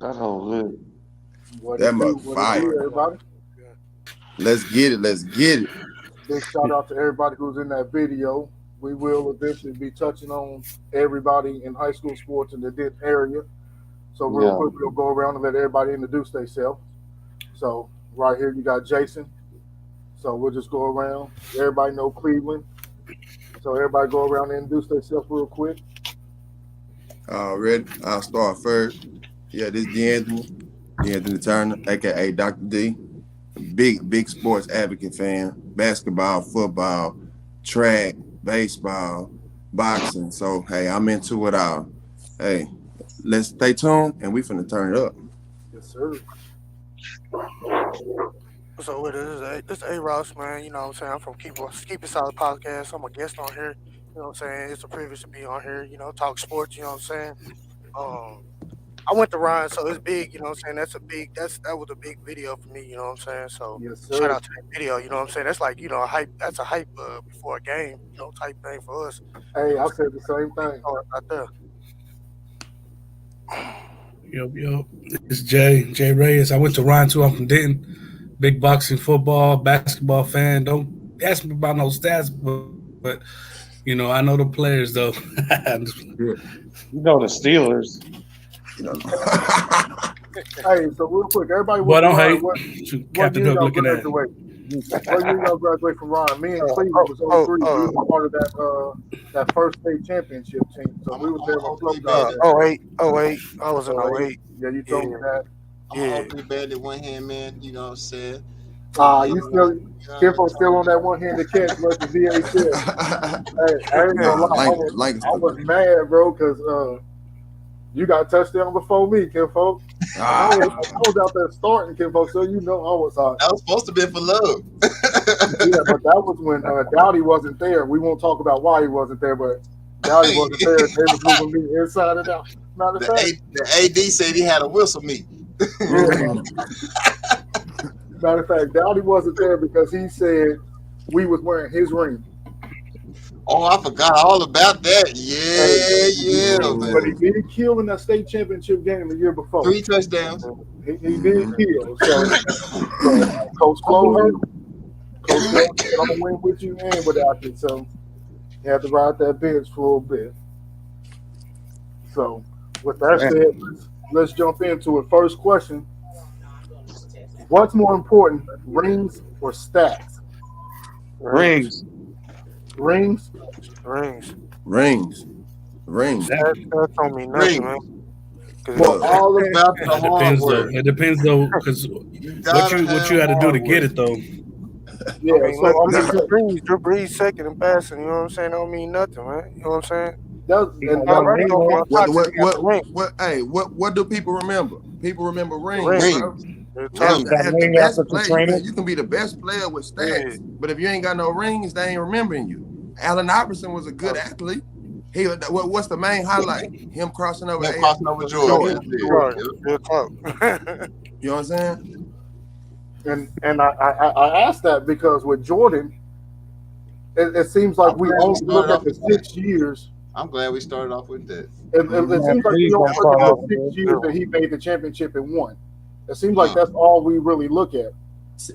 That whole good. What That it do? mother What it do, fire. everybody? Let's get it. Let's get it. Big shout out to everybody who's in that video. We will eventually be touching on everybody in high school sports in the Denton area. So real Yeah. quick, we'll go around and let everybody introduce themselves. So right here you got Jason. So we'll just go around. Everybody know Cleveland. So everybody go around and introduce themselves real quick. Already, I'll start first. Yeah, this D'Anthony Turner, aka Dr. D. Big sports advocate fan. Basketball, football, track, baseball, boxing. So hey, I'm into it all. Hey, let's stay tuned and we finna turn it up. Yes, sir. So this A Ross, man. You know what I'm saying? I'm from Keep It Solid Podcast. I'm a guest on here. You know what I'm saying? It's a privilege to be on here, talk sports, you know what I'm saying? Um I went to Ryan, so it's big, you know what I'm saying? That was a big video for me, you know what I'm saying? So Yes, shout sir. out to that video, you know what I'm saying? That's like, a hype that's a hype before a game, type thing for us. You Hey, know what I I'm said saying? the same thing. Out there. Yo, it's Jay Reyes. I went to Ryan too. I'm from Denton. Big boxing, football, basketball fan. Don't ask me about no stats, but I know the players though. Yeah. You know the Steelers. You know. Hey, so real quick, everybody Boy, went to don't Ryan. hate. What Captain year Hook y'all looking at. graduate? What year y'all graduate from Ryan? Me and Uh, Cleveland oh, was oh, 03. We uh, was part of that first state championship team. So I'm we was there a when Flo OG got uh, Bandit. there. oh 08, oh 08. I was in So oh 08. yeah, you Yeah, told me that. I'm an yeah. OG Bandit, one hand man. You know what I'm saying? Put Ah, me you on. still You know, Kimpo still on that one handed catch versus VHS. Hey, I ain't gonna Nah, lie, I Lancaster, was baby. mad, bro, because you got a touchdown before me, Kimpo. And I Ah, was out there starting, Kimpo, so you know I was hot. that was supposed to be for love. Yeah, but that was when Dowdy wasn't there. We won't talk about why he wasn't there, but Dowdy wasn't there. They was moving me inside and out. Matter of fact, The AD said he had a whistle me. yeah. mm, Matter of fact, Dowdy wasn't there because he said we was wearing his ring. Oh, I forgot all about that. Hey, Yeah, yeah, but man. he mm. did kill in that state championship game the year before. 3 touchdowns. He did Mhm. kill. So Coach Flo hurt. Coach Flo said, I'm gonna win with you and without you. So he had to ride that bench for a bit. So with that Man, said, let's jump into it. First question: what's more important, rings or stats? Rings, Rings. Rings. rings. rings, rings. That That don't mean nothing, Ring. man. Cause It's Well, Look, all about the hard depends though. work. It depends though, because You what gotta you have had to do to hard get work. it though. I yeah. mean, So I mean, Drew Brees second in passing. You know what I'm saying? Don't mean nothing, man. You know what I'm saying? that's He and got Tom that, one Brady ring gonna be on. on top because he got the ring. what do people remember? People remember The rings, ring. bro. Rings. The As top. He Rings. got a as the ring after best player, Katrina. you can be the best player with Yeah. stats, but if you ain't got no rings, they ain't remembering you. Allen Iverson was a good Uh, athlete. What's the main highlight? Him crossing over Him crossing over AR Jordan. Jordan. That's it. Right. Yep. Bill Clark. You know what I'm saying? and I asked that because with Jordan, it seems like I'm we glad we only look started at off the with that. 6 years. I'm glad we started off with that. It Mhm. Man, seems like we please only don't look start at the off with six this. years that he made the championship and won. It seems like Uh, that's all we really look at.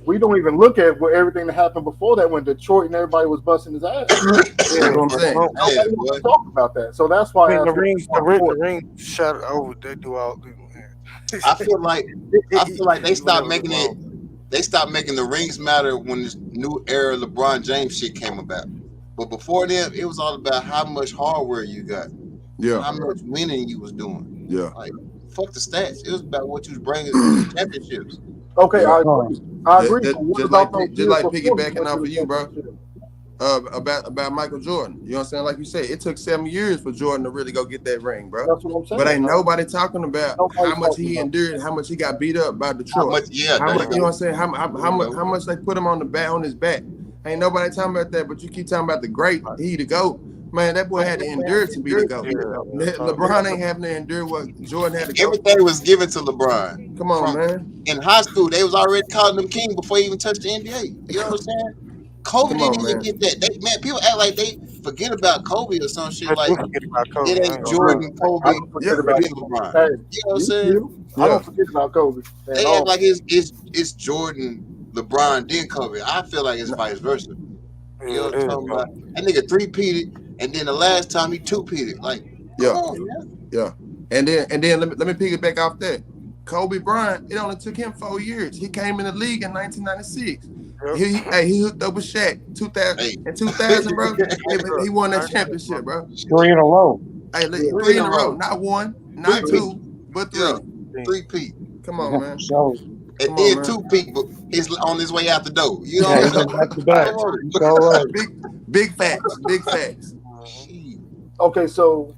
We don't even look at what everything that happened before that when Detroit and everybody was busting his ass. That's Yeah, what I'm but saying. hey, Nobody wants boy. to talk about that. So that's I why I mean asked what's more the important. ring shot over. They do all. I feel like I feel like they You stopped whatever is making it. wrong. They stopped making the rings matter when this new era LeBron James shit came about. But before then, it was all about how much hardware you got, Yeah, how much winning you was doing. yeah, Like fuck the stats. It was about what you was bringing to the championships. Okay, yeah. I Huh. agree. I Just, agree. just, But what just about like those just years like before he piggybacking went to off the of you, bro. championship? About Michael Jordan. You know what I'm saying? Like you said, it took 7 years for Jordan to really go get that ring, bro. That's what I'm But saying. ain't nobody talking about how Nobody's much talking he about endured, how much he got beat up by How Detroit, much? Yeah, how there you much you know go. what I'm saying? There you go. How much they put him on the back on his back. Ain't nobody talking about that, but you keep talking about the great, he the GOAT. Man, that boy had to endure to be the Yeah, GOAT. real talk. LeBron ain't having to endure what Jordan had to go through. Everything was given to LeBron Come on, from man. in high school. They was already calling him king before he even touched the NBA. You know what I'm saying? Kobe Come didn't on, even man. get that. Man, people act like forget about Kobe or some shit. Let's Like forget about Kobe. it I ain't ain't gonna Jordan, lie. Kobe, I don't forget about then Kobe. LeBron. Hey, You know what I'm you saying? too. I don't forget about Kobe at They all. act like it's Jordan, LeBron, then Kobe. I feel like it's vice versa. You know Yeah, what it I'm is, talking bro. about? That nigga three-peated, and then the last time he two-peated. Like, Yeah. come on, man. Yeah. And then let me piggyback off that. Kobe Bryant, it only took him 4 years. He came in the league in 1996. Yep. He hooked up with Shaq 2000 Hey. in 2000, bro. He won that Right. championship, bro. 3 in a row. Hey, Yeah. 3 in a row, not one, not Three-peat. two, but 3. Yeah, three-peat. Come on, man. So, And Come on, then man. two-peat, but he's on his way out the door. You know yeah, what he I'm saying? went back to back. Come on. You so right. Big facts. Big facts. Shit. Okay, so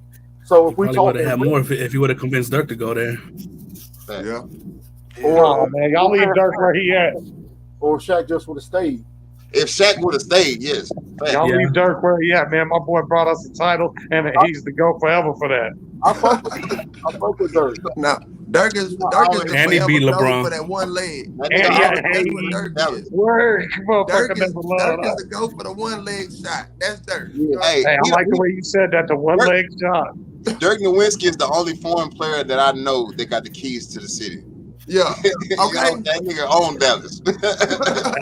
if we Probably would talk have had more if he would have convinced Dirk to go there. Facts. Yeah. Nah, man, y'all leave Dirk where he at. or Shaq just would have stayed. If Shaq would have stayed, yes. Facts. Y'all Yeah. leave Dirk where he at, man. My boy brought us a title, and he's the GOAT forever for that. I fuck with Dirk. Now, Dirk is the And he forever beat GOAT LeBron. for that one leg. That And nigga yeah, always hey, That's what Dirk is. word, motherfucker Dirk never loved is us. the GOAT for the one leg shot. That's Dirk. Yeah. Hey, Hey, I like the way you said that, the one leg shot. Dirk Nowitzki is the only foreign player that I know that got the keys to the city. Yeah. You know, Okay. that nigga owned Dallas.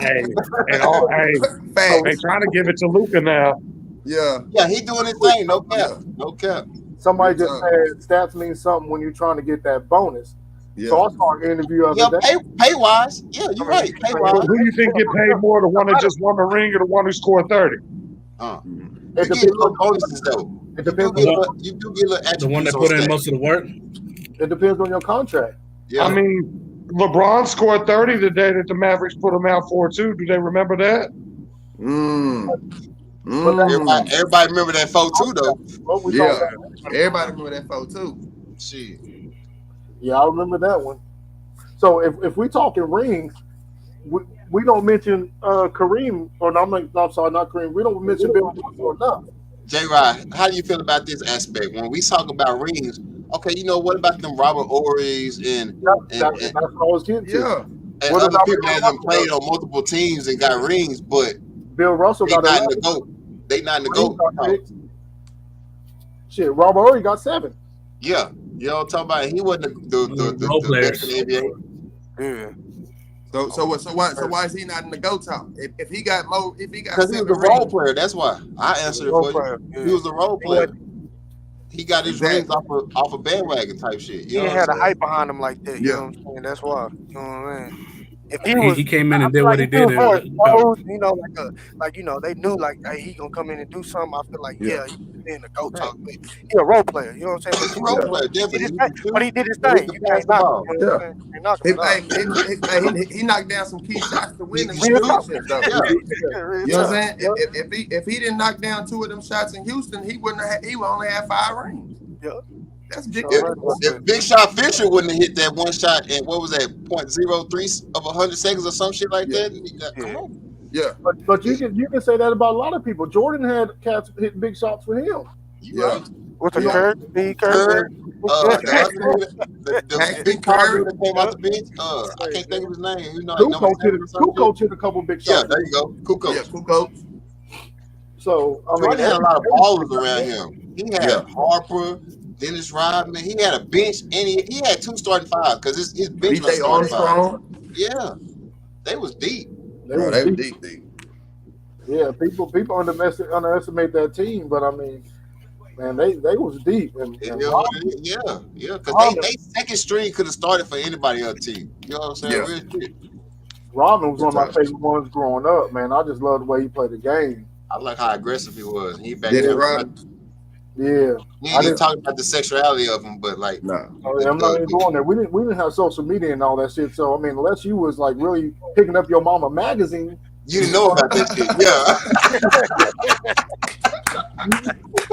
Hey, and all, hey, they Facts. trying to give it to Luca now. Yeah. Yeah, he doing his thing. No cap. Yeah. No cap. Somebody Good just time. said stats mean something when you're trying to get that bonus. Yeah. So I saw an interview of Yeah, it. pay wise. Yeah, you're right. Pay So wise. who you think get paid more, the one that just won the ring or the one who scored 30? You get little bonuses though. It You do depends. get little attributes. The one that on put in stats. most of the work. It depends on your contract. Yeah. I mean, LeBron scored 30 the day that the Mavericks put him out 4-2. Do they remember that? Everybody remember that 4-2 though. What we Yeah. talking about? Everybody remember that 4-2. Shit. Yeah, I remember that one. So if we talking rings, we don't mention Kareem, or no, I'm sorry, not Kareem. We don't mention Bill Russell enough. J-Rod, how do you feel about this aspect? When we talk about rings, okay, you know, what about them Robert Ory's and That's what I was getting to. Yeah. and What other about people Bill that have Russell? played on multiple teams and got rings, but Bill Russell they got not in the 11. GOAT. They not in the Kareem GOAT. got 6. Shit, Robert Ory got 7. Yeah. You know what I'm talking about? He wasn't Role the players. best in the NBA. Yeah. So why is he not in the GOAT talk? If he got Because he was 7 a role rings, player. That's why. I answered it Role for player, you. yeah. He was a role player. He got his Exactly. rings off of bandwagon type shit. He You know didn't what have I'm the saying? hype behind him like that. You Yeah. know what I'm saying? That's why. You know what I mean? If he was, He came in and I did feel what he like if he did. was And more exposed, you know, like you know, they knew like, hey, he gonna come in and do something. I feel like, Yeah. he in the GOAT talk. But he a role player. You know what I'm saying? He's a role player, He did definitely. his He thing. can shoot. But he did his He thing. can You pass can't the knock him. ball. You know what I'm saying? You can't knock him at all. he knocked down some key shots to win the He can championship, though. Yeah. You know what I'm saying? If he didn't knock down 2 of them shots in Houston, he would only have 5 rings. Yeah. That's big. If Big Shot Fisher wouldn't have hit that one shot in what was that 0.03 of 100 seconds or some shit like Yeah. that, come on. Yeah. But you can say that about a lot of people. Jordan had cats hitting big shots for him. You Yeah. right. What's the Yeah. Curry? Curry, the other nigga, the Paxton big tall Curry. dude that came out the bench, I can't think of his name. You know, like Two number 7 or something. coach hit a couple big Yeah, shots. there you go. Kukoc. Yeah, Kukoc. So I mean, Jordan had a lot of ballers around him. He had Yeah. Harper, Dennis Rodman. He had a bench, and he had 2 starting 5s because his bench was BJ starting 5. Armstrong. Yeah, they was deep. they Bro, were they were deep. deep. Yeah, people underestimate that team, but I mean, man, they was deep. And Yeah, because they second string could have started for anybody on the team. You know what I'm saying? Yeah. Real shit. Robin was one of my favorite ones growing up. Man, I just love the way he played the game. I like how aggressive he was. He back Dennis there. Rodman. Yeah, We ain't even talking about the sexuality of him, but like, No. I'm not even going there. We didn't have social media and all that shit. So I mean, unless you was like really picking up your mama magazine, you didn't know about that shit. Yeah.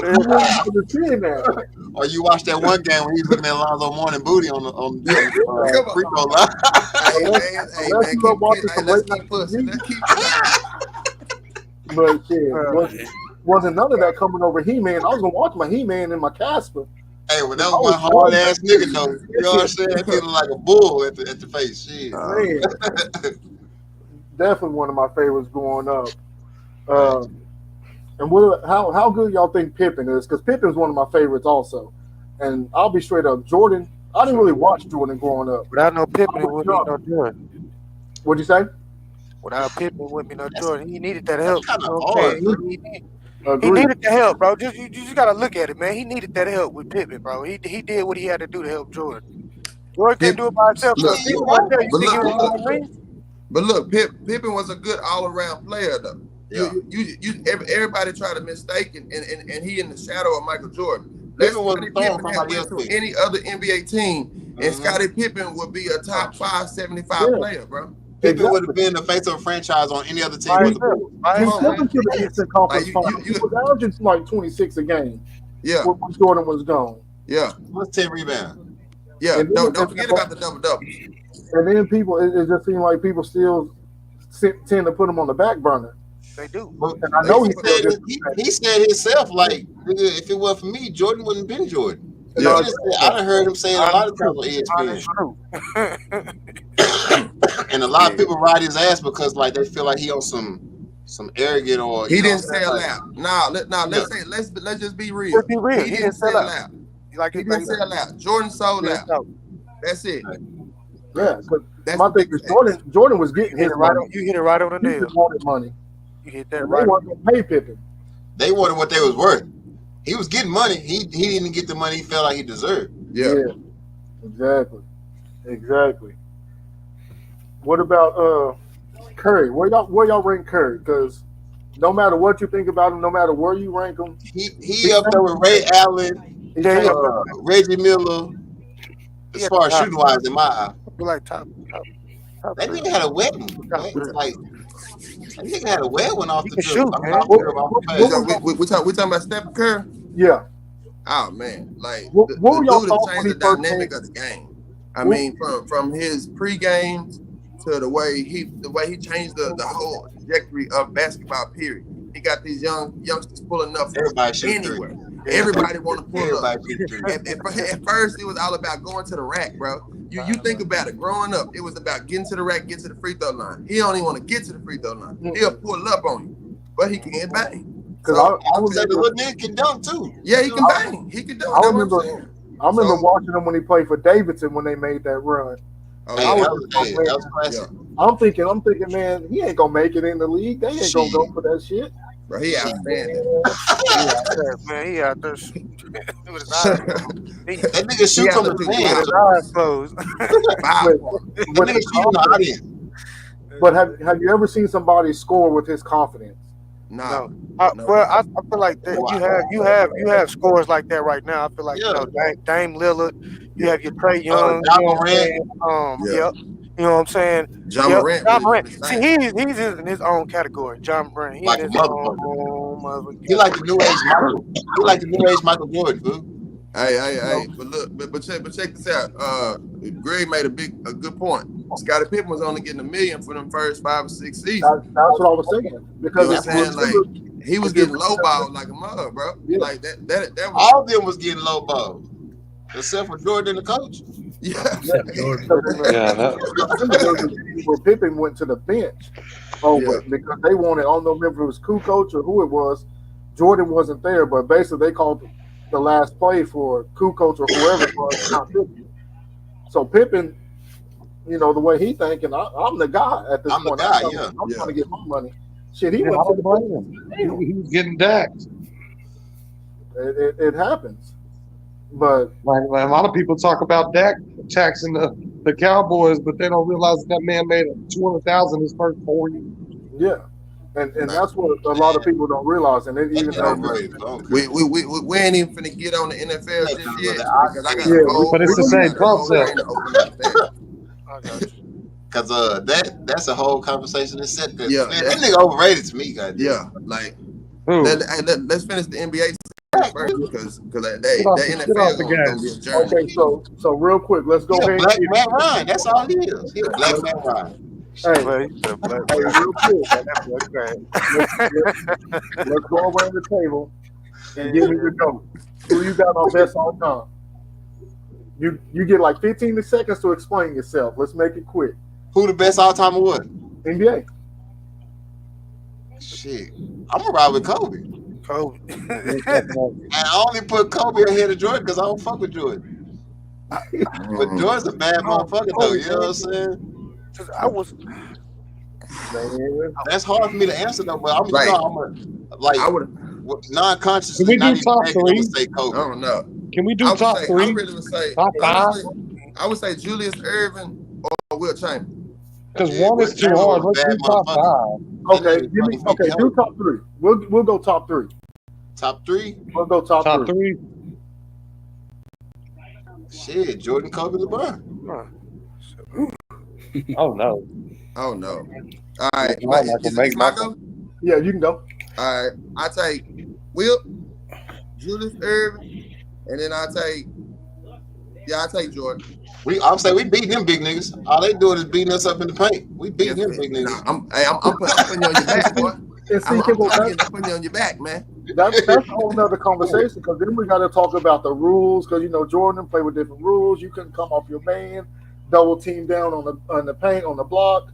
you wouldn't be seeing that. Or you watched that one game when he was looking at Alonzo Mourning booty on the free throw line. Unless you up watching some late night TV. But shit, wasn't none of that coming over He-Man. I was gonna watch my He-Man and my Casper. Hey, well, that was one hard ass nigga though. You know what I'm saying? He looked like a bull at the face. Shit. Man, definitely one of my favorites growing up. And how good y'all think Pippen is? Because Pippen's one of my favorites also. And I'll be straight up, Jordan. I didn't really watch Jordan growing up. Without no Pippen, it wouldn't be no Jordan. What'd you say? Without Pippen, it wouldn't be no Jordan. He needed that help. Kind You know of what I'm hard. saying? He Agreed. needed the help, bro. You just gotta look at it, man. He needed that help with Pippen, bro. He did what he had to do to help Jordan. Jordan couldn't do it by himself. Look, So Pippen right there, you but think he look, was look. on the ring? But look, Pippen was a good all-around player, though. Yeah. Everybody tried to mistake it, and he in the shadow of Michael Jordan. Let's Pippen wasn't throwing Pippen had somebody went to else. any other NBA team, and Scottie Pippen would be a top 575 player, bro. Pippen would have been the face of a franchise on any other team. Right but the there. He Right stepped there. into the Eastern Conference Like, Finals. He was averaging like 26 a game Yeah, when Jordan was gone. yeah, What's 10 rebounds? yeah. And Don't then- forget about the double-doubles. And then people, it just seemed like people still tend to put him on the back burner. They do. And I know he he he said himself, like, nigga, if it wasn't for me, Jordan wouldn't have been Jordan. Yeah. I done heard him say it a lot of times on Honest ESPN. truth. And a lot of people ride his ass because like they feel like he on some arrogant or He you know didn't what I'm saying? sell out. Let's just be real. Let's be real. He didn't sell out. Like He didn't sell out. Jordan sold out. That's it. Yeah, but That's my the thing big is fact. Jordan was getting You his hit it right money. on, you hit it right on the He nail. just wanted money. You hit that And right they on. wanted to pay Pippen. They wanted what they was worth. He was getting money. He didn't get the money he felt like he deserved. Yeah. Exactly. What about Curry? Where y'all rank Curry? Because no matter what you think about him, no matter where you rank him, He up there with Ray Allen, he's Yeah, Reggie Miller. As far as shooting wise, in my eye, I feel like top that three. nigga had a wet one. Man. It's like that nigga had a wet one off He the can dribble. shoot, Off man. the pass. So we talking about Steph Curry? yeah. Oh man, like What the were y'all dude thoughts that when changed he the first dynamic came? of the game. I mean, from his pregame to the way he changed the whole trajectory of basketball. Period. He got these youngsters pulling up Everybody shoot anywhere. three. Everybody want to pull up. Everybody shoot three. At first, it was all about going to the rack, bro. You think about it. Growing up, it was about getting to the rack, get to the free throw line. He don't even want to get to the free throw line. He'll pull up on you, but he can't bang. Because I would say the little nigga can dunk too. Yeah, he can bang. He can dunk. I That's remember- what I'm saying. I remember So- watching him when he played for Davidson when they made that run. Oh, Hey, yeah. that was classic. I'm thinking, man, he ain't gonna make it in the league. They ain't gonna go for that shit. Bro, he outstanding. Man, he out there shooting with his eyes closed. That nigga shoot from the He With stand. his eyes closed. Five. That nigga shoot from the audience. But have you ever seen somebody score with his confidence? No. No. Well, I feel like that you have scores like that right now. I feel like you know Dame Lillard, you have your Trey Young, Ja you know what I'm Morant. saying? Yeah. Yep. You know what I'm saying? John Yep, Morant. Ja really Morant. doing his See, thing. he's in his own category. John Morant. He's Like in a his motherfucker. own motherfucker. He like the new age Michael. He like the new age Michael Jordan, fool. Hey, but look, but check this out. Greg made a good point. Scottie Pippen was only getting $1 million for them first 5 or 6 seasons. That's what I was saying. Because You know what I'm saying? Like he was getting lowballed like a mug, bro. Yeah. Like that was All of them was getting low balls. Except for Jordan and the coach. yeah. where Pippen went to the bench because they wanted, I don't know if it was Kukoc or who it was. Jordan wasn't there, but basically they called the last play for Kukoc or whoever it was, not Pippen. So Pippen, you know, the way he thinking, I'm the guy at this I'm the point. guy, I'm trying to get my money. Shit, he Yeah, went I to don't the blame him. bench. He was getting dacked. It happens. But Like a lot of people talk about Dak taxing the Cowboys, but they don't realize that man made $200,000 his first 4 years. yeah. And that's what a lot of people don't realize. And it even We ain't even finna get on the NFL just yet because I got Yeah, a whole. but it's the same concept. I got you. Cause that's a whole conversation in set. Yeah, That nigga overrated to me, goddamn. Yeah, like Who? let's finish the NBA first because the Get off NFL the gonna be a journey. okay, so real quick, let's go He a ahead. black Matt Ryan. That's all he is. He a black Matt Ryan. Hey, Well, he's a black hey, man. real quick, That's great. let's go around the table and give me your note. Who you got on best all time? You get like 15 seconds to explain yourself. Let's make it quick. Who the best all time or what? NBA. Shit. I'm gonna ride with Kobe. Kobe. And I only put Kobe ahead of Jordan because I don't fuck with Jordan. But Jordan's a bad motherfucker though. You know what I'm saying? 'Cause I was Man, That's hard for me to answer though. But I'm Like, like I would. non-consciously, Can we not do even top thinking, I three? would say I Kobe. don't know. Can we do I would top say. I three? really would say. Top five? Honestly, I would say Julius Erving or Will Chamberlain. Because Yeah, one is Will too Chamberlain hard. was a Let's do bad top motherfucker. five. okay, give me do top three. We'll go top three. Top three. We'll go top Top three. three. Shit, Jordan, Kobe, LeBron. Oh no. Oh no. All right. Oh, I can make Is my my- go? Yeah, you can go. All right. I take Will, Julius Erving, and then I take Jordan. I'm saying we beat them big niggas. All they doing is beating us up in the paint. We beat them big niggas. Nah, I'm putting you on your back, boy. And see, I'm here goes putting you on your back, man. that's a whole nother conversation because then we got to talk about the rules because Jordan played with different rules. You couldn't come off your man, double team down on the paint on the block.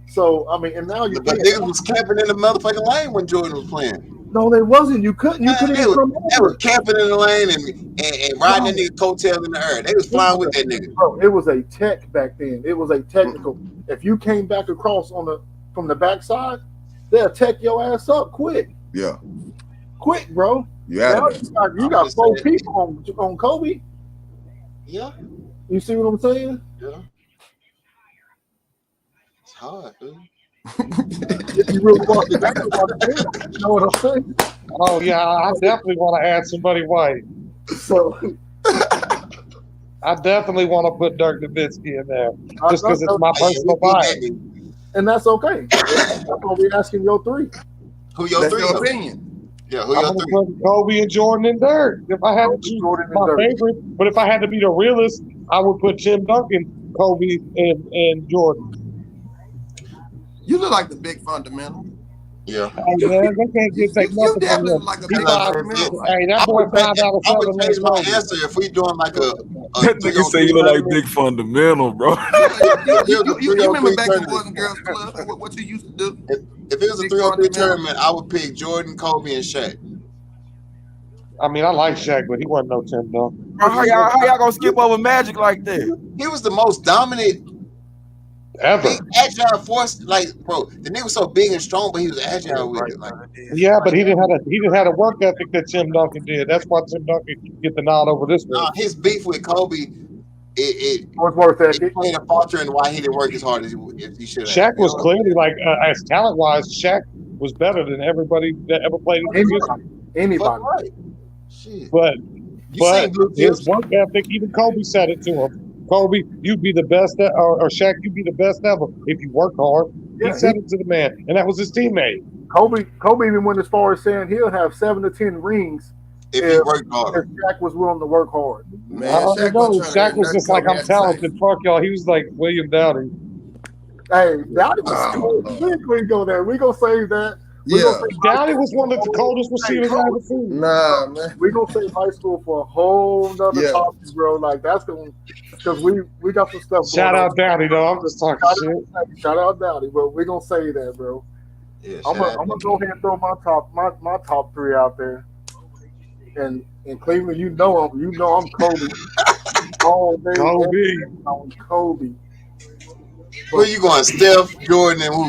So I mean, and now you But niggas was camping in the motherfucking lane when Jordan was playing. no, they wasn't. You couldn't. You couldn't They even come was over. camping in the lane and riding that nigga coattails in the air. They was flying with that nigga. Bro, it was a tech back then. It was a technical. If you came back across from the backside, they'll tech your ass up quick, Yeah. bro. You Now out of it. you got 4 people on Kobe. Yeah, You see what I'm saying? yeah. It's hard, dude. If you really want to think about it, you know what I'm saying? Oh yeah, I definitely want to add somebody white. So I definitely want to put Dirk Nowitzki in there, just because it's my Hey, personal we beat bias. that nigga. and that's okay. That's what we asking your 3. Who your That's three? your though? opinion. Yeah, who I'm your gonna three? put Kobe and Jordan and Dirk. If I had to choose Jordan and my Dirk. favorite, but if I had to be the realist, I would put Tim Duncan, Kobe, and Jordan. You look like the big fundamental. Yeah. Hey man, they can't You take nothing from definitely him. look like a He big five- fundamental. Hey, that I boy would 5 out of I 7. would change my Kobe. answer if we doing like a That nigga say you look like Big Fundamental, bro. You remember back in Boys and Girls Club, what you used to do? If it was a Big 3-on-3 fundamental. tournament, I would pick Jordan, Kobe, and Shaq. I mean, I like Shaq, but he wasn't no Tim Duncan. Bro, how y'all gonna skip over Magic like that? He was the most dominant, Ever. big, agile force. Like, bro, the nigga was so big and strong, but he was agile with it. Like, Yeah, but he didn't have a work ethic that Tim Duncan did. That's why Tim Duncan get the nod over this one. his beef with Kobe, it What's worth ethic? played a factor in why he didn't work as hard as he should have. Shaq was clearly as talent wise, Shaq was better than everybody that ever played in the history. Anybody. Right. Shit. But You seen Blue his Chips? work ethic, even Kobe said it to him. Kobe, you'd be the best, or Shaq, you'd be the best ever if you work hard. Yeah, He said it to the man, and that was his teammate. Kobe even went as far as saying he'll have 7 to 10 rings If he worked harder. if Shaq was willing to work hard. Man, I don't know. wasn't trying Shaq to was just like, I'm talented. Fuck y'all. He was like William Dowdy. Hey, Dowdy was cool. We go there. We gonna save that. We Yeah. Dowdy was one of the coldest receivers I ever seen. Nah, man. We gonna save high school for a whole nother Yeah. topic, bro. Like that's gonna because we got some stuff. Shout going out Dowdy, though. I'm just talking shit. on. Shout out Dowdy, bro. We gonna say that, bro. Yeah, I'm gonna go ahead and throw my top 3 out there. And in Cleveland, you know I'm Kobe. All day, Kobe. every day, I'm Kobe. Where you going, Steph, Jordan, and who?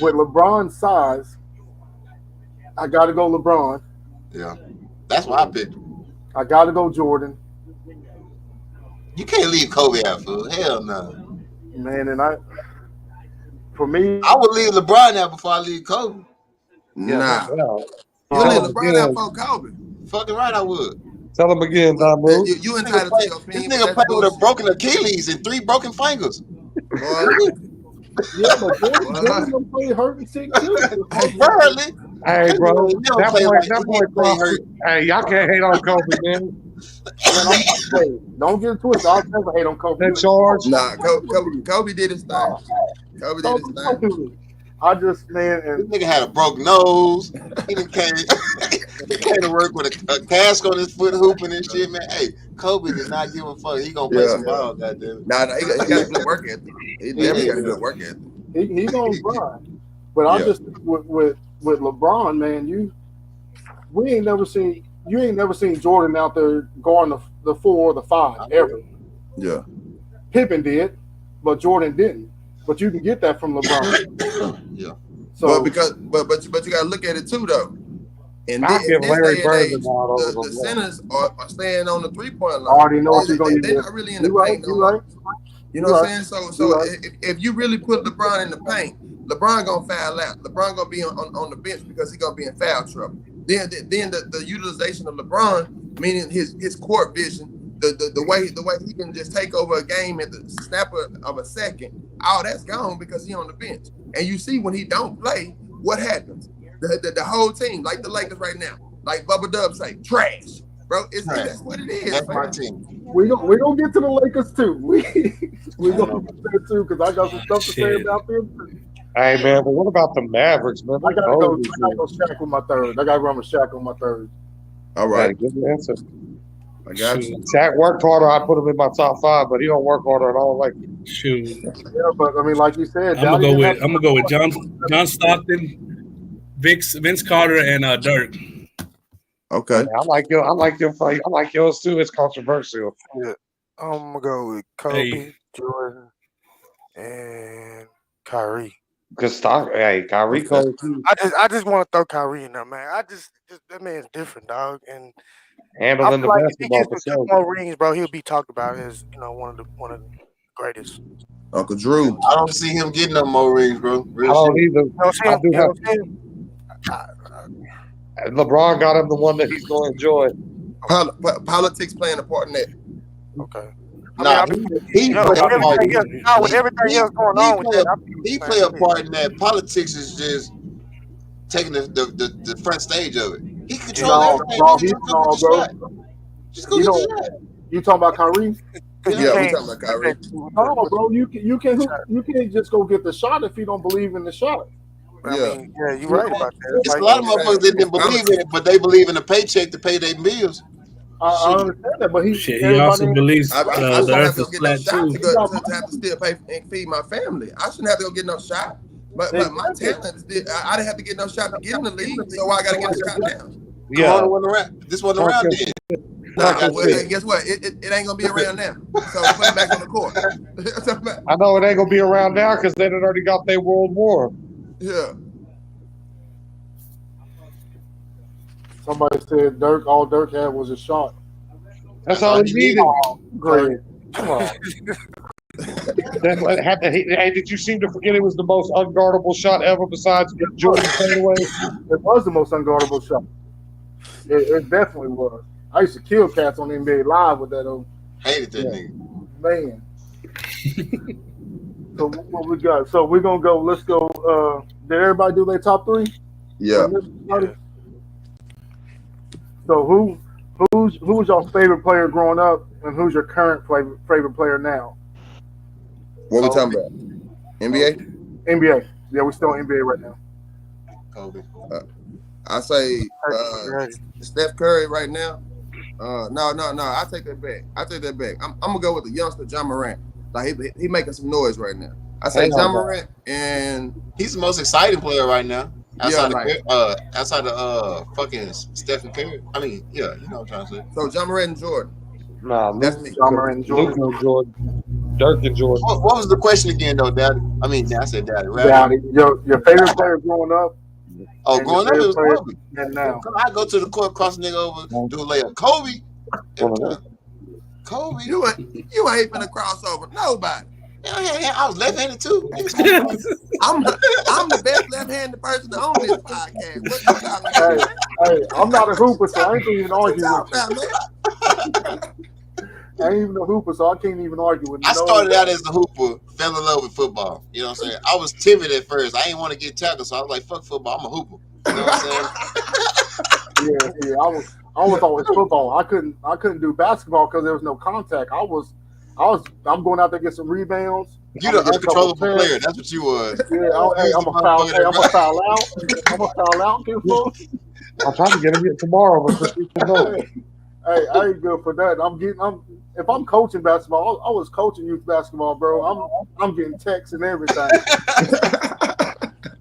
With LeBron's size, I gotta go LeBron. Yeah. That's why I picked. I gotta go Jordan. You can't leave Kobe out, fool. Hell no. Man, and for me, I would leave LeBron out before I leave Kobe. Nah. Yeah. You Tell let him LeBron out again. for Kobe. Fucking right, I would. Tell him again, Don Moon. You entitled to your This opinion. nigga played with a broken Achilles and 3 broken fingers. Boy, yeah, but Jordan don't play hurt and sick too. Apparently. Hey, bro. He never That played boy, like- that he boy, didn't play hurt. hey, y'all can't hate on Kobe, man. Hey, don't get it twisted. I'll never hate on Kobe. That charge. nah, Kobe did his thing. Kobe did his thing. I just, man, This and nigga had a broken nose. He done came to work with a cast on his foot hooping and shit, man. Hey, Kobe did not give a fuck. He gonna play Yeah. some ball, goddamn. Nah, he got a good work ethic. He definitely got a good work ethic. he gonna grind. But I Yeah. just with LeBron, man, we ain't never seen Jordan out there guarding the 4 or the 5 ever. Yeah. Pippen did, but Jordan didn't. But you can get that from LeBron. Yeah. So But you gotta look at it too though. In I'll this give Larry day and Bird age, the nod over the LeBron. centers are staying on the 3-point line. I already know what you're gonna They're do. not really in the You right, paint no you more. right. You know what I'm saying? So if you really put LeBron in the paint, LeBron gonna foul out. LeBron gonna be on the bench because he's gonna be in foul trouble. Then the utilization of LeBron, meaning his court vision, the way he can just take over a game at the snap of a second, all that's gone because he on the bench. And you see when he don't play, what happens? The whole team, like the Lakers right now, like Bubba Dub say, trash, bro. That's what it is. That's my Man. team. We gonna get to the Lakers too. We gonna get there too because I got some stuff to say about them too. Hey man, but what about the Mavericks, man? I gotta go Shaq with my third. I gotta run with Shaq on my third. All right, Good answer. I got you. Shaq worked harder. I put him in my top 5, but he don't work harder at all. Like Shoot, Yeah, but I mean, like you said, I'm gonna go with John Stockton, Vince Carter, and Dirk. Okay. I like your fight. I like yours too. It's controversial. Yeah, I'm gonna go with Kobe, Hey. Jordan, and Kyrie. Cause Kyrie Cole too. I just want to throw Kyrie in there, man. Just that man's different, dog. And I Handling feel the like if he basketball gets for the sure. 2 more rings, bro, he'll be talked about as one of the greatest. Uncle Drew. I don't see him getting no more rings, bro. I Real don't shit. either. You know what I'm saying? I do You know have. what I'm saying? LeBron got him the one that he's going to enjoy. Politics playing a part in that. Okay. Nah, he You know, play a part. with everything else going on with that, He play a part in that. Politics is just taking the front stage of it. He controls everything. Just go get the shot. You talking about Kyrie? Yeah, we talking about Kyrie. No, bro, you can't just go get the shot if you don't believe in the shot. Yeah, you're right about that. It's a lot of motherfuckers that didn't believe in it, but they believe in the paycheck to pay their bills. I understand that, but he also believes I the shouldn't have earth to is go get no flat shot too. to have to still pay and feed my family. I shouldn't have to go get no shot. But my talent is I didn't have to get no shot to get in the league, so why I got to get a shot now? Yeah. This wasn't around then. Well, guess what? It ain't gonna be around now. So put it back on the court. I know it ain't gonna be around now because they done already got their World War. Yeah. Somebody said all Dirk had was a shot. That's all he needed. Great. Come on. Hey, did you seem to forget it was the most unguardable shot ever besides Jordan fadeaway? It was the most unguardable shot. It definitely was. I used to kill cats on NBA Live with that old. Hated that nigga. Man. So what we got? So we're gonna go. Let's go. Did everybody do their top 3? Yeah. So who's your favorite player growing up, and who's your current favorite player now? What we talking about? NBA? NBA. Yeah, we're still in NBA right now. Kobe. I say Steph Curry right now. No. I take that back. I'm gonna go with the youngster John Morant. Like he making some noise right now. I say John Morant, and he's the most exciting player right now. Outside yeah, of fucking Stephen Curry. I mean, yeah, you know what I'm trying to say. So John Morant and Jordan. Nah, that's me. John Morant and Jordan. Luke and Jordan. Dirk and Jordan. What was the question again, though, Daddy? I mean, I said Daddy. Right? Daddy. Your favorite player growing up? Oh, growing up it was Kobe. And now I go to the court, cross the nigga over, do a layup. Kobe. Kobe. You ain't finna cross over nobody. Yeah, I was left-handed too. I'm the best left-handed person on this podcast. What you talking about? Hey, I'm not a hooper, so I ain't even argue with you. I ain't even a hooper, so I can't even argue with you. I started out as a hooper, fell in love with football. You know what I'm saying? I was timid at first. I didn't want to get tackled, so I was like, fuck football, I'm a hooper. You know what I'm saying? Yeah, I was always football. I couldn't do basketball because there was no contact. I'm going out there to get some rebounds. You the uncontrollable player. That's what you was. Yeah, I'm a foul out. I'm a foul out. I'm trying to get him here tomorrow, but Hey, I ain't good for that. If I'm coaching basketball, I was coaching youth basketball, bro. I'm getting texts and everything.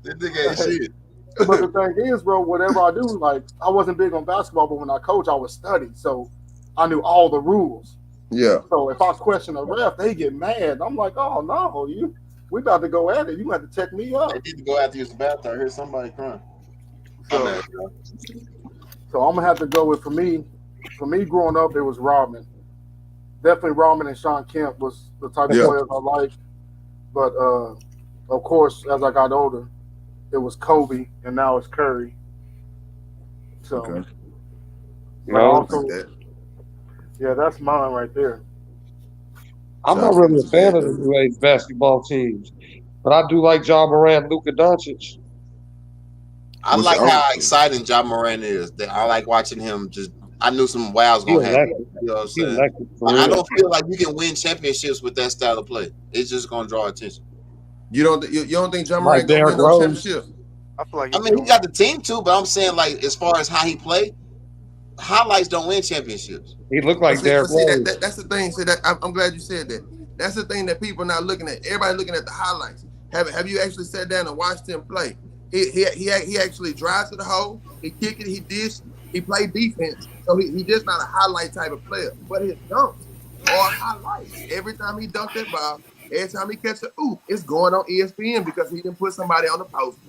This nigga ain't shit. But the thing is, bro, whatever I do, like I wasn't big on basketball, but when I coach, I would study, so I knew all the rules. Yeah. So if I question a ref, they get mad. I'm like, oh no, we about to go at it. You have to check me up. I need to go out to use the bathroom. I hear somebody crying. So, so I'm gonna have to go with for me growing up, it was Rodman. Definitely Rodman and Sean Kemp was the type of players I liked. But of course, as I got older, it was Kobe and now it's Curry. So yeah, that's mine right there. I'm not really a fan of the new age basketball teams, but I do like John Morant, Luka Doncic. I like how exciting John Morant is. I like watching him. I knew some wow's gonna happen. You know what I'm saying? I don't feel like you can win championships with that style of play. It's just gonna draw attention. You don't think John Morant gonna win no championship? I feel like he got the team too, but I'm saying like as far as how he played, highlights don't win championships. He looked like Derrick Rose. That's the thing. See, I'm glad you said that. That's the thing that people are not looking at. Everybody looking at the highlights. Have you actually sat down and watched him play? He actually drives to the hole. He kick it. He dish. He play defense. So he just not a highlight type of player. But his dunks are highlights. Every time he dunked that ball, every time he catch a oop, it's going on ESPN because he didn't put somebody on the poster.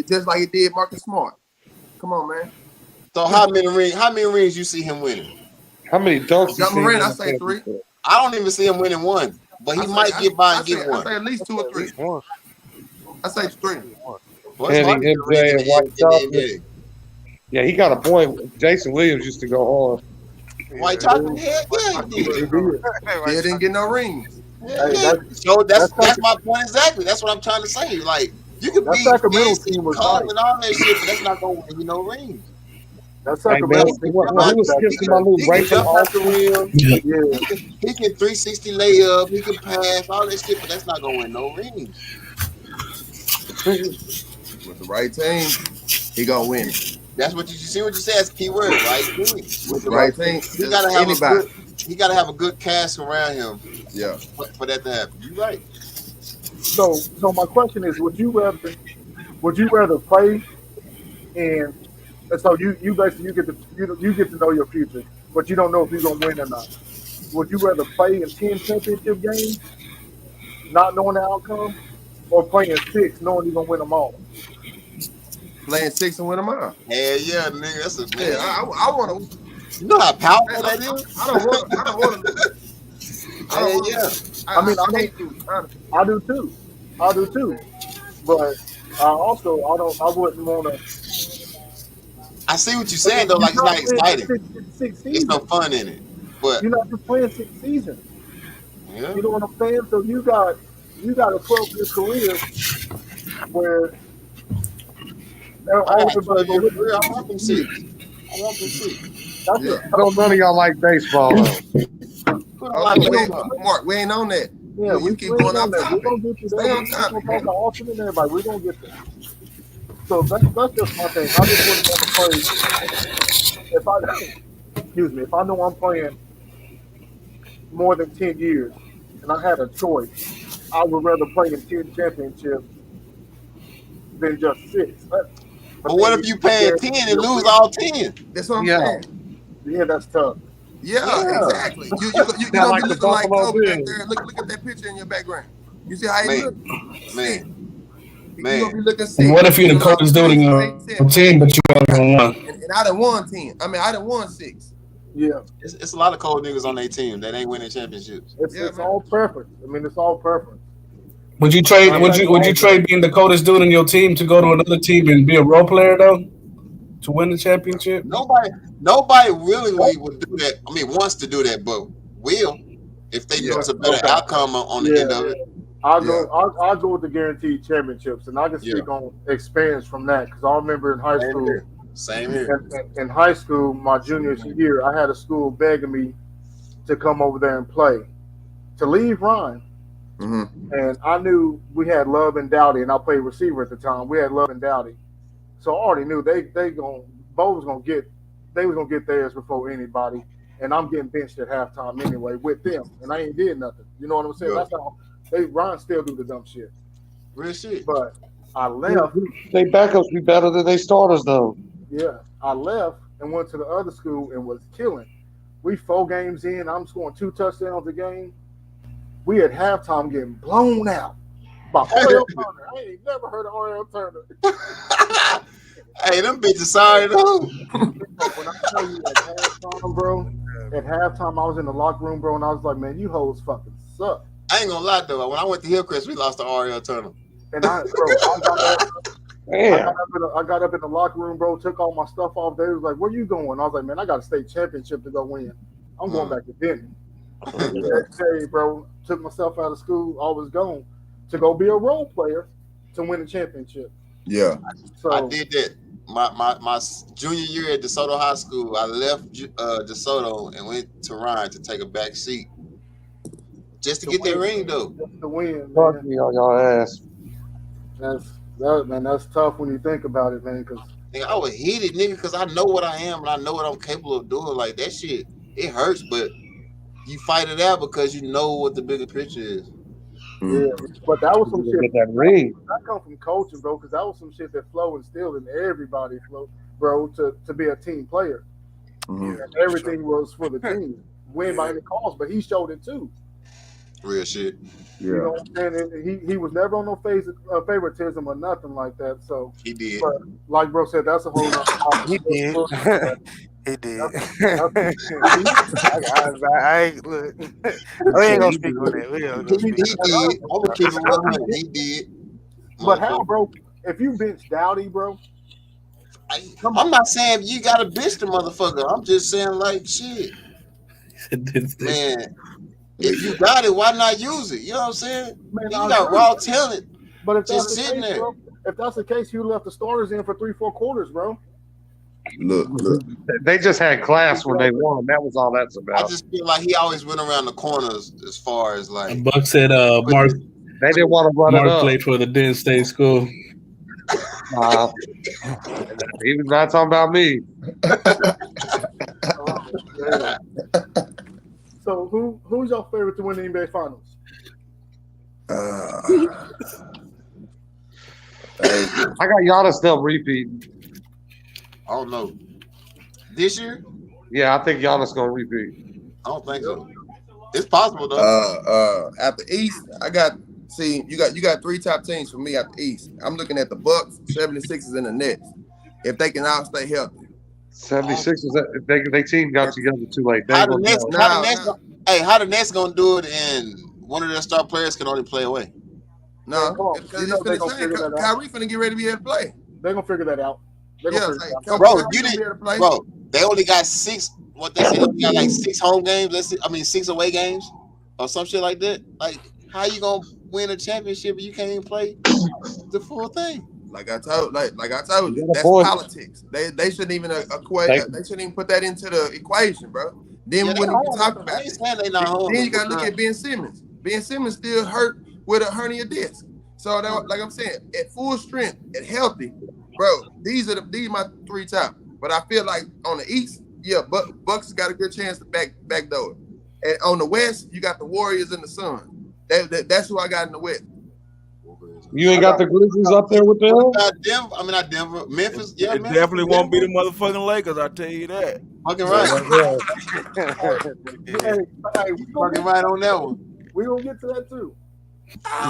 Just like he did Marcus Smart. Come on, man. So how many rings you see him winning? How many dunks? John Morant, I say 3. I don't even see him winning 1, but he might get by and get 1. I say at least 2 or 3. I say 3. Kenny, MJ, and White Chocolate. Yeah, he got a point. Jason Williams used to go hard. White Chocolate, yeah, he didn't get no rings. So that's my point exactly. That's what I'm trying to say. Like you could be Sacramento team was calm and all that shit, but that's not gonna win you no rings. That's Sacramento. He can jump out the rim. He can 360 layup. He can pass all that shit, but that's not gonna win no rings. With the right team, he gonna win. That's what you see. What you said is key word, right? With the right team, he gotta have anybody. He gotta have a good cast around him. Yeah, for that to happen. You're right. So my question is: Would you rather play and so you basically you get to know your future, but you don't know if you're gonna win or not. Would you rather play in 10 championship games, not knowing the outcome, or play in 6 knowing you're gonna win them all? Playing 6 and win them all. Hell yeah, nigga. That's a man. I want to. You know how powerful that is. I don't want to. Hell yeah. I do too. But I wouldn't want to. I see what you're saying though. Like it's not exciting. It's no fun in it. But you're not just playing 6 seasons. Yeah. You know what I'm saying? So you got a 12-year career where I want them 6. I want them 6. I don't none of y'all like baseball. Mark, we ain't on that. Yeah, we keep going on that. We're gonna get you there. We're gonna talk about Austin and everybody. We're gonna get there. So that's just my thing. I just wouldn't want to play. If I know I'm playing more than 10 years and I had a choice, I would rather play in 10 championships than just 6. But what if you pay 10 and lose all 10? That's what I'm saying. Yeah, that's tough. Yeah, exactly. You gonna like be looking like Kobe back Bills. there. Look at that picture in your background. You see how he look? Man. You gonna be looking sick. And what if you're the coldest dude in your team, but you only won 1? And I done won 10. I mean, I done won 6. Yeah, it's a lot of cold niggas on their team that ain't winning championships. It's all preference. I mean, it's all preference. Would you trade? Would you trade being the coldest dude in your team to go to another team and be a role player though, to win the championship? Nobody really would do that. I mean, wants to do that, but will if they know it's a better outcome on the end of it. I'll go with the guaranteed championships, and I can speak on experience from that because I remember in high school. Same here. In high school, my junior year, I had a school begging me to come over there and play, to leave Ryan. Mm-hmm. And I knew we had Love and Dowdy, and I played receiver at the time. We had Love and Dowdy, so I already knew Bo was gonna get theirs before anybody, and I'm getting benched at halftime anyway with them, and I ain't did nothing. You know what I'm saying? Yeah. That's how Ryan still do the dumb shit. Real shit. But I left. They backups be better than they starters though. Yeah, I left and went to the other school and was killing. We 4 games in. I'm scoring 2 touchdowns a game. We at halftime getting blown out by Oriel Turner. I ain't never heard of Oriel Turner. Hey, them bitches sorry though. When I tell you at halftime, bro, at halftime I was in the locker room, bro, and I was like, man, you hoes fucking suck. I ain't gonna lie though. When I went to Hillcrest, we lost to Ariel Turner. And I got up in the locker room, bro, took all my stuff off. They was like, where you going? I was like, man, I got a state championship to go win. I'm going back to Denton. Next day, bro, took myself out of school. I was gone to go be a role player to win a championship. Yeah. So I did that. My junior year at DeSoto High School, I left DeSoto and went to Ryan to take a back seat just to get that ring though. Just to win. Fuck me on y'all ass. That's tough when you think about it, man. Because I was heated, nigga, because I know what I am and I know what I'm capable of doing. Like that shit, it hurts, but you fight it out because you know what the bigger picture is. Yeah, but that was some shit. Get that ring. That come from coaching, bro, because that was some shit that Flo instilled in everybody, Flo, bro, to be a team player. Mm-hmm. And everything was for the team. Win by any cost, but he showed it too. Real shit. Yeah. You know what I'm saying? And he was never on no favoritism or nothing like that. So He did. But like bro said, that's a whole nother topic. He did. He did. I ain't look. We ain't gonna speak on that. We ain't gonna He speak. did. I'm gonna keep it 100. He did. But how, bro? If you bench Dowdy, bro, I'm not saying you gotta bitch the motherfucker. I'm just saying like shit. Man, if you got it, why not use it? You know what I'm saying? Man, you got raw talent. But if just that's the sitting case, there. bro, if that's the case, you left the starters in for 3-4 quarters, bro. Look. They just had class when they won. That was all that's I about. just feel like he always went around the corners as far as like. Buck said, Mark. They didn't want to run Mark it up. played for the Denton State School. He was not talking about me. So who's your favorite to win the NBA Finals? I got Giannis still repeating. I don't know. This year? Yeah, I think Giannis gonna repeat. I don't think so. It's possible though. At the East, you got 3 top teams for me at the East. I'm looking at the Bucks, 76ers, and the Nets. If they can all stay healthy. 76 is they team got together too late. How the Nets gonna do it and one of their star players can only play away? No, because Kyrie finna get ready to be able to play. They're gonna figure that out. Bro, bro, they only got 6. What they say, they got like 6 home games. 6 away games or some shit like that. Like, how you gonna win a championship if you can't even play the full thing? Like I told you, that's politics. They shouldn't even They shouldn't even put that into the equation, bro. Then we wouldn't even talk about it. Then you gotta look at Ben Simmons. Ben Simmons still hurt with a hernia disc. So that, like I'm saying, at full strength, at healthy, bro. These are my 3 top. But I feel like on the East, yeah, Bucks got a good chance to backdoor it. And on the West, you got the Warriors and the Suns. That's who I got in the West. You ain't got the Grizzlies up there with them? Not Denver. Memphis. Yeah, it definitely won't be the motherfucking Lakers, I tell you that. Fucking right. Fucking right on that one. We gonna get to that too.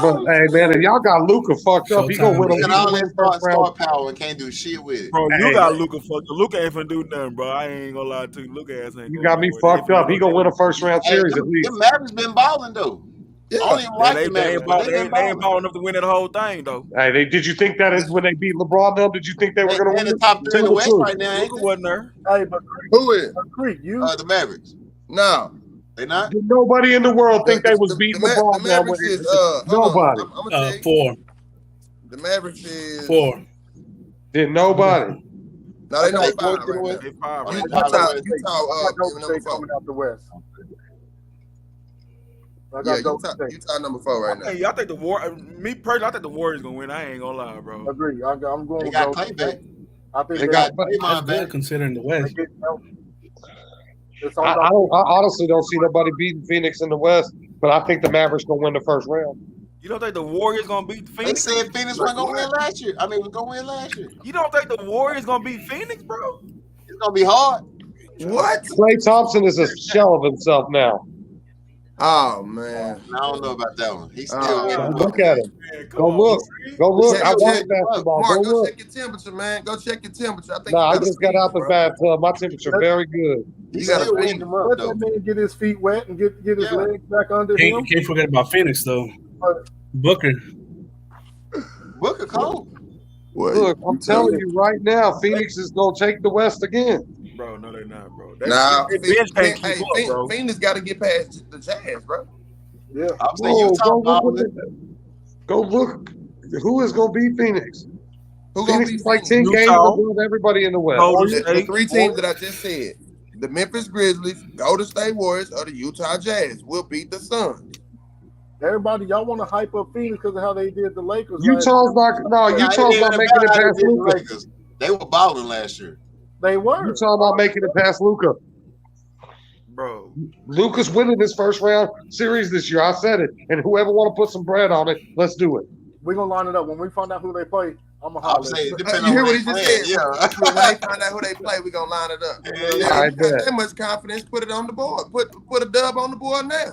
But hey man, if y'all got Luka fucked up, he gonna win all that star power and can't do shit with it. Bro, you got Luka fucked up. Luka ain't finna do nothing, bro. I ain't gonna lie to you. Luka ass ain't. You got me fucked up. He gonna win a first round series at least. The Mavericks been balling though. Yeah. I don't even like the Mavericks. They ain't balling enough to win that whole thing though. Hey, did you think that is when they beat LeBron? Them, did you think they were gonna win the top 3 in the West right now? Luka wasn't there. Hey, but who is? The Mavericks. No. They not? Did nobody in the world think they was beating LeBron? The Mavericks is nobody. I'm gonna tell you. 4. The Mavericks is 4. Did nobody? No, they know 5 right now. Utah coming out the West. Yeah, Utah number 4 right now. Hey, I think me personally, I think the Warriors gonna win. I ain't gonna lie, bro. Agree. I'm going. They got Clay back. I think they got That's good considering the West. I honestly don't see nobody beating Phoenix in the West, but I think the Mavericks gonna win the first round. You don't think the Warriors gonna beat They Phoenix? said Phoenix wasn't gonna win last year. I mean, was gonna win last year. You don't think the Warriors gonna beat Phoenix, bro? It's gonna be hard. What? Klay Thompson is a shell of himself now. Oh man. I don't know about that one. He's still getting Look at him. Man, come Go on, look. man. Go look. I Check- watch check- basketball. Mark, Go go look. check your temperature, man. Go check your temperature. I think Nah, I you got just a got out the bro. bathtub. My temperature very good. He's You gotta still feed waking him up Let though. that man get his feet wet and get his Yeah. legs back under him. Can't forget about Phoenix though. Booker. Booker cold. What? Look, I'm telling you right now, Phoenix is gonna take the West again. Bro, no, they're not, bro. Nah, Their bench can't keep up, Phoenix, bro. Phoenix got to get past the Jazz, bro. Yeah. I'm saying Whoa, Utah go look. balling. Go look. Who is gonna beat Phoenix? Who gonna Phoenix be is like Phoenix? 10 games Utah. above everybody in the West. Golden The State. three teams that I just said, the Memphis Grizzlies, Golden State Warriors, or the Utah Jazz will beat the Suns. Everybody, y'all want to hype up Phoenix because of how they did the Lakers. Utah's not. No, Nah, Utah's it ain't not about making it how they past did the Luka. Lakers. They were balling last year. They were. Utah not making it past Luka. Bro. Luka's winning this first round series this year. I said it. And whoever want to put some bread on it, let's do it. We're going to line it up. When we find out who they play, I'm going to I'm holler. saying, You depending hear on what who he they just playing, said? yeah. When they find out who they play, we gonna line it up. Yeah. I If you got bet. that much confidence, put it on the board. Put a dub on the board now.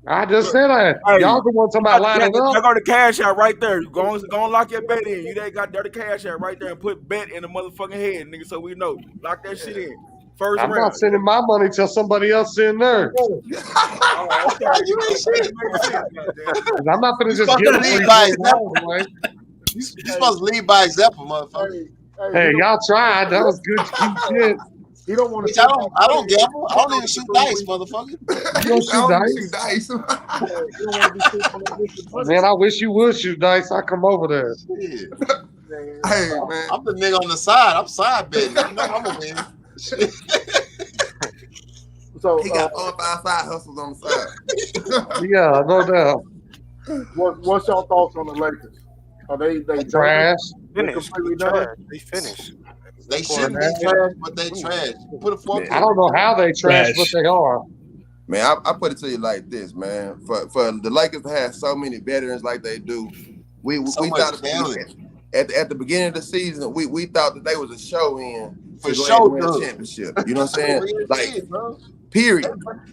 I just said that. Hey, Y'all the one talking about lining Y'all up. got the cash out right there. Go and lock your bet in. You ain't got dirty cash out right there and put bet in the motherfucking head, nigga, so we know. Lock that shit in. First I'm round. not sending my money till somebody else send theirs. Oh, okay. You ain't shit. Makes sense, goddamn. 'Cause I'm not gonna just supposed give to them lead $3 by million example. away. You supposed to lead by example, motherfucker. Hey, y'all tried. That was good cute shit. He don't want Bitch, to. I don't gamble. I don't even shoot dice, motherfucker. You don't shoot dice? dice. You don't want to be sitting on that list of money. Man, I wish you would shoot dice. I'd come over there. Shit. Hey man, I'm the nigga on the side. I'm side betting. You know I'm gonna win. So, he got 4 5 side hustles on the side. Yeah, no doubt. what's y'all thoughts on the Lakers? Are they Trash. Finished. completely They done? trash. They finished. They shouldn't be trash, but they trash. Put a fork. I don't know how they trash, but they are. Man, I put it to you like this, man. For the Lakers to have so many veterans like they do, we So we much thought talent. at the beginning of the season, we thought that they was a show in For to go sure, ahead and win a dude. championship. You know what I'm saying? Real Like, shit, bro. period.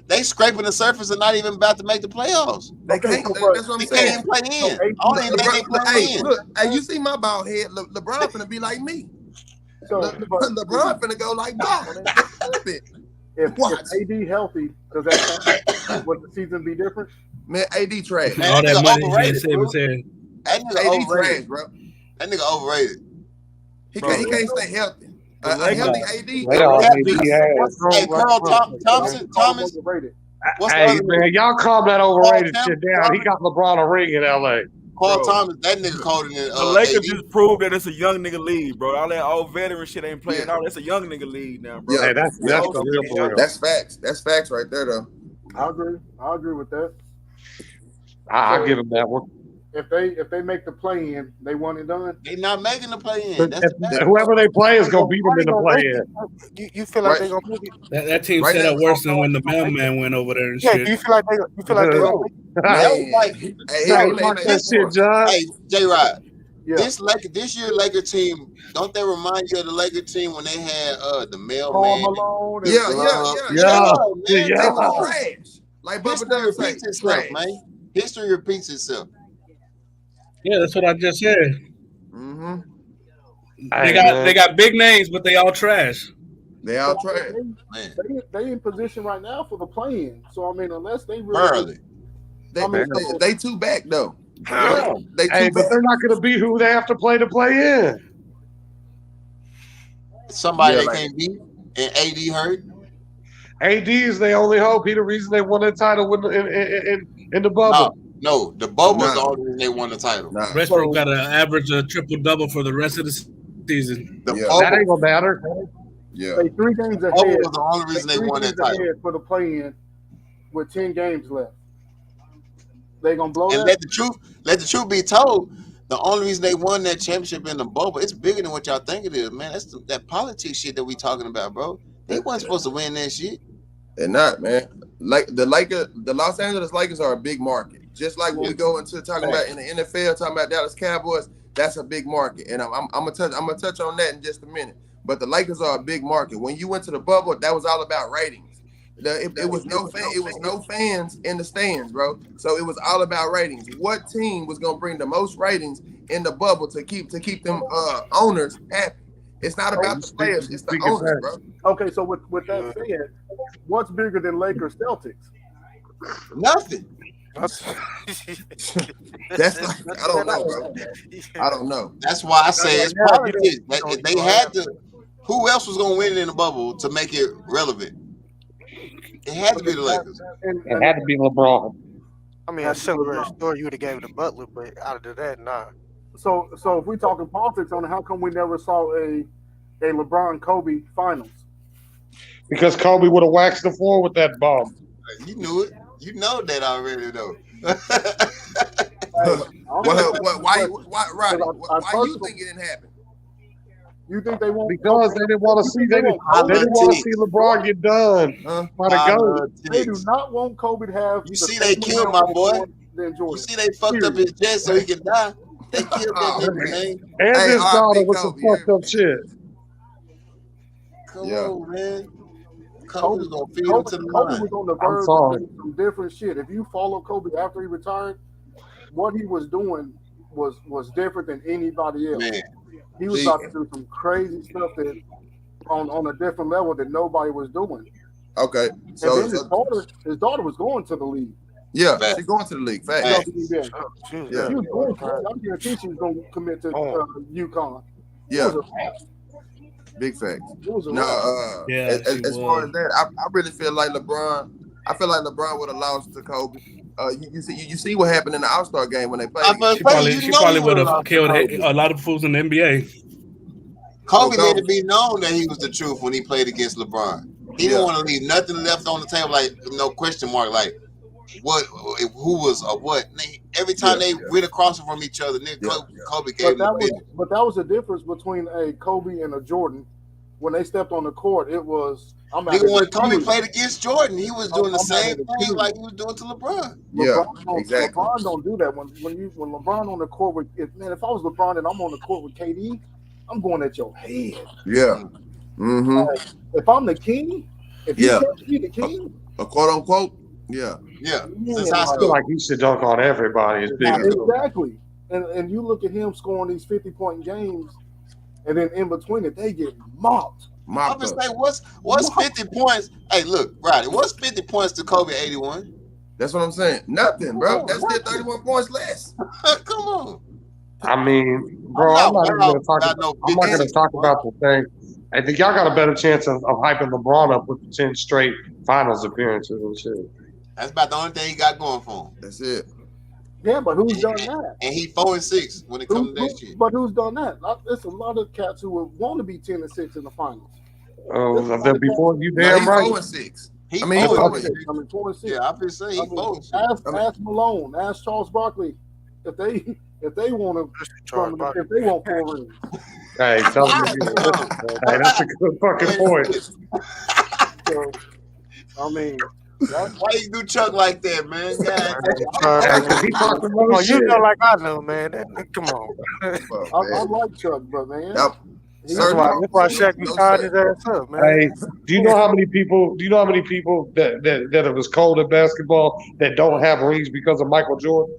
They scraping the surface and not even about to make the playoffs. They Okay, can't. so That's what They I'm can't saying. even play in. So, I don't even think they play Hey, in. look, hey, you see my bald head? LeBron finna be like me. So, LeBron finna go like ball. if What? AD healthy, does that would the season be different? Man, AD trash. Man, All that that nigga money he overrated, just saved bro. his head. That nigga AD trash, overrated. bro. That nigga overrated. He Bro. can't stay healthy. A Lakers- healthy AD. They all Yeah, may be ass. Hey, Carl Thomas. Overrated. What's the Hey, other man, nigga? y'all calm that overrated Paul shit down. He got LeBron a ring in L.A. Carl Bro. Thomas. That nigga colder than The Lakers AD. just proved that it's a young nigga league, bro. All that old veteran shit ain't playing Yeah. out. It's a young nigga league now, bro. Yeah. Hey, that's the real for real. That's facts. That's facts right there, though. I agree with that. I'll give him that one. If they make the play in, they one and done. They not making the play in. That's the fact. Whoever they play is gonna beat them in the play-in. You feel like Right. they gonna make it? That team Right set now, up worse than when the mailman went over there and Yeah. shit. Do you feel like they gonna make it? That was like, Hey, Hey, he fuck made that shit, John. hey, J Rod. Yeah. This year Laker team, don't they remind you of the Laker team when they had the Karl mailman? Malone. and- Yeah. Man, They Yeah. was trash. Like Bubba History Dunn say, repeats itself, trash. man. History repeats itself. Yeah, that's what I just said. Mm-hmm. They got big names, but they all trash. They all trash. Man, They in position right now for the play-in. So I mean, unless they really barely. They two back though. Yeah. They Hey, two but back. they're not gonna beat who they have to play in. Somebody Yeah, they like- can't beat and AD hurt. AD is the only hope. He the reason they won the title in the bubble. No, the bubble was the Nah. only reason they won the title. Nah. Westbrook got to average a triple double for the rest of the season. The Yeah. That ain't bubble, gonna matter. Yeah. they 3 games bubble ahead. was the only reason they won that title. For the play-in with 10 games left. They gonna blow And that? let the truth be told, the only reason they won that championship in the bubble, it's bigger than what y'all think it is, man. That's that politics shit that we talking about, bro. They wasn't supposed to win that shit. They're not, man. Like the Los Angeles Lakers are a big market. Just like when we go into talking about in the NFL, talking about Dallas Cowboys, that's a big market, and I'm gonna touch on that in just a minute. But the Lakers are a big market. When you went to the bubble, that was all about ratings. It was no fans in the stands, bro. So it was all about ratings. What team was gonna bring the most ratings in the bubble to keep them owners happy? It's not about the players; it's the owners, bro. Okay, so with that said, what's bigger than Lakers Celtics? Nothing. That's like, I don't know, bro. I don't know. That's why I say it's probably this. They had to. Who else was gonna win in the bubble to make it relevant? It had to be the Lakers. It had to be LeBron. I mean, a similar story you would have gave to Butler, but out of that, nah. So if we talking politics on it, how come we never saw a LeBron Kobe finals? Because Kobe would have waxed the floor with that bomb. You knew it. You know that already, though. Why you think it didn't happen? You think they won't? Because they didn't want to see. They didn't want to see LeBron get done. They do not want Kobe to have. You see, they killed my boy. You see, they fucked up his chest so he could die. They killed that nigga, man. And his daughter with some fucked up shit. Come on, man. Kobe was gonna feed him to the line. Kobe was on the verge of doing some different shit. If you follow Kobe after he retired, what he was doing was different than anybody else. Man. He was about to do some crazy stuff that on a different level that nobody was doing. Okay, so and then his daughter was going to the league. Yeah, she's going to the league. Fact. She was going to. I guarantee she was going to commit to UConn. Yeah. Big facts. No, as far as that, I really feel like LeBron. I feel like LeBron would have lost to Kobe. You see what happened in the All-Star game when they played. She probably would have killed a lot of fools in the NBA. Kobe made it be known that he was the truth when he played against LeBron. He didn't want to leave nothing left on the table, like no question mark, like what, who was or what. Every time they went across from each other, Kobe gave him the business. But that was the difference between a Kobe and a Jordan. When they stepped on the court, it was. When Kobe played against Jordan, he was doing the same thing like he was doing to LeBron. Exactly. LeBron don't do that. When LeBron on the court with, if I was LeBron and I'm on the court with KD, I'm going at your head. Yeah. Mm-hmm. If I'm the king, if you can't be the king, a quote unquote, yeah. I feel like he should dunk on everybody. It's big. Exactly. And you look at him scoring these 50-point games, and then in between it, they get mopped. I'm just saying, what's 50 points? Hey, look, Roddy, what's 50 points to Kobe 81? That's what I'm saying. Nothing, bro. That's still 31 points less. Come on. I mean, bro, I'm not going to talk about the thing. I think y'all got a better chance of hyping LeBron up with the 10 straight finals appearances and shit. That's about the only thing he got going for him. That's it. Yeah, but who's done that? And he 4-6 when it comes to that shit. But who's done that? There's a lot of cats who would want to be 10-6 in the finals. Before you damn right. 4-6. He 4-6. 4-6. Yeah, I've been saying he's 4-6. Ask Malone, ask Charles Barkley if they want to if they want 4 rings. Hey, tell me. Hey, that's a good fucking point. So, I mean. Why you do Chuck like that, man? You know, like I know, man. Come on. I like Chuck, but man. That's why Shaq be tired his ass up, man. Hey, do you know how many people that it was cold at basketball that don't have rings because of Michael Jordan?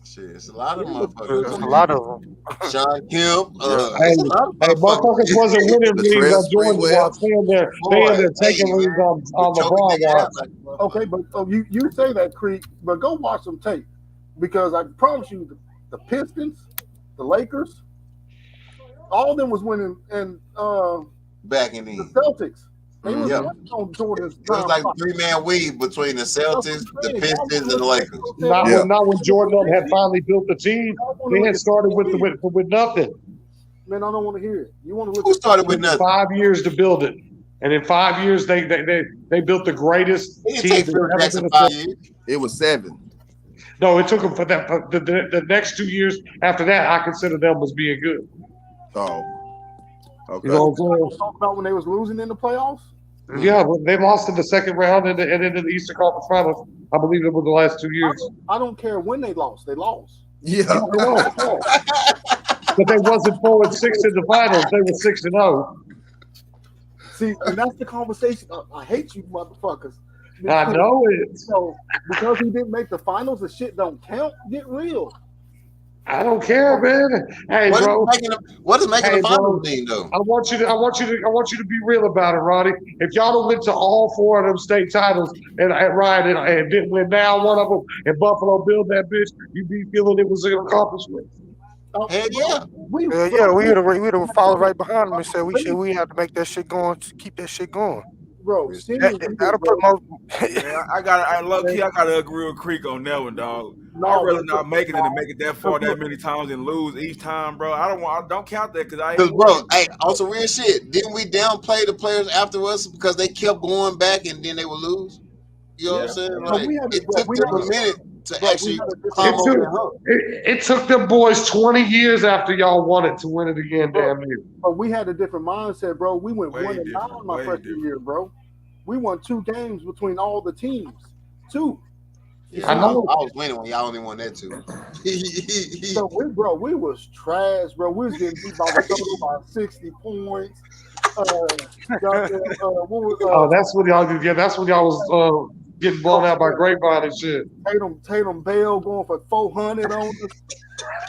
Shit, it's a lot of motherfuckers. There's a lot of them. Sean Kemp. Hey, motherfuckers wasn't winning rings on Jordan while staying there taking rings on LeBron. Okay, but you say that, Creek, but go watch some tape because I promise you, the Pistons, the Lakers, all of them was winning, and back in the Celtics. They was on Jordan's. It was like a 3-man weave between the Celtics, the Pistons, and the Lakers. Not when Jordan had finally built the team. They had started with nothing. Man, I don't want to hear it. You want to look? Who started with nothing? 5 years to build it, and in 5 years they built the greatest team. It was 7. No, it took them for that. The next 2 years after that, I consider them as being good. Oh, okay. You know what I'm saying? Talk about when they was losing in the playoffs. Yeah, they lost in the second round and in the Eastern Conference Finals I believe it was the last 2 years. I don't care when they lost. They lost. Yeah. They lost. But they wasn't 4-6 in the finals. They were 6-0. See, and that's the conversation. I hate you, motherfuckers. I know it. So because he didn't make the finals, the shit don't count. Get real. I don't care, man. Hey, what bro. What is making the finals mean, though? I want you to be real about it, Roddy. If y'all don't went to all 4 of them state titles and Ryan and didn't win now one of them, and Buffalo build that bitch, you'd be feeling it was an accomplishment. Hell yeah. We would have followed right behind him and said we have to make that shit going to keep that shit going. Bro, that'll put most. I gotta agree with Creek on that one, dog. I'd rather not make it than to make it that far that many times and lose each time, bro. I don't count that because bro, hey, on some real shit, didn't we downplay the players afterwards because they kept going back and then they would lose? You know what I'm saying? Like, it took them a minute to actually climb over the hump. It took them boys 20 years after y'all won it to win it again, damn near. But we had a different mindset, bro. We went 1-9 my freshman year, bro. We won 2 games between all the teams. 2. I know. I was winning when y'all only won that 2. So we was trash, bro. We was getting beat by the Southern by 60 points. That's when y'all. Yeah, that's when y'all was getting blown out by Grapevine and shit. Tatum Bell going for 400 on us.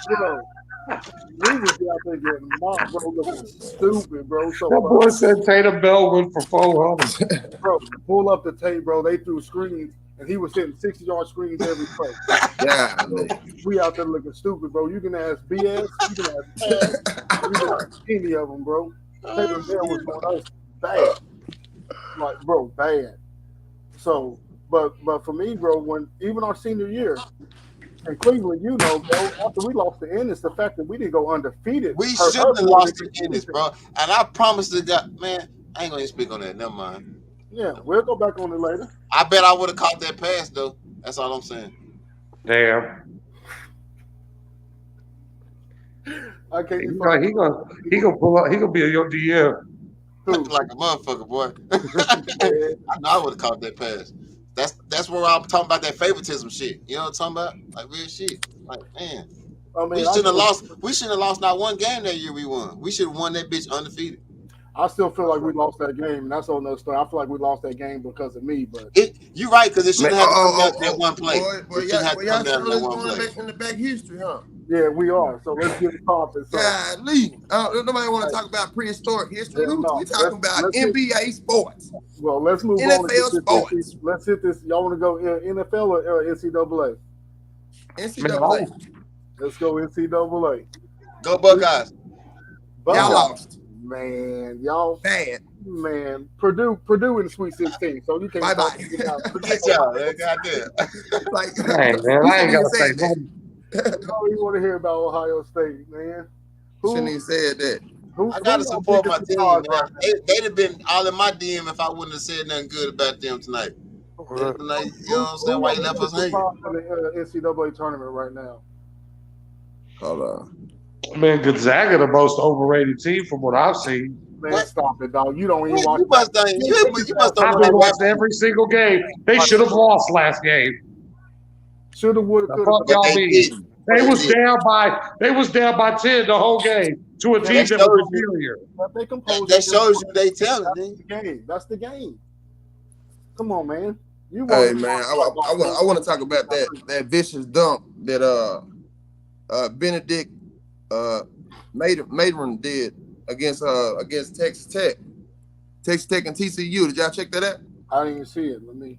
You know, we was out there getting mocked, bro, looking stupid, bro. So that boy said Tatum Bell went for 400. Bro, pull up the tape, bro. They threw screens, and he was hitting 60-yard screens every play. Yeah, we out there looking stupid, bro. You can ask BS, you can ask Pass, you can ask any of them, bro. Tatum Bell was on us bad, like, bro, bad. So, but for me, bro, when even our senior year. In Cleveland, you know, bro, after we lost to Ennis, the fact that we didn't go undefeated. We shouldn't have lost to Ennis, bro. And I promise the guy, man, I ain't going to speak on that. Never mind. Yeah, we'll go back on it later. I bet I would have caught that pass, though. That's all I'm saying. Damn. I can't. He gonna pull up. He gonna be a your DM. Like a motherfucker, boy. I know I would have caught that pass. That's where I'm talking about that favoritism shit. You know what I'm talking about? Like real shit. Like, man. I mean, we shouldn't have lost. We shouldn't have lost not one game that year we won. We should have won that bitch undefeated. I still feel like we lost that game, and that's another story. I feel like we lost that game because of me, but you're right, because it shouldn't have come down to that one play. It shouldn't have come down to that one play. In the back history, huh? Yeah, we are. So let's get it popping. Golly. Nobody want to talk about prehistoric history. Yeah, we talking about NBA sports. Well, let's move NFL on. NFL sports. Let's hit this. Y'all want to go NFL or NCAA? NCAA. Let's go NCAA. Go Buckeyes. Y'all lost. Man, y'all bad. Man, Purdue in the Sweet 16. So you can't. Bye. Forget y'all. Goddamn. Like, hey, man, I ain't gotta say nothing. All you want to hear about Ohio State, man? Shouldn't even said that. I gotta support my team, man. They'd have been all in my DM if I wouldn't have said nothing good about them tonight. You know what I'm saying? Why you left us hanging? The NCAA tournament right now. Hold on. Man, Gonzaga the most overrated team from what I've seen. Man, stop it, dog. You don't even watch. You must have watched every single game. They should have lost last game. Should have, would have, could have. They was down by 10 the whole game to a team that was inferior. That shows you they talent. That's the game. Come on, man. Hey man, I want to talk about that vicious dump that Benedict Matron did against Texas Tech. Texas Tech and TCU. Did y'all check that out? I didn't even see it. Let me.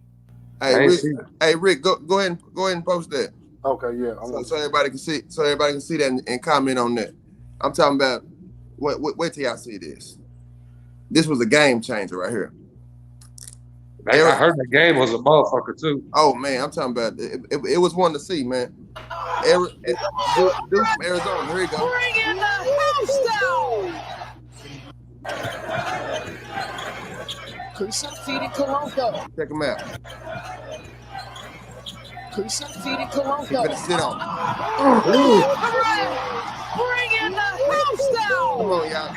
Hey Rick, go ahead and post that. Okay, yeah. So everybody can see. So everybody can see that and comment on that. I'm talking about. Wait till y'all see this. This was a game changer right here. I heard the game was a motherfucker too. Oh man, I'm talking about it was one to see, man. Duke from Arizona. Here you go. Bring in the house down. Kusa feeding Karonko. Check him out. Kusa feeding Karonko. He's gonna sit on. Bring in the house down. Come on, y'all.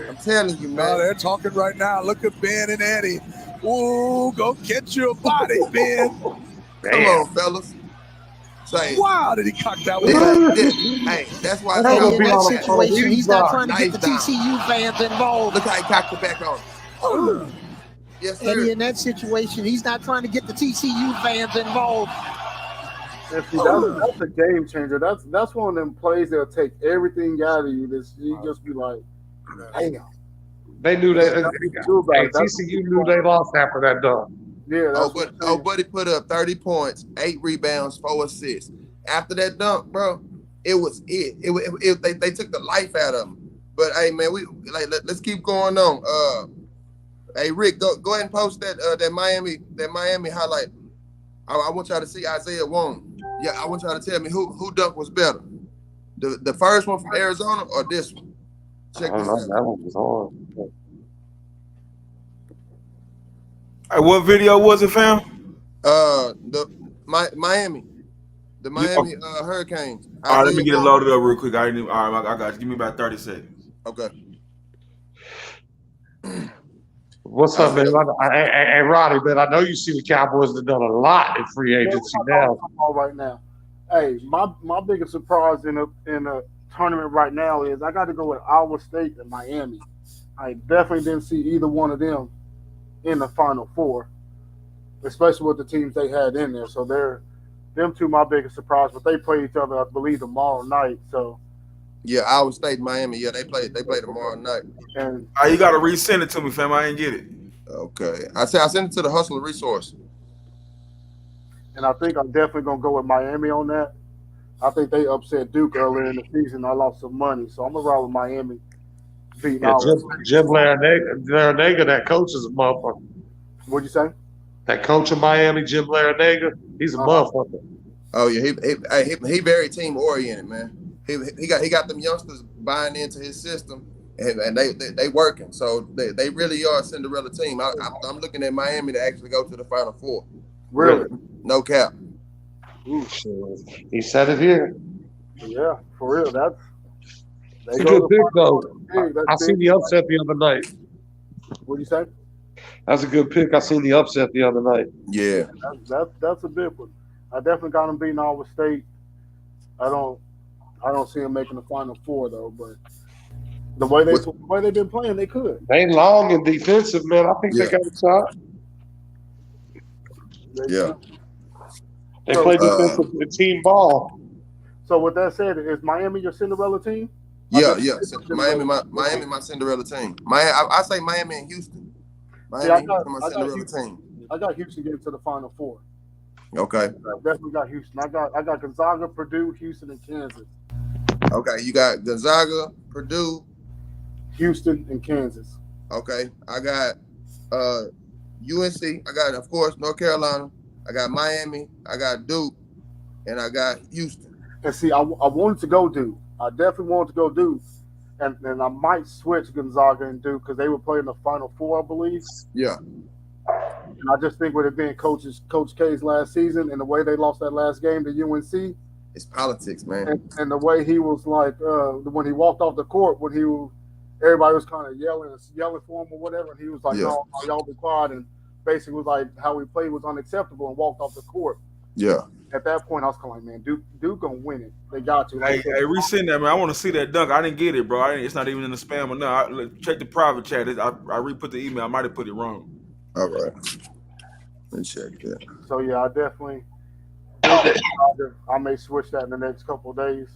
I'm telling you, man. Oh, they're talking right now. Look at Ben and Eddie. Ooh, go catch your body, Ben. Come on, fellas. Say, wow, did he cock that one? Hey, that's why I That say gonna In be that on a situation, he's not trying to nice get the TCU fans involved. Look how he cocked it back on. Yes, sir. Eddie, in that situation, he's not trying to get the TCU fans involved. And see, that's a game changer. That's one of them plays that'll take everything out of you. You just be like, damn. They knew that. TCU knew they lost after that dunk. Yeah. Buddy put up 30 points, 8 rebounds, 4 assists. After that dunk, bro, it was it. They took the life out of him. But hey, man, let's keep going on. Hey Rick, go ahead and post that Miami highlight. I want y'all to see Isaiah Wong. Yeah, I want y'all to tell me who dunk was better, the first one from Arizona or this one. Check this out. That one was hard. Hey, what video was it, fam? Miami Hurricanes. All right, let me get it loaded up real quick. I got you. Give me about 30 seconds. Okay. What's up, man? Hey, Roddy, man, I know you see the Cowboys have done a lot in free agency now. Right now. Hey, my biggest surprise in a tournament right now is I got to go with Iowa State and Miami. I definitely didn't see either one of them in the Final Four, especially with the teams they had in there. So them two my biggest surprise, but they play each other, I believe, tomorrow night. So yeah, Iowa State, Miami. Yeah, they play tomorrow night. And you gotta resend it to me, fam. I ain't get it. Okay, I sent it to the Hustler Resource. And I think I'm definitely gonna go with Miami on that. I think they upset Duke earlier in the season. I lost some money, so I'm gonna ride with Miami. Jim Larinaga, that coach is a motherfucker. What'd you say? That coach in Miami, Jim Larinaga, he's a motherfucker. Oh yeah, he very team oriented, man. He got them youngsters buying into his system, and they working. So they really are a Cinderella team. I'm looking at Miami to actually go to the Final Four. Really? No cap. Ooh, he said it here. Yeah, for real. That's a good pick, though. I seen the upset the other night. What do you say? That's a good pick. I seen the upset the other night. Yeah. That's a big one. I definitely got him beating Iowa State. I don't see him making the Final Four though, but the way they've been playing, they could. They long and defensive, man. I think they got a shot. Yeah. They play defensive team ball. So with that said, is Miami your Cinderella team? Yeah. Miami, my Cinderella team. I say Miami and Houston. Miami, my Cinderella team. I got Houston getting to the Final Four. Okay. I definitely got Houston. I got Gonzaga, Purdue, Houston, and Kansas. Okay, you got Gonzaga, Purdue, Houston, and Kansas. Okay, I got UNC. I got, of course, North Carolina. I got Miami. I got Duke, and I got Houston. And see, I wanted to go Duke. I definitely wanted to go Duke, and I might switch Gonzaga and Duke because they were playing the Final Four, I believe. Yeah. And I just think with it being Coach K's last season and the way they lost that last game to UNC, it's politics, man. And the way he was like when he walked off the court, everybody was kind of yelling for him or whatever, and he was like, "No, y'all be quiet," and basically was like how he played was unacceptable and walked off the court. Yeah. At that point, I was kind of like, man, Duke gonna win it. They got to. Hey, resend that, man. I want to see that dunk. I didn't get it, bro. It's not even in the spam or no. Check the private chat. I re-put the email. I might have put it wrong. All right. Let me check that. So yeah, I definitely. I may switch that in the next couple of days,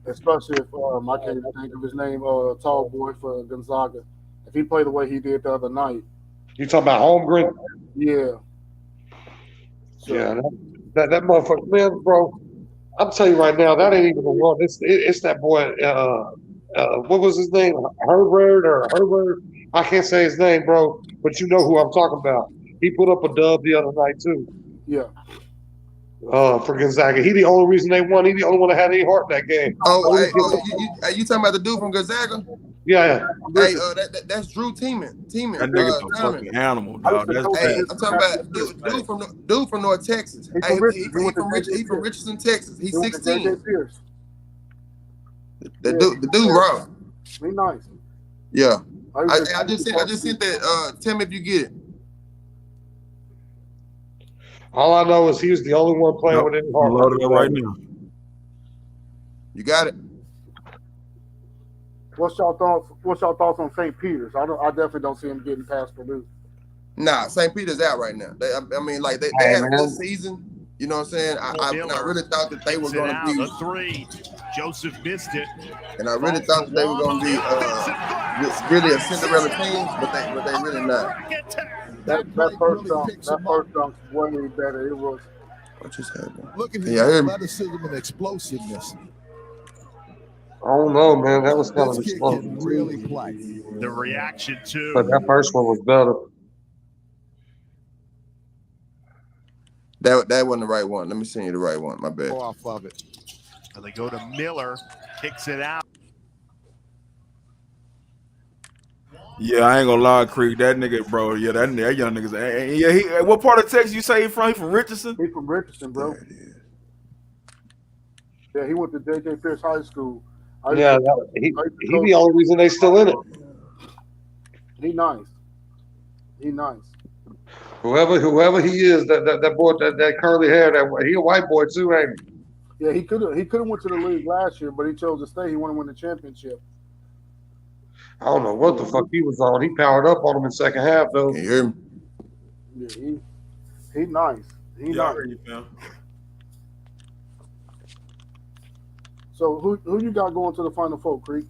especially if I can't think of his name, tall boy for Gonzaga. If he played the way he did the other night. You talking about Holmgren? Yeah. So, yeah, that motherfucker, man, bro. I'm telling you right now, that ain't even the one. It's that boy. What was his name? Herbert. I can't say his name, bro. But you know who I'm talking about. He put up a dub the other night too. Yeah. For Gonzaga, he the only reason they won. He the only one that had any heart in that game. You talking about the dude from Gonzaga? Yeah. Hey, that's Drew Teeman. That nigga's a fucking animal, dog. I'm talking about dude from North Texas. He from Richardson, Texas. He's 16. The dude raw. Be nice. Yeah. I just sent that. Tell me if you get it. All I know is he was the only one playing with any heart. Load it up right now. You got it. What's y'all thoughts on St. Peter's? I definitely don't see him getting past Purdue. Nah, St. Peter's out right now. They had a good season. You know what I'm saying? I really thought that they were going to be a three. Joseph missed it, and I really thought that they were going to be really a Cinderella team, but they really not. That first dunk's way better. It was. What just happened? Look at his athleticism and explosiveness. I don't know, man. That was kind of explosive. Really play. The reaction too. But that first one was better. That wasn't the right one. Let me send you the right one. My bad. Off of it. And they go to Miller, kicks it out. Yeah, I ain't gonna lie, Creek. That nigga, bro. Yeah, that young nigga's. Yeah, what part of Texas you say he from? He from Richardson? He from Richardson, bro. Yeah, he went to J.J. Pierce High School. He the only reason they still in it. He nice. Whoever he is, that boy, that curly hair, he a white boy too, ain't he? Yeah, he could have went to the league last year, but he chose to stay. He wanted to win the championship. I don't know what the fuck he was on. He powered up on him in the second half, though. Can you hear me? Yeah, he nice. I heard you, man. So who you got going to the Final Four, Creek?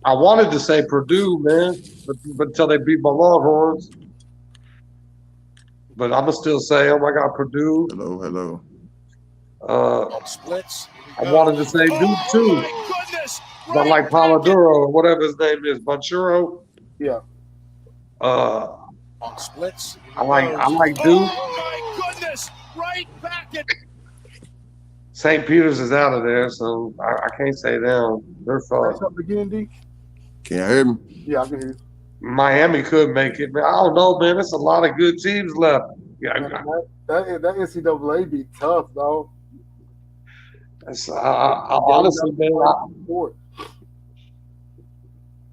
I wanted to say Purdue, man, but until they beat my Longhorns. But I'm gonna still say, oh my God, Purdue. Hello. Splits. I wanted to say Duke too. But like Polidoro or whatever his name is, Bonchuro. Yeah. On splits. I like Duke. Oh my goodness! Right back at. St. Peter's is out of there, so I can't say them. They're fun. Say something again, D? Can you hear me? Yeah, I can hear you. Miami could make it, man. I don't know, man. There's a lot of good teams left. Yeah, that NCAA be tough, though. Honestly, man,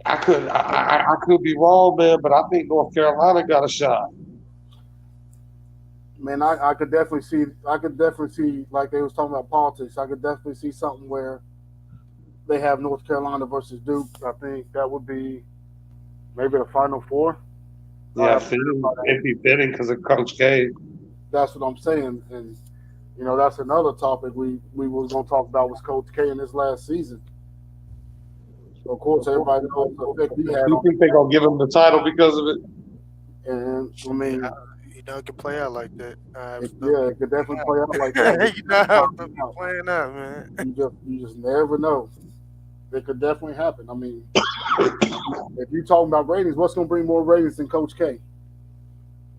I could be wrong, man, but I think North Carolina got a shot. Man, I could definitely see like they was talking about politics. I could definitely see something where they have North Carolina versus Duke. I think that would be maybe the Final Four. Yeah, it'd be fitting because of Coach K. That's what I'm saying, and that's another topic we was gonna talk about was Coach K in his last season. So of course, everybody knows the effect he had. You think they're gonna give him the title because of it? And I mean, it can play out like that. It could definitely play out like that. You know how it's playing out, man. You just never know. It could definitely happen. I mean, if you're talking about ratings, what's going to bring more ratings than Coach K?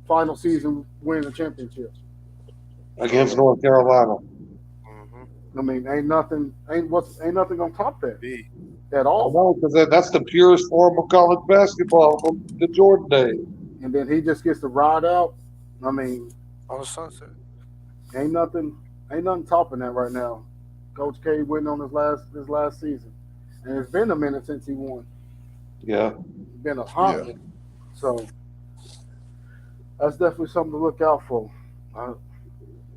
Final season winning the championship against North Carolina. I mean, ain't nothing gonna top that at all. No, because that's the purest form of college basketball from the Jordan days. And then he just gets to ride out. I mean, on the sunset. Ain't nothing topping that right now. Coach K winning on his last season, and it's been a minute since he won. Yeah, it's been a hot. Yeah. So that's definitely something to look out for.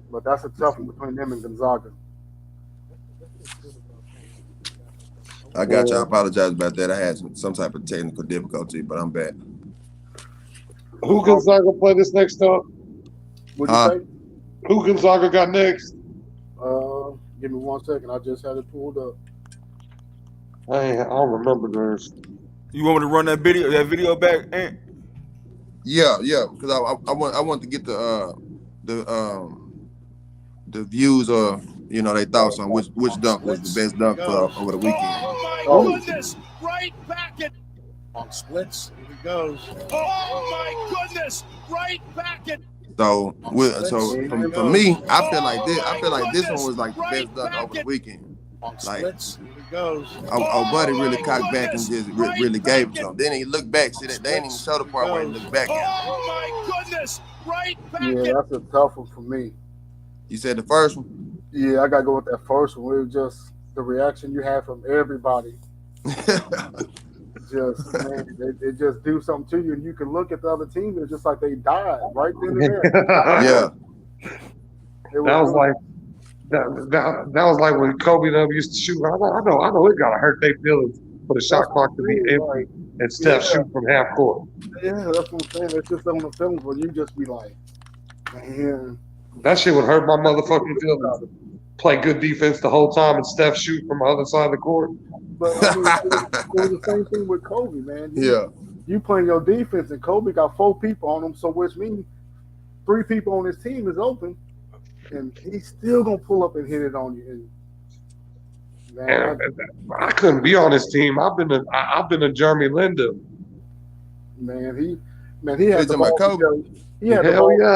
But that's a tough one between them and Gonzaga. I got you. I apologize about that. I had some type of technical difficulty, but I'm back. Who Gonzaga play this next up? What'd you say? Who Gonzaga got next? Give me 1 second. I just had it pulled up. I don't remember theirs. You want me to run that video back, Ant? Yeah, because I want to get the views of their thoughts on which dunk was the best dunk for over the weekend. Oh my goodness! Right back at on splits. Here he goes. Oh my goodness! Right back at. So for me, I feel like this one was like the best dunk over the weekend. Like, here he goes. Our buddy really cocked back and just really gave it to him. Then he looked back. See that they didn't even show the part where he looked back at him. Oh my goodness! Right back. Yeah, that's a tough one for me. You said the first one? Yeah, I gotta go with that first one. It was just the reaction you had from everybody. just man, it just do something to you, and you can look at the other team. It's just like they died right then and there. Yeah. It That was like that was like when Kobe them used to shoot. I know it gotta hurt their feelings for the shot clock to be empty and Steph shoot from half court. Yeah, that's what I'm saying. It's just on the films where you just be like, man, that shit would hurt my motherfucking feelings. Play good defense the whole time and Steph shoot from the other side of the court. But I mean, it was the same thing with Kobe, man. You playing your defense and Kobe got 4 people on him, so which means 3 people on his team is open, and he's still gonna pull up and hit it on you. And, man, I couldn't be on his team. I've been a Jeremy Linda. Man, he had the balls.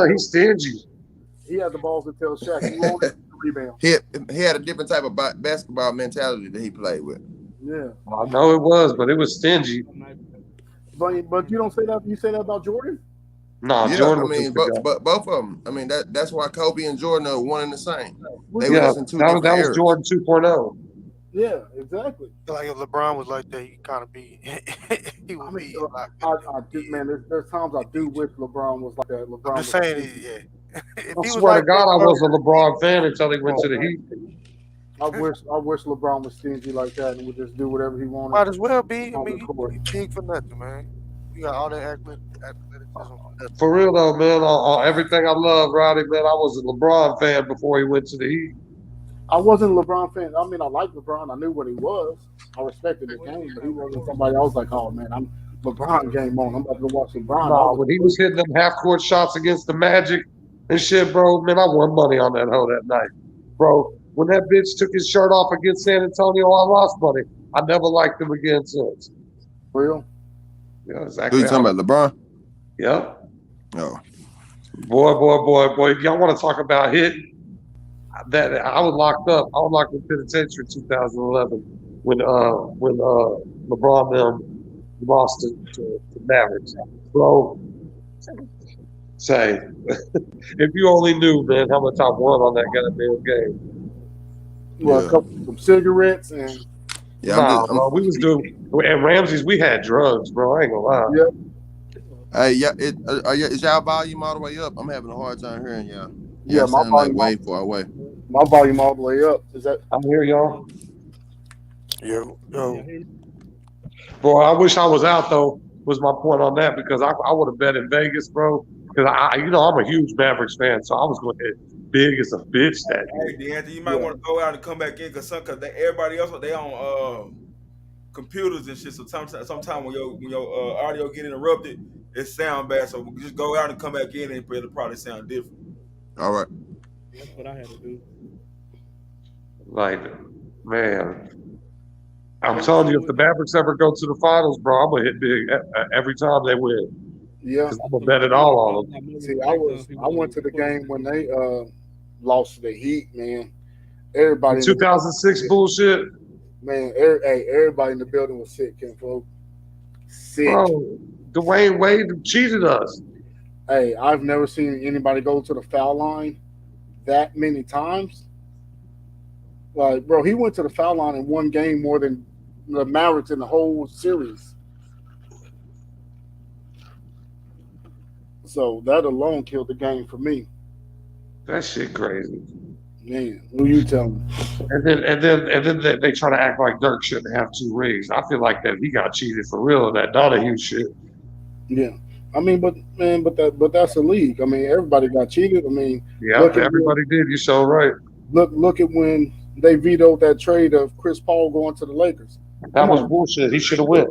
He's stingy. He had the balls to tell Shaq he wanted the rebound. He had a different type of basketball mentality that he played with. Yeah, I know it was, but it was stingy. But you don't say that. You say that about Jordan? No, yeah, Jordan. I mean, but both of them. I mean, that's why Kobe and Jordan are one and the same. They was in 2 that different eras. was Jordan 2.0. Yeah, exactly. Like if LeBron was like that, he kind of be. He would be. I do, man. There's times I do wish LeBron was like that. LeBron. I'm just saying, yeah. I swear to God, I was a LeBron fan until he went to the Heat. I wish LeBron was stingy like that and would just do whatever he wanted. Might as well be. I mean, you cheat for nothing, man. You got all that athleticism. For real though, man, on everything I love, Roddy, man, I was a LeBron fan before he went to the Heat. I wasn't a LeBron fan. I mean, I liked LeBron. I knew what he was. I respected the game, but he wasn't somebody I was like, oh man, I'm LeBron game on. I'm about to watch LeBron. No, when he was hitting them half-court shots against the Magic and shit, bro, man, I won money on that hoe that night. Bro, when that bitch took his shirt off against San Antonio, I lost money. I never liked him again since. Real? Yeah, exactly. Who you talking about, LeBron? Yep. Oh. Boy. Y'all want to talk about hitting? That I was locked up. I was locked in penitentiary in 2011 when LeBron them lost to Mavericks. Bro, say if you only knew, man, how much I won on that goddamn game. Well, a couple some cigarettes and bro, we was doing at Ramsey's. We had drugs, bro. I ain't gonna lie. Yeah. Hey, is y'all volume all the way up? I'm having a hard time hearing y'all. Yeah, my volume way far away. My volume all the way up. Is that? I'm here, y'all. Yo. Bro, I wish I was out though. Was my point on that because I would have bet in Vegas, bro. Because I'm a huge Mavericks fan, so I was going to hit big as a bitch that day. Hey, DeAndre, you might want to go out and come back in because everybody else they on computers and shit. So sometimes when your audio get interrupted, it sound bad. So just go out and come back in, and it'll probably sound different. All right. That's what I had to do. Like, man, I'm telling you, if the Mavericks ever go to the finals, bro, I'm gonna hit big every time they win. Yeah, I'm gonna bet it all on them. See, I went to the game when they lost to the Heat, man. Everybody. 2006 bullshit. Man, everybody in the building was sick, Ken. Sick. Bro, Dwayne Wade cheated us. Hey, I've never seen anybody go to the foul line that many times. Like, bro, he went to the foul line in one game more than the Mavericks in the whole series. So that alone killed the game for me. That shit crazy. Man, who you telling? And then they try to act like Dirk shouldn't have 2 rings. I feel like that he got cheated for real in that Donahue shit. Yeah. I mean, but that's a league. I mean, everybody got cheated. I mean, yeah, everybody did. You so right. Look at when they vetoed that trade of Chris Paul going to the Lakers. That was bullshit. He should have went.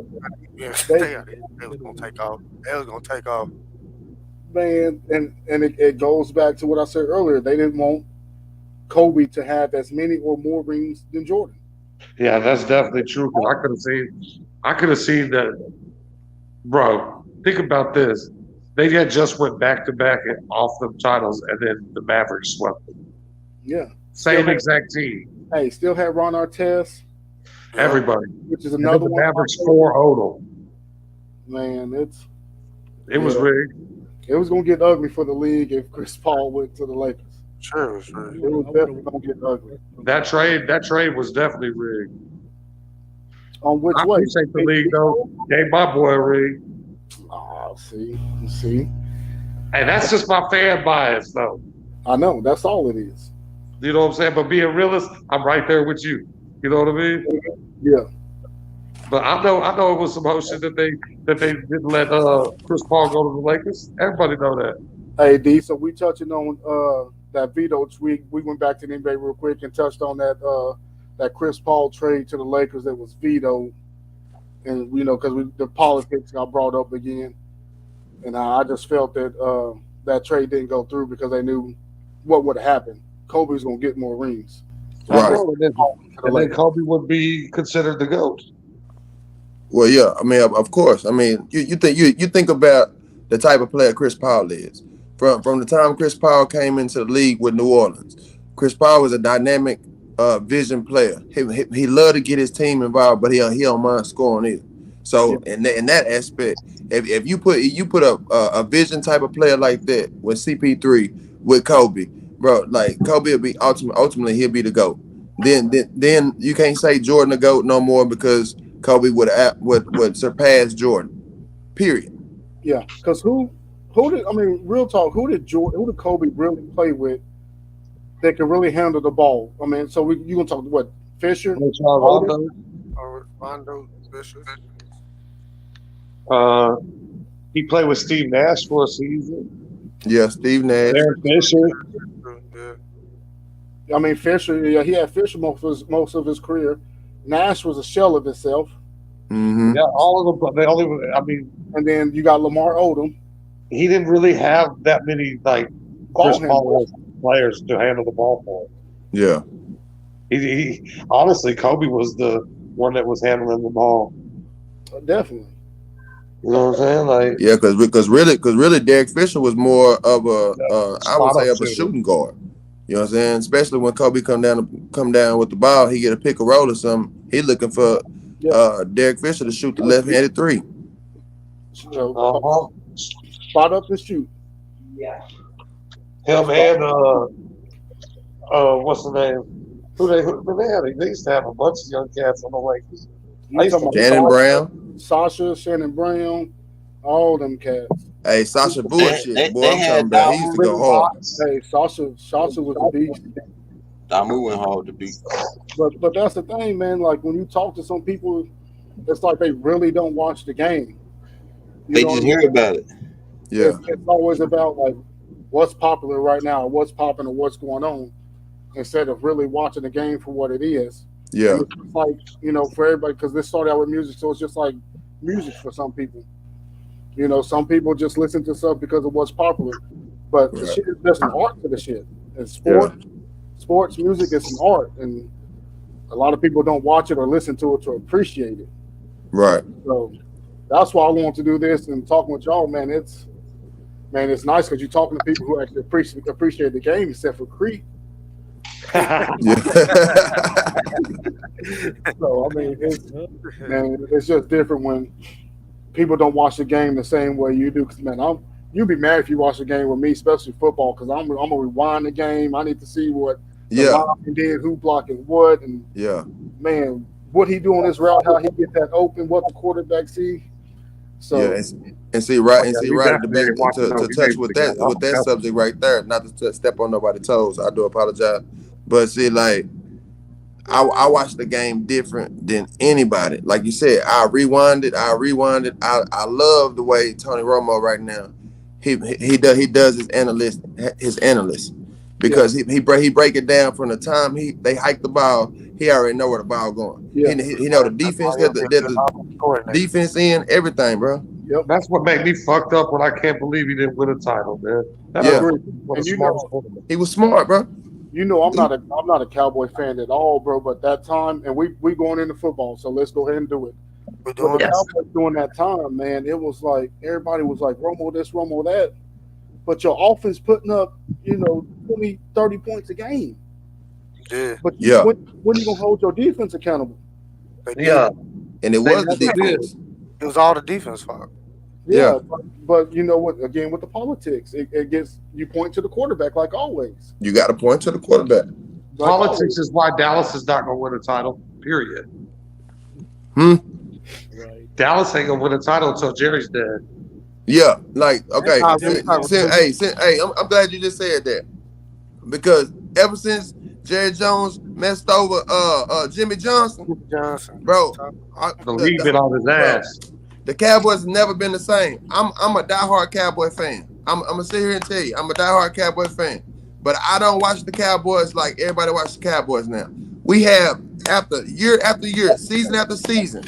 Yeah, they was gonna take off. They was gonna take off. Man, and it goes back to what I said earlier. They didn't want Kobe to have as many or more rings than Jordan. Yeah, that's definitely true. Because I could have seen that, bro. Think about this. They had just went back to back off them titles, and then the Mavericks swept them. Yeah, same exact team. Hey, still had Ron Artest. Everybody, which is another one. The Mavericks 4-0 them. Man, it was rigged. It was gonna get ugly for the league if Chris Paul went to the Lakers. Sure. It was definitely gonna get ugly. That trade was definitely rigged. On which I way? appreciate the league, though. Gave my boy a ring. Oh, see. And that's just my fan bias, though. I know. That's all it is. You know what I'm saying? But being realist, I'm right there with you. You know what I mean? Yeah. But I know it was some motion that they didn't let Chris Paul go to the Lakers. Everybody know that. Hey, D, so we touching on that veto tweet. We went back to the NBA real quick and touched on that Chris Paul trade to the Lakers that was vetoed. And, because the politics got brought up again. And I just felt that that trade didn't go through because they knew what would happen. Kobe's going to get more rings. Right. And then Kobe would be considered the GOAT. Well, yeah. I mean, of course. I mean, you think about the type of player Chris Paul is. From the time Chris Paul came into the league with New Orleans, Chris Paul was a dynamic vision player. He loved to get his team involved, but he don't mind scoring either. So in that aspect, if you put a vision type of player like that with CP3 with Kobe, bro, like Kobe will be ultimately he'll be the GOAT. Then you can't say Jordan the GOAT no more because Kobe would surpass Jordan. Period. Yeah, because who did real talk? Who did Kobe really play with that could really handle the ball? I mean, so you gonna talk what Fisher? Rondo, Fisher. He played with Steve Nash for a season. Yeah, Steve Nash. Aaron Fisher. I mean, Fisher. Yeah, he had Fisher most of his career. Nash was a shell of himself. Mm-hmm. Yeah, all of them. They only. I mean, and then you got Lamar Odom. He didn't really have that many Chris Paul players to handle the ball for him. Yeah. He honestly, Kobe was the one that was handling the ball. Definitely. You know what I'm saying? Yeah, because really, Derek Fisher was more of a shooting guard. You know what I'm saying? Especially when Kobe come down with the ball, he get a pick and roll or something. He looking for Derek Fisher to shoot the left-handed three. Spot up and shoot. Yeah. Him and what's the name? They used to have a bunch of young cats on the Lakers. Shannon Brown, Shannon Brown, all them cats. Hey, Sasha bullshit. Boy, I'm talking about he used to go hard. Hey, Sasha was a beast. Damu went hard to beat. But that's the thing, man. Like when you talk to some people, it's like they really don't watch the game. They just hear about it. Yeah, it's always about like what's popular right now, what's popping, or what's going on, instead of really watching the game for what it is. Yeah, it's like for everybody, because this started out with music, so it's just like music for some people. Some people just listen to stuff because of what's popular, but the shit is just an art to the shit. And sports music is an art, and a lot of people don't watch it or listen to it to appreciate it. Right. So that's why I want to do this and talking with y'all, man. It's nice because you're talking to people who actually appreciate the game, except for Creek. So I mean, it's just different when people don't watch the game the same way you do. Because man, you'd be mad if you watch the game with me, especially football, because I'm gonna rewind the game. I need to see what the line did, who blocking what, and man, what he do on this route, how he get that open, what the quarterback see. So and see right to touch with that subject right there. Not to step on nobody's toes. I do apologize, but see, like I watch the game different than anybody. Like you said, I rewind it. I love the way Tony Romo right now. He does his analyst because he break it down from the time they hike the ball. He already know where the ball going. He know the defense, the defense in everything, bro. Yep. That's what made me fucked up when I can't believe he didn't win a title, man. He was smart, bro. I'm not a Cowboy fan at all, bro. But that time, and we going into football, so let's go ahead and do it. But the Cowboys during that time, man, it was like everybody was like Romo this, Romo that. But your offense putting up, 20, 30 points a game. Yeah. But when you gonna hold your defense accountable? Yeah. And it was the defense. It was all the defense fault. Yeah. But you know what? Again, with the politics, it gets you point to the quarterback like always. You got to point to the quarterback. Politics is why Dallas is not going to win a title. Period. Hmm. Right. Dallas ain't gonna win a title until Jerry's dead. Yeah, like okay. Nah, I'm glad you just said that because ever since Jerry Jones messed over Jimmy Johnson, bro, He been on his ass. the Cowboys have never been the same. I'm a diehard Cowboy fan. I'm gonna sit here and tell you, I'm a diehard Cowboy fan. But I don't watch the Cowboys like everybody watches the Cowboys now. We have after year, season after season,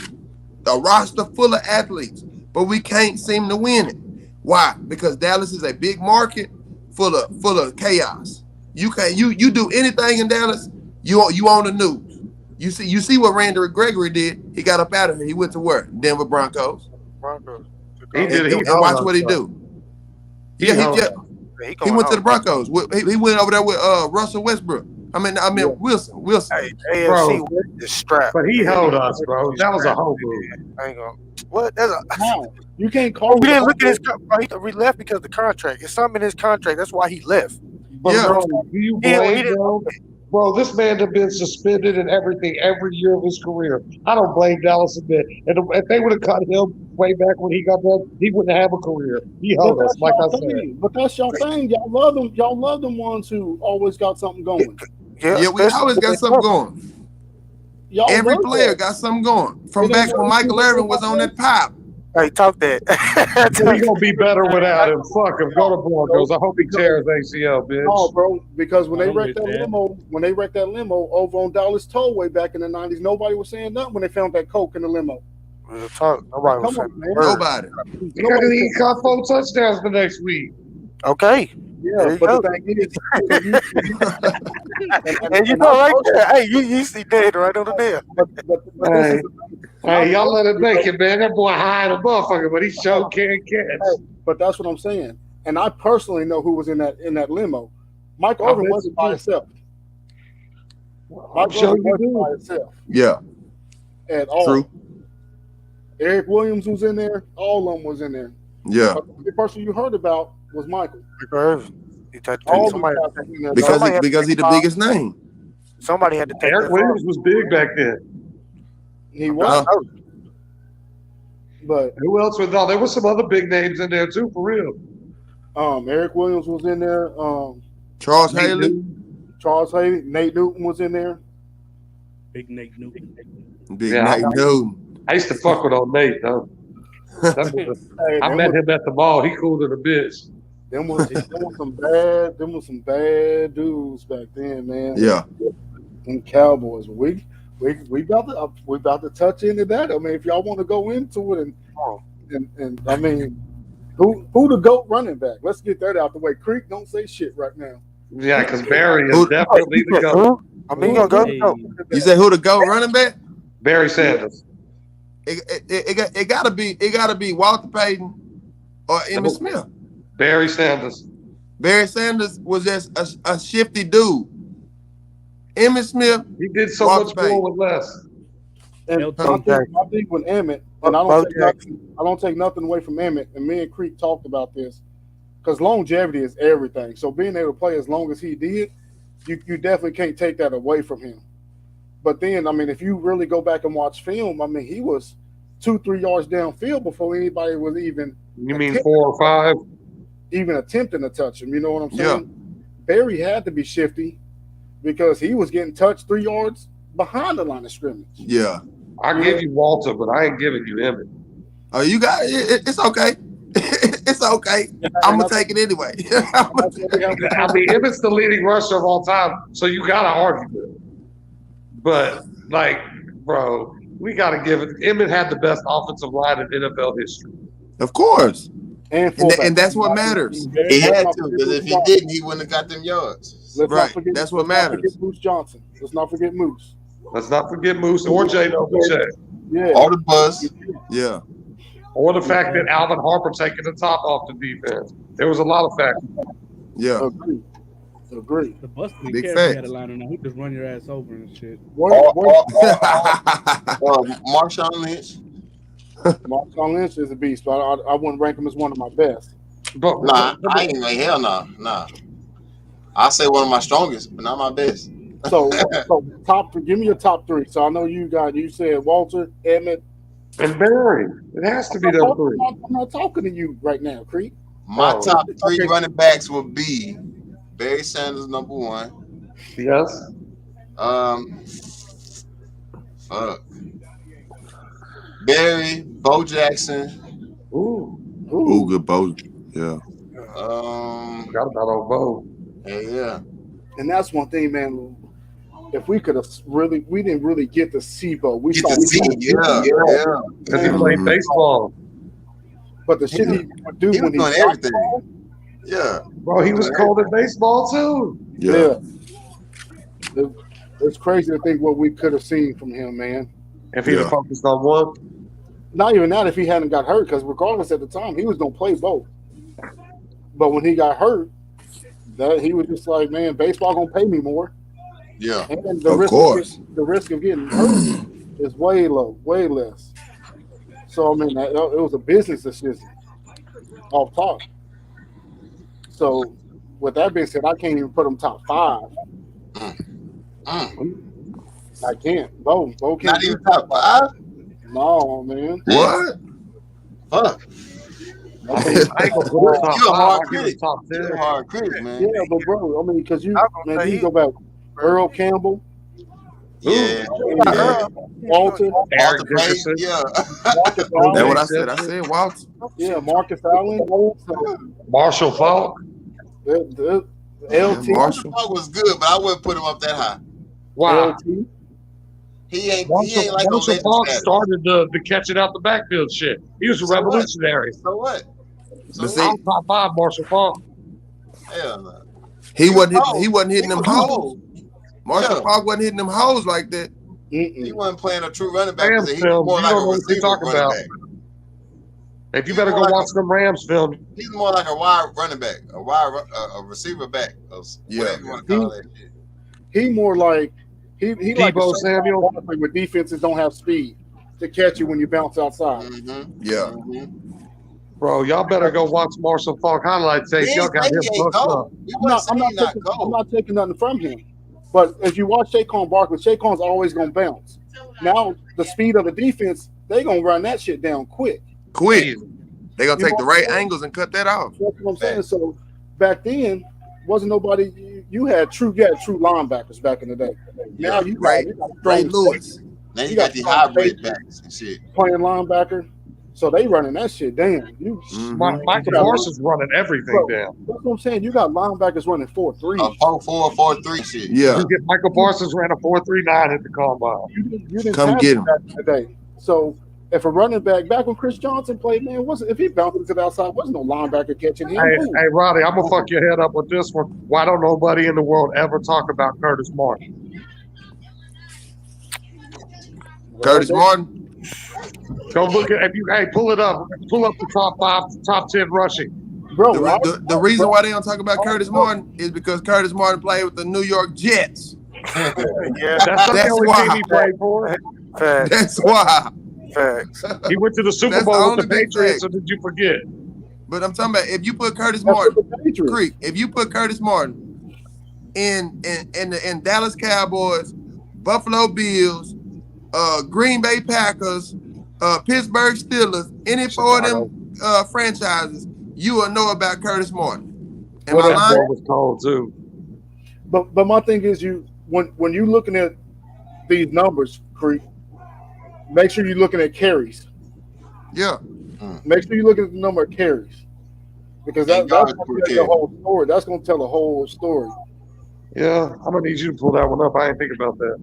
a roster full of athletes, but we can't seem to win it. Why? Because Dallas is a big market full of chaos. You do anything in Dallas, you on the news. You see what Randy Gregory did. He got up out of here. He went to where? Denver Broncos. And watch what he do. He went to the Broncos. He went over there with Russell Westbrook. I mean Wilson. Hey, bro, AFC is strapped. But he held us, bro. That was a whole move. I ain't gonna. What? That's a. How? You can't call. We didn't look at his. He left because of the contract. It's something in his contract. That's why he left. But bro, do you blame bro? Bro, this man has been suspended and everything every year of his career. I don't blame Dallas a bit. And if they would have cut him way back when he got done, he wouldn't have a career. He held us, like I said. But that's your thing. Y'all love them. Y'all love them ones who always got something going. Yeah, we always got something going. Every player got something going. From back when Michael Irvin was on that pop. Hey, talk that. We're gonna be better without him. Fuck him. Go to Broncos. I hope he tears ACL, bitch. No, bro, because when they wrecked that limo over on Dallas Tollway back in the 90s, nobody was saying nothing when they found that coke in the limo. Nobody was saying man. Nobody. Because he caught 4 touchdowns the next week. Okay. Yeah, but the thing is, and you know right there, hey, you see dead right on the nail. Hey, y'all let it make it, man. That boy high the motherfucker, but he sure can't catch. But that's what I'm saying. And I personally know who was in that limo. Mike Irvin wasn't by himself. Mike Irvin wasn't by himself. Yeah. At all. True. Eric Williams was in there. All of them was in there. Yeah. But the person you heard about was Michael. He touched somebody. Because he's the biggest name. Somebody had to take Eric Williams was big back then. He was. But who else was there? There were some other big names in there too, for real. Eric Williams was in there. Charles Haley. Nate Newton was in there. Big Nate Newton. Nate Newton. I used to fuck with old Nate though. I met him at the mall. He cool to the bitch. Them was some bad dudes back then, man. Yeah. Them Cowboys. We about to touch into that. I mean, if y'all want to go into it and I mean, who the GOAT running back? Let's get that out the way. Creek, don't say shit right now. Yeah, because Barry is definitely the GOAT. I mean, you gonna go? You said who the GOAT running back? Barry Sanders. It gotta be Walter Payton or Emmitt Smith. Barry Sanders. Barry Sanders was just a shifty dude. Emmitt Smith, he did so much more with less. And I think with Emmitt, and I don't take nothing away from Emmitt, and me and Creek talked about this, because longevity is everything. So being able to play as long as he did, you definitely can't take that away from him. But then, I mean, if you really go back and watch film, I mean, he was 2-3 yards downfield before anybody was even. You mean 4 or 5? Even attempting to touch him. You know what I'm saying? Yeah. Barry had to be shifty because he was getting touched 3 yards behind the line of scrimmage. Yeah. I give you Walter, but I ain't giving you Emmitt. Oh, you got it. It's okay. It's okay. I'm gonna take it anyway. I mean, Emmitt's the leading rusher of all time, so you gotta argue with it. But like, bro, we gotta give it. Emmitt had the best offensive line in NFL history. Of course. And that's what matters. He had to, because if he didn't, he wouldn't have got them yards. That's what matters. Let's not forget Moose Johnson. Let's not forget Moose. Let's not forget Moose or Jay Novacek. Yeah. Or the bus. Yeah. Or the fact that Alvin Harper taking the top off the defense. There was a lot of factors. Yeah. Agree. The bus didn't Big care if he had a liner now. He just run your ass over and shit. Marshawn Lynch. Marshawn Lynch is a beast, but I wouldn't rank him as one of my best. But, I ain't like hell no. Nah. I'll say one of my strongest, but not my best. So give me your top three. So I know you said Walter, Emmett, and Barry. It has to be them three. I'm not talking to you right now, Creek. My top three running backs will be Barry Sanders, number one. Yes. Barry, Bo Jackson. Ooh, good Bo. Yeah. Forgot about old Bo. Yeah. And that's one thing, man. If we could have we didn't really get to see Bo. We saw because he played baseball. But the shit he would do when he doing everything. Yeah. Bro, he was cold at baseball too. Yeah. It's crazy to think what we could have seen from him, man. If he'd have focused on one. Not even that if he hadn't got hurt, because regardless at the time, he was going to play both. But when he got hurt, that he was just like, man, baseball going to pay me more. Yeah. And the risk of getting hurt is way low, way less. So, I mean, it was a business decision off top. So, with that being said, I can't even put him top 5. I can't. Bo can't. Not even top 5? No, man. What? Fuck. I ain't gonna put him top 5. You're a hard I'll give him critic. top 10. You're a hard critic, man. Yeah, but bro, I mean, because you go back, Earl Campbell. Yeah. Walter. Eric Dickerson. Yeah. Marcus That's what Allen. I said. I said Walter. Yeah, Marcus Allen. So, Marshall Falk. the LT. Marshall. Falk was good, but I wouldn't put him up that high. Wow. LT. He ain't Marshall like no legend Falk status. started the catching out the backfield shit. He was a revolutionary. So what? But see, I'm top 5 Marshall Falk. Hell no. he wasn't hitting them hoes. Cold. Marshall Falk wasn't hitting them hoes like that. He wasn't playing a true running back. Rams He was film, more you like don't a know what you're receiver talking running about. back. If you better go watch them Rams film. He's more like a wide running back, a receiver back. Whatever you want to call that shit. He more like he like Debo Samuel with defenses don't have speed to catch you when you bounce outside. Mm-hmm. Yeah. Mm-hmm. Bro, y'all better go watch Marshall Falk highlight tape. Y'all got him booked up. I'm not taking nothing from him. But if you watch Saquon Barkley, Saquon's always gonna bounce. Now the speed of the defense, they gonna run that shit down quick. They gonna take the right angles and cut that off. That's what I'm saying. So back then, wasn't nobody. You had true linebackers back in the day. Now you got Ray Lewis. Now you got the hybrid backs and shit playing linebacker. So they running that shit down. Michael Parsons running everything down. That's what I'm saying. You got linebackers running 4.3. A 4.4, 4.3 shit. Yeah. You get Michael Parsons ran a 4.39 at the combine. You didn't Come have get him. that in the day. So if a running back back when Chris Johnson played, man, if he bounced to the outside, wasn't no linebacker catching him. Hey, Roddy, I'm gonna fuck your head up with this one. Why don't nobody in the world ever talk about Curtis Martin? Curtis Martin. Go look at pull it up. Pull up the top 5, top 10 rushing. Bro, the reason why they don't talk about Curtis Martin is because Curtis Martin played with the New York Jets. Yeah, that's the only team he played for. That's why. He went to the Super Bowl with the Patriots, so did you forget? But I'm talking about if you put Curtis Martin, Creek, if you put Curtis Martin in Dallas Cowboys, Buffalo Bills, Green Bay Packers, Pittsburgh Steelers, any four of them franchises, you will know about Curtis Martin. Am I lying? Was cold too. But my thing is, when you're looking at these numbers, Creek, make sure you're looking at carries. Yeah. Make sure you're looking at the number of carries, because that's going to tell the whole story. That's going to tell the whole story. Yeah, I'm gonna need you to pull that one up. I ain't think about that.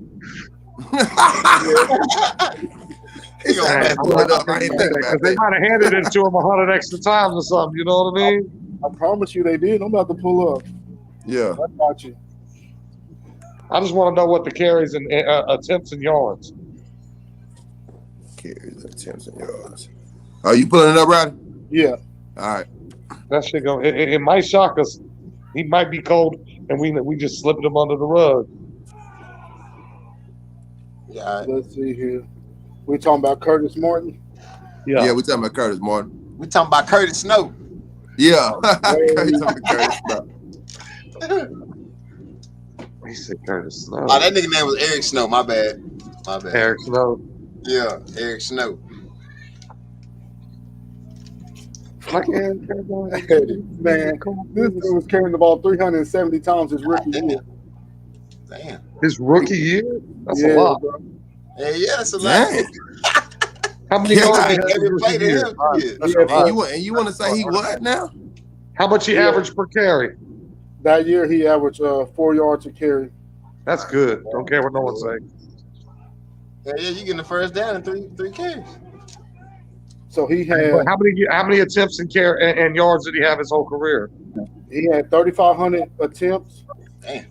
They might have handed it to him 100 extra times or something. You know what I mean? I promise you they did. I'm about to pull up. Yeah. I got you. I just want to know what the carries and attempts and yards. Carries, attempts, and yards. Are you pulling it up, Roddy? Yeah. All right. That shit go. It might shock us. He might be cold, and we just slipped him under the rug. Yeah. Let's see here. We talking about Curtis Martin? Yeah, we talking about Curtis Martin. We talking about Curtis Snow. Yeah. Curtis Snow. He said Curtis Snow. Oh, that nigga name was Eric Snow. My bad. Eric Snow. Yeah, Eric Snow. Man, this dude was carrying the ball 370 times his rookie year. Damn. His rookie year? That's a lot. Bro. Yeah, that's a lot. How many yards did he every play to him? And you want to say he what now? How much he averaged per carry? That year he averaged 4 yards a carry. That's good. Don't care what no one say. Yeah, you getting the first down in three carries. So he had how many attempts and yards did he have his whole career? He had 3,500 attempts. Damn.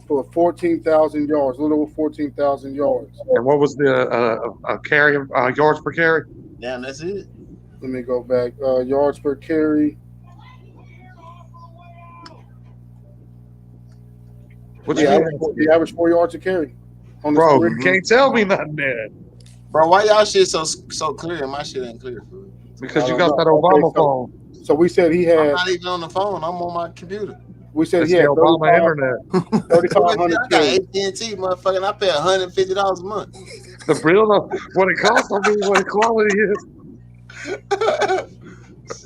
For 14,000 yards, a little over 14,000 yards. And what was the carry yards per carry? Damn, that's it. Let me go back. Yards per carry. He averaged 4 yards a carry. Bro, you can't tell me nothing, man. Bro, why y'all shit so clear and my shit ain't clear? Bro? Because you got that Obama phone. So we said he had. I'm not even on the phone. I'm on my computer. We said he had Obama internet. 3,500. I got AT&T, motherfucker. And I pay $150 a month. The real what it costs, I mean, what the quality is.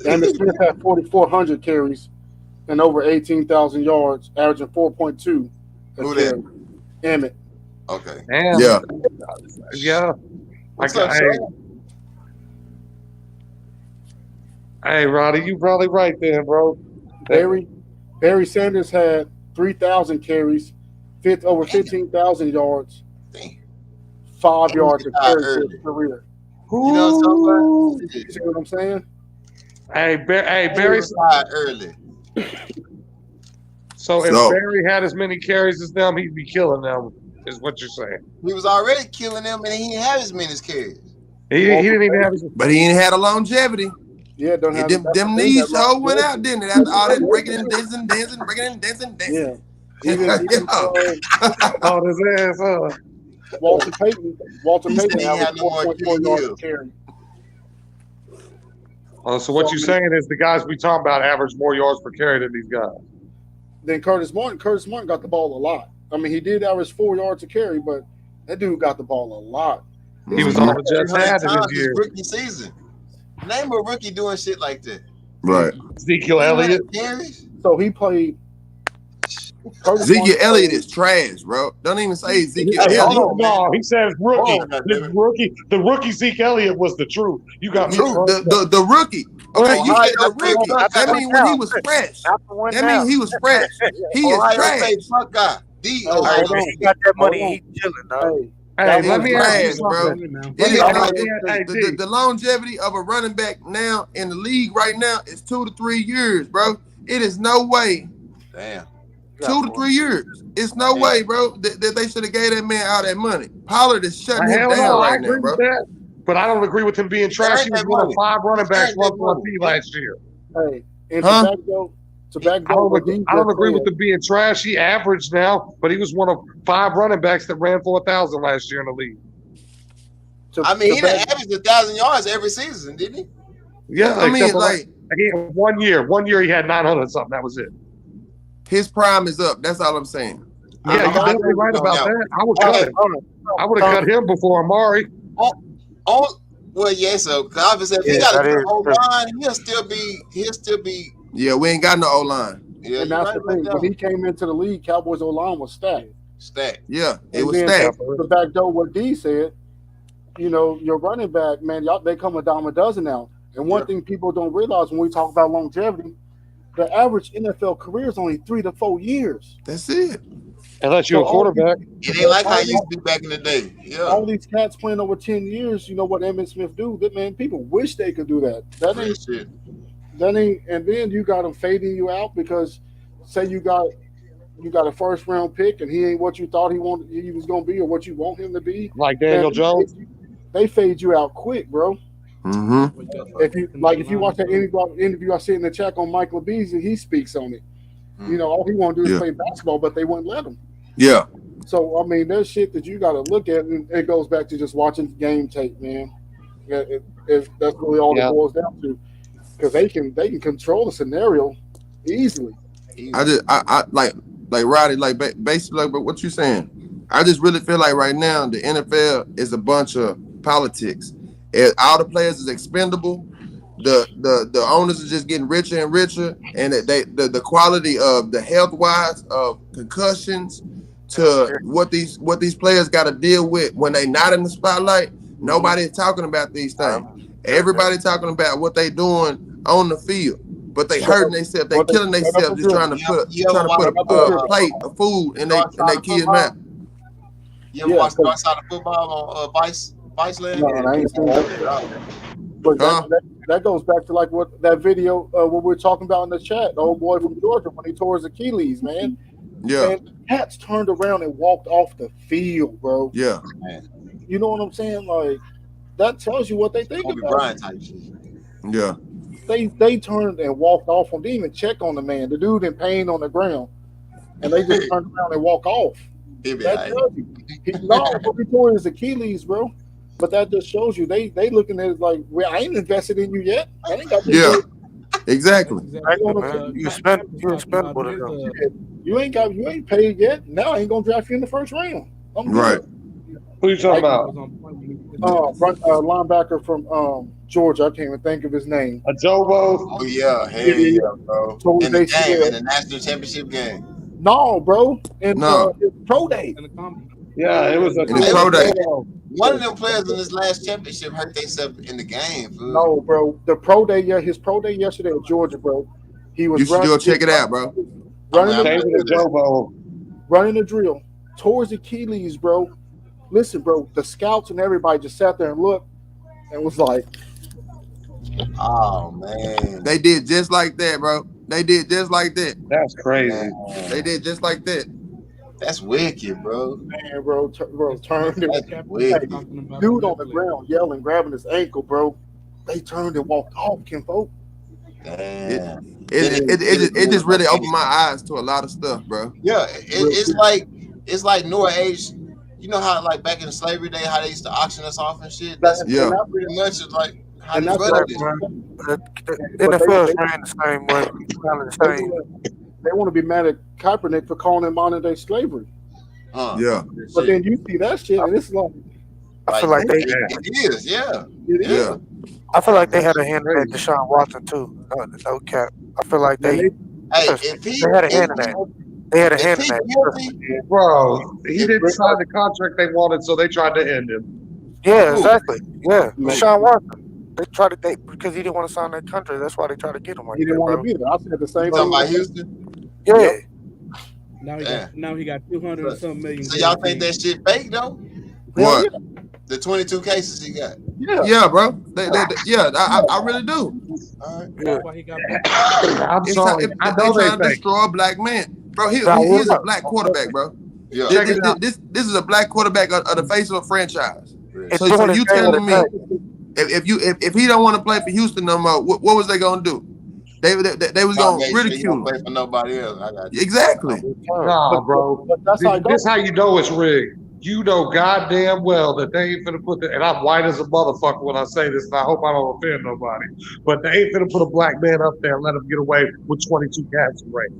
And the Smith had 4,400 carries and over 18,000 yards, averaging 4.2. Who that? Emmett. Okay. Damn. Yeah. Yeah. What's up, Sean? Hey, Roddy, you probably right there, bro. Barry Sanders had 3,000 carries, over 15,000 yards, 5 yards a carry for his career. You know what I'm talking about? You see what I'm saying? Hey, Barry early. So if Barry had as many carries as them, he'd be killing them, is what you're saying. He was already killing them, and he didn't have as many carries. He didn't even have his. But he ain't had a longevity. Yeah, don't have them knees so went out, didn't it? After all that breaking and dancing. Yeah. Oh, his ass, Walter Payton had no more yards carry. So what you're saying is the guys we talking about average more yards per carry than these guys. Then Curtis Martin got the ball a lot. I mean, he did average 4 yards a carry, but that dude got the ball a lot. He was all the Jets had in his year. Rookie season. Name a rookie doing shit like that. Right. Ezekiel Elliott. So he played. Ezekiel Elliott is trash, bro. Don't even say Ezekiel Elliott. No, he says rookie. The rookie Zeke Elliott was the truth. You got me. The rookie. Okay, you said the rookie. That means when he was fresh. That means he was fresh. He is trash. He got that money. He chilling, dog. Hey, let me ask you bro. something. The longevity of a running back now in the league right now is 2 to 3 years, bro. It is no way. Damn. 2 to 3 years. It's no way, bro, that they should have gave that man all that money. Pollard is shutting him down right now, bro. But I don't agree with him being trash. He was one of 5 running backs last year. Hey, and I don't agree with him being trash. He averaged now, but he was one of 5 running backs that ran for 1,000 last year in the league. I mean, he done averaged 1,000 yards every season, didn't he? Yeah, I mean, like 1 year. 1 year he had 900 something. That was it. His prime is up. That's all I'm saying. Yeah, you're definitely right about that. I would cut him. I would have cut him before Amari. Well, yeah. So obviously, if he got a good O-line, he'll still be. Yeah, we ain't got no O-line. Yeah, and that's the thing. When he came into the league, Cowboys O-line was stacked. Yeah, it was stacked. The back door, what D said, your running back, man, they come a dime a dozen now. And one thing people don't realize when we talk about longevity, the average NFL career is only 3 to 4 years. That's it. Unless you're a quarterback. It ain't like how it used to be back in the day. Yeah. All these cats playing over 10 years, you know what Emmitt Smith do? That, man, people wish they could do that. That ain't, and then you got them fading you out because say you got a first round pick and he ain't what you thought he was gonna be or what you want him to be. Like Daniel Jones. They fade you out quick, bro. Mm-hmm. If you watch that interview I see in the chat on Mike LeBeasley, he speaks on it. All he want to do is play basketball, but they wouldn't let him. Yeah. So I mean, there's shit that you got to look at, and it goes back to just watching game tape, man. That's really all it boils down to, because they can control the scenario easily. I like like Roddy, like basically like what you saying. I just really feel like right now the NFL is a bunch of politics. All the players is expendable. The owners are just getting richer and richer, and the quality of the health wise of concussions to what these players got to deal with when they not in the spotlight. Nobody's talking about these things. Everybody talking about what they doing on the field, but they hurting themselves. They killing themselves just trying to put a plate of food in they kids' mouth. You ever watch Dark Side of Football on Vice Land? No, I ain't seen that. But that goes back to like what that video what we're talking about in the chat. The old boy from Georgia when he tore his Achilles, man. Yeah. And the Cats turned around and walked off the field, bro. Yeah. You know what I'm saying? Like that tells you what they think Kobe about. Bryant type shit. Yeah. They turned and walked off on. Didn't even check on the man. The dude in pain on the ground, and they just turned around and walk off. That tells you. He tore his Achilles, bro. But that just shows you they looking at it like, well, I ain't invested in you yet. I ain't got this. Exactly. You expendable. You ain't paid yet. Now I ain't gonna draft you in the first round. Right. Who you talking about? Linebacker from Georgia. I can't even think of his name. Ajobo. Oh yeah, hell yeah, bro. In the game, in the national championship game. No, bro. In pro day. Yeah, it was a pro day. One of them players in this last championship hurt themselves in the game, fool. No, bro. The pro day, his pro day yesterday at Georgia, bro. He was you should go check it out, bro. Running the drill. Tore his Achilles, bro. Listen, bro, the scouts and everybody just sat there and looked and was like, oh man. They did just like that, bro. They did just like that. That's crazy. Man. They did just like that. That's wicked, bro. Man, bro, turned and wicked. Dude on the ground yelling, grabbing his ankle, bro. They turned and walked off, Kimbo. Damn. It just really opened my eyes to a lot of stuff, bro. Yeah, it's like newer age. You know how like back in the slavery day, how they used to auction us off and shit. That's pretty much is like how these brothers did. NFL is ran the same way. They want to be mad at Kaepernick for calling it modern day slavery. Yeah. But then you see that shit, and it's like, I feel like they. It is, yeah. It is. I feel like they had a hand in that Deshaun Watson too. No cap. I feel like they. Hey, they had a hand in that. They had a hand in that. Bro, he didn't sign the contract they wanted, so they tried to end him. Yeah, exactly. Yeah, Deshaun Watson. They tried to because he didn't want to sign that contract. That's why they tried to get him. He didn't want to be there. I said the same thing about Houston. Yeah. Now he got 200 and something million. So y'all think that shit fake though? What? The 22 cases he got. Yeah, bro. I really do. All right. That's why he got. I'm sorry. I know they trying to destroy a black man, bro. He's a black quarterback, bro. Yeah. This is a black quarterback of the face of a franchise. So you telling me if he don't want to play for Houston no more, what was they gonna do? They was gonna ridicule him. Play for nobody else. I got you. Exactly. Nah, bro. This how you know it's rigged. You know goddamn well that they ain't finna put and I'm white as a motherfucker when I say this, and I hope I don't offend nobody, but they ain't finna put a black man up there and let him get away with 22 caps and rape.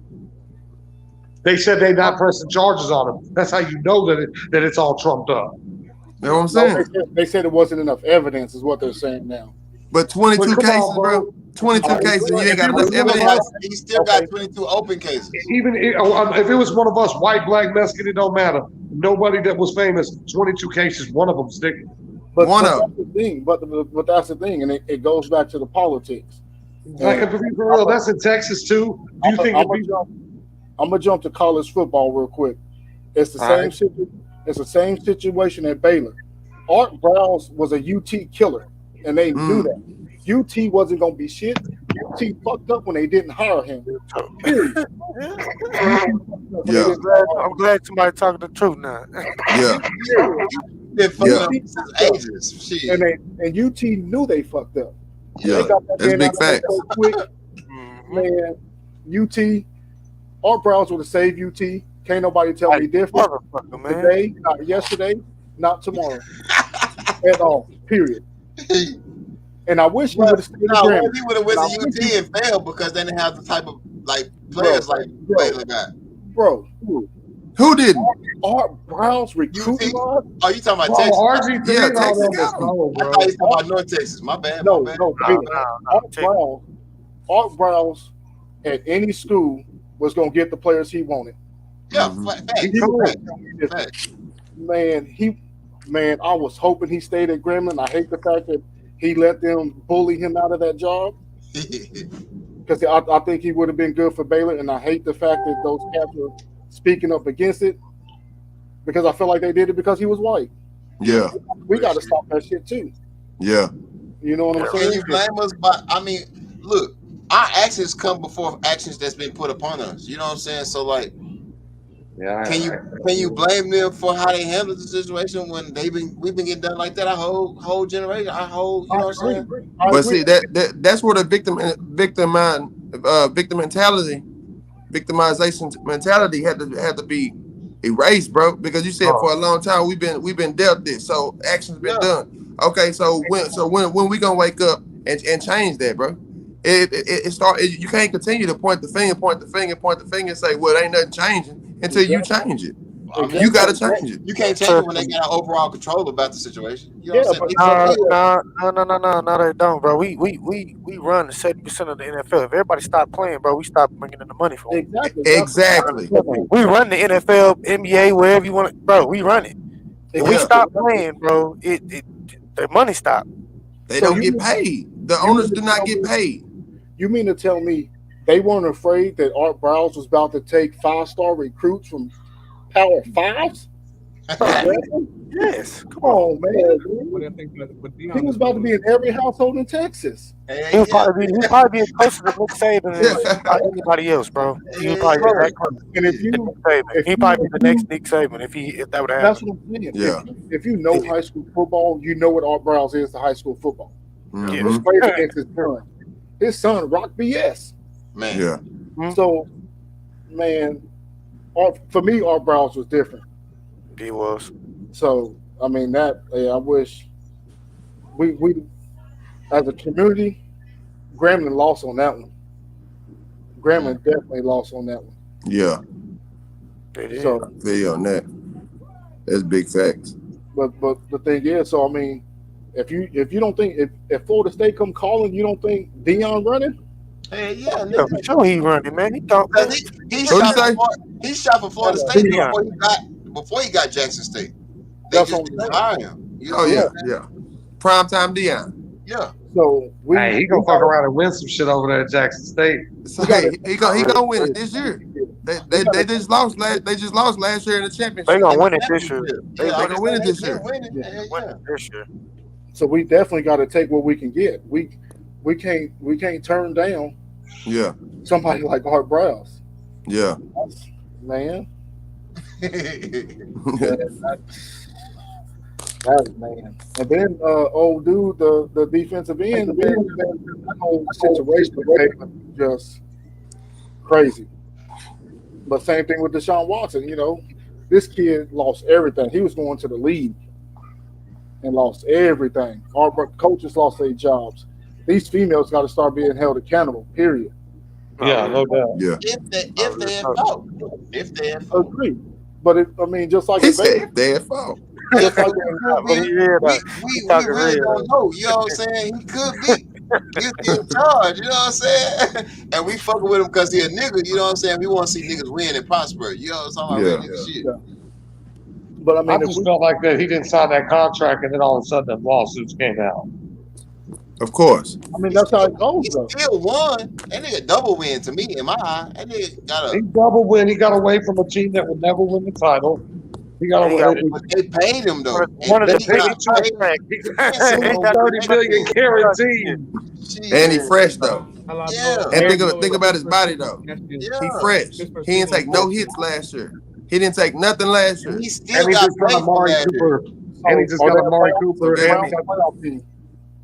They said they not pressing charges on him. That's how you know that it's all trumped up. You know what I'm saying? They said it wasn't enough evidence, is what they're saying now. But 22 cases, bro. 22 cases, you ain't got enough evidence. He still got 22 open cases. Even if it was one of us, white, black, Mexican, it don't matter. Nobody that was famous, 22 cases, one of them stick. But that's the thing. But that's the thing, and it goes back to the politics. Like, for real, that's in Texas too. Do you think I'm gonna jump to college football real quick. It's the same situation at Baylor. Art Browse was a UT killer, and they knew that. UT wasn't gonna be shit. UT fucked up when they didn't hire him. Period. Yeah. I'm glad somebody talking the truth now. Yeah. And UT knew they fucked up. Yeah. That's big facts. So quick. Man, UT, Art Browse would have saved UT. Can't nobody tell me different. Today, not yesterday, not tomorrow. At all. Period. And I wish he would have stayed. He would have went to UT and failed because they didn't have the type of like players like Baylor got. bro. Who didn't? Art Brown's recruiting line? Oh, you talking about Bro, Texas? RG3 Yeah, and all Texas them got is him. cold, I bro. thought you talking about North Texas. My bad. No, my bad. no. Art Browns at any school was gonna get the players he wanted. Yeah, Mm-hmm. fact. Man, I was hoping he stayed at Grambling. I hate the fact that he let them bully him out of that job because I think he would have been good for Baylor, and I hate the fact that those cats were speaking up against it because I feel like they did it because he was white. Yeah. We got to stop that shit too. Yeah. You know what I'm saying? Can you blame us? But I mean, look, our actions come before actions that's been put upon us. You know what I'm saying? So like, can you blame them for how they handled the situation when we've been getting done like that our whole generation, our whole, you know what I'm saying? But see that's where the victimization mentality had to be erased, bro. Because you said for a long time we've been dealt this, so action's been done. Okay, so when we gonna wake up and change that, bro? You can't continue to point the finger and say, well, ain't nothing changing until you change it. I mean, you got to change it. You can't change it when they got overall control about the situation. You know what No, they don't, bro. We run 70% of the NFL. If everybody stopped playing, bro, we stop bringing in the money for them. Exactly. We run the NFL, NBA, wherever you want it, bro. We run it. If we stop playing, bro, the money stop. They don't get paid. The owners do not get paid. You mean to tell me they weren't afraid that Art Browns was about to take 5-star recruits from Power Fives? Yes. Come on, man. He was about to be in every household in Texas. He'll probably be closer to Nick Saban than anybody else, bro. He'll probably be that close. And He'd probably be the next Nick Saban if that would happen. That's what I'm saying. Yeah. If you know high school football, you know what Art Browns is to high school football. Mm-hmm. He was playing against his son. His son rock BS. Man. Yeah. So, man, for me, Art Browns was different. He was. So, I mean, I wish we as a community, Grambling lost on that one. Grambling definitely lost on that one. Yeah. So, I feel you on that. That's big facts. But the thing is, so I mean, if you don't think if Florida State come calling, you don't think Deion running? Hey, yeah, for sure he running, man. He don't. He shot for Florida State before he got Jackson State. They just didn't hire him. You know yeah. Primetime Deion. Yeah. So he gonna fuck around and win some shit over there at Jackson State. So he gonna win it this year. They just lost last year in the championship. They gonna win it this year. They gonna win it this year. This year. So we definitely got to take what we can get. We can't turn down. Yeah. Somebody like Art Browns. Yeah. Man. Man. And then old dude, the defensive end, that whole situation was just crazy. But same thing with Deshaun Watson. You know, this kid lost everything. He was going to the league and lost everything. Our coaches lost their jobs. These females got to start being held accountable. Period. Yeah, no doubt. Yeah. If they at fault. Agree. But just like he said, if they at fault. We really don't know. You know what I'm saying? He could be guilty of charge. You know what I'm saying? And we fucking with him because he a nigga. You know what I'm saying? We want to see niggas win and prosper. You know what I'm saying? Like shit. Yeah. But I just felt like that he didn't sign that contract, and then all of a sudden the lawsuits came out. Of course. I mean, that's how it goes. He still won. That nigga double win to me in my eye. That nigga got He double win. He got away from a team that would never win the title. He got away. But they paid him though. One of the biggest $30 million guaranteed. And he fresh though. Yeah. And think about his body though. He fresh. He didn't take no hits last year. He didn't take nothing last year. He still got Amari Cooper. And he just got Amari Cooper.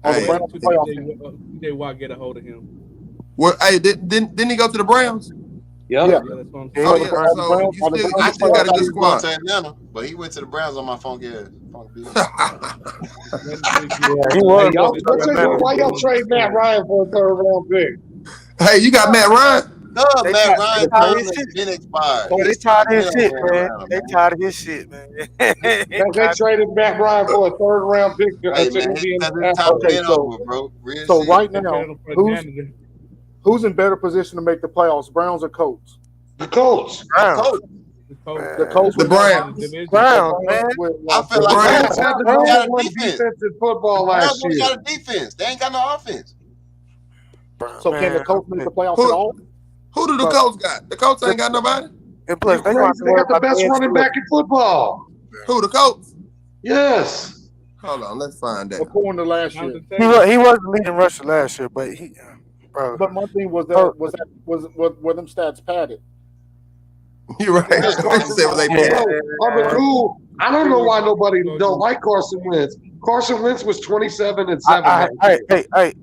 TJ Watt get a hold of him. Well, hey, didn't he go to the Browns? Yeah. That's what I'm saying. Oh yeah. So you still got a good squad. To Atlanta, but he went to the Browns on my funky ass. Why y'all trade Matt Ryan for a third round pick? Hey, you got Matt Ryan? No, Matt Ryan tired of has his shit. been expired. They tired of his shit, man. They tired of his shit, man. They traded Matt Ryan for a 3rd round pick to Hey, man, his time been over, bro. Real so shit. right now, who's in better position to make the playoffs, Browns or Colts? The Colts. Browns. The Colts. The Browns. Browns, man. I feel like Browns had the number got a one defense. defense in football last Browns year. got a defense. They ain't got no offense. So can the Colts make the playoffs at all? Who do the Colts got? The Colts ain't got nobody. And plus, They got the best running back in football. Who, the Colts? Yes. Hold on, let's find that. According to last year, he was the leading rusher last year, but bro. But my thing was that were them stats padded? You're right. Cool. I don't know why nobody don't like Carson Wentz. Carson Wentz was 27-7.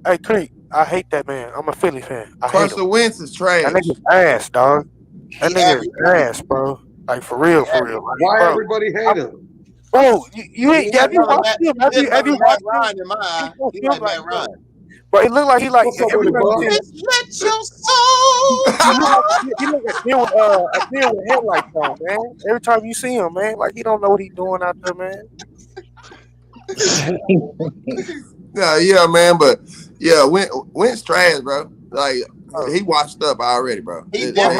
Hey, Creek. I hate that man. I'm a Philly fan. Carson Wentz is trash. That nigga's ass, dog. That nigga's ass, bro. Like for real. Like, why bro, everybody hate him? Bro, you ain't have you watched him? Have you watched Ryan in my eye? He like Matt Ryan. But it looked like he like What's up with the ball? Let your soul. he look a deal with headlights on, man. Every time you see him, man, like he don't know what he's doing out there, man. Yeah, man, but yeah, Wentz trash, bro. Like he washed up already, bro. He How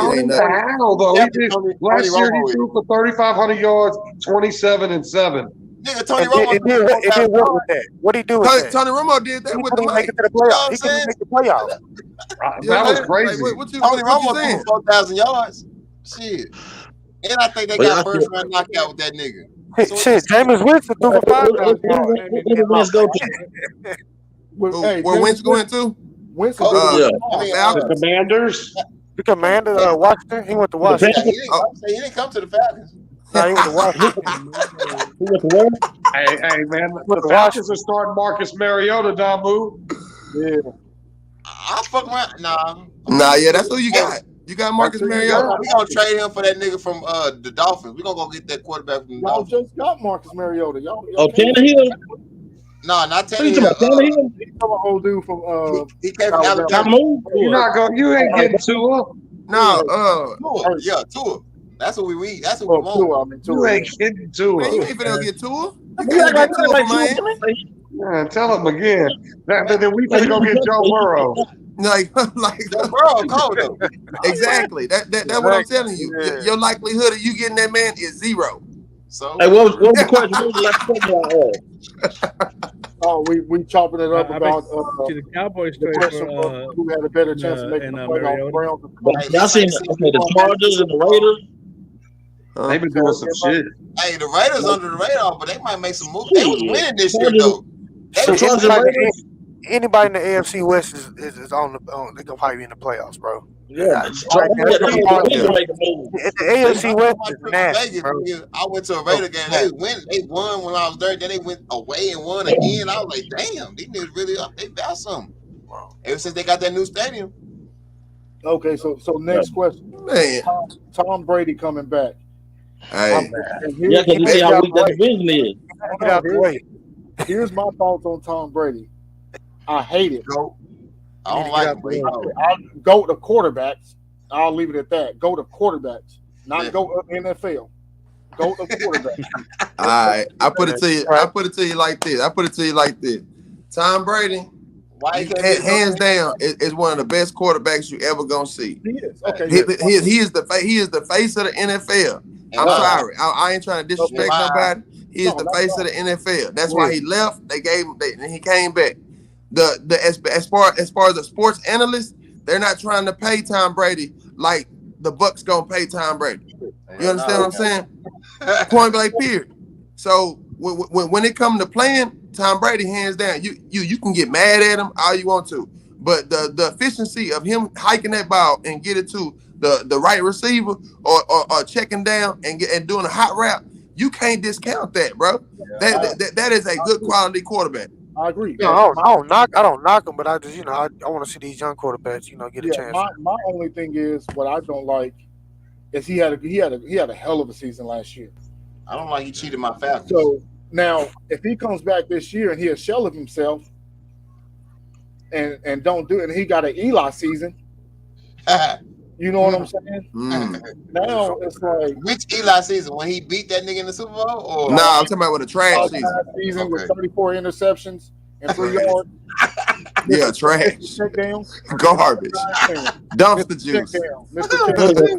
though? Last year he threw for 3,500 yards, 27-7. Nigga, Tony Romo did what with that? What he do with that? Tony Romo did that with the make it to the playoffs. He couldn't make the playoffs. That was crazy. Like, what Tony Romo saying? threw 4,000 yards. Shit. And I think they got first round knockout with that nigga. Shit, Jameis Winston threw for 5,000 yards. Where Wentz going to? Winston. The Commanders. The Commander, Washington. He went to Washington. He didn't come to the Falcons. No, he went to Washington. Hey, man. The Falcons are starting Marcus Mariota, Damu. Yeah. I'll fuck around. Nah, yeah, that's who you got. You got Marcus Mariota. We gonna trade him for that nigga from the Dolphins. We gonna go get that quarterback from the Y'all Dolphins. just got Marcus Mariota. Y'all Tannehill? No, not What you talking about, Tannehill. Tannehill? He's from an old dude from He came from Alabama. You ain't getting Tua. No, Tua. Tua. That's what we read. That's what we want. You ain't getting Tua. Man, you ain't finna get Tua. You Yeah, can't get Tua from Miami. Yeah, tell him again. Then we finna go get Joe Burrow. Like Burrow cold though. Exactly. That's what I'm telling you. Yeah. Your likelihood of you getting that man is zero. So Hey, what was the question? What was the last question I asked? Oh, we chopping it up I about the Cowboys the trade question for of who had a better chance of making the playoffs. Mariota. Browns or Colts. Y'all seen the Chargers and the Raiders? They been doing some shit. Hey, the Raiders under the radar, but they might make some moves. They was winning this year though. Anybody in the AFC West is on the. They gonna probably be in the playoffs, bro. Yeah. The AFC West is nasty, Vegas, bro. I went to a Raider game. They won when I was there. Then they went away and won again. I was like, damn, these niggas really up. They got something. Ever since they got that new stadium. Okay, so next question. Man. Tom Brady coming back. Hey. Yeah, because you see how weak that division is. Get out the way. Here's my thoughts on Tom Brady. I hate it. I don't like Brady. I'll go to quarterbacks. I'll leave it at that. Go to quarterbacks, not go to NFL. Go to quarterbacks. All right. I put it to you like this. Tom Brady, hands down, is one of the best quarterbacks you ever gonna see. He is. Okay. He is the face of the NFL. I'm sorry. I ain't trying to disrespect nobody. He is the face of the NFL. That's why he left. They gave him. And he came back. As far as the sports analysts, they're not trying to pay Tom Brady like the Bucks gonna pay Tom Brady. You understand what I'm saying? Point blank, period. So when it comes to playing Tom Brady, hands down, you can get mad at him all you want to, but the efficiency of him hiking that ball and get it to the right receiver or checking down and doing a hot route, you can't discount that, bro. That is a good quality quarterback. I agree. No, I don't knock him, but I just I want to see these young quarterbacks, get a chance. My only thing is what I don't like is he had a hell of a season last year. I don't like he cheated my Falcons. So now if he comes back this year and he a shell of himself and don't do it, and he got an Eli season, You know what I'm saying? Now it's like which Eli season when he beat that nigga in the Super Bowl? Or Nah, I'm talking about with a trash season with 34 interceptions and 3 yards. Yeah, trash. Checkdown. Garbage. Dumpster juice.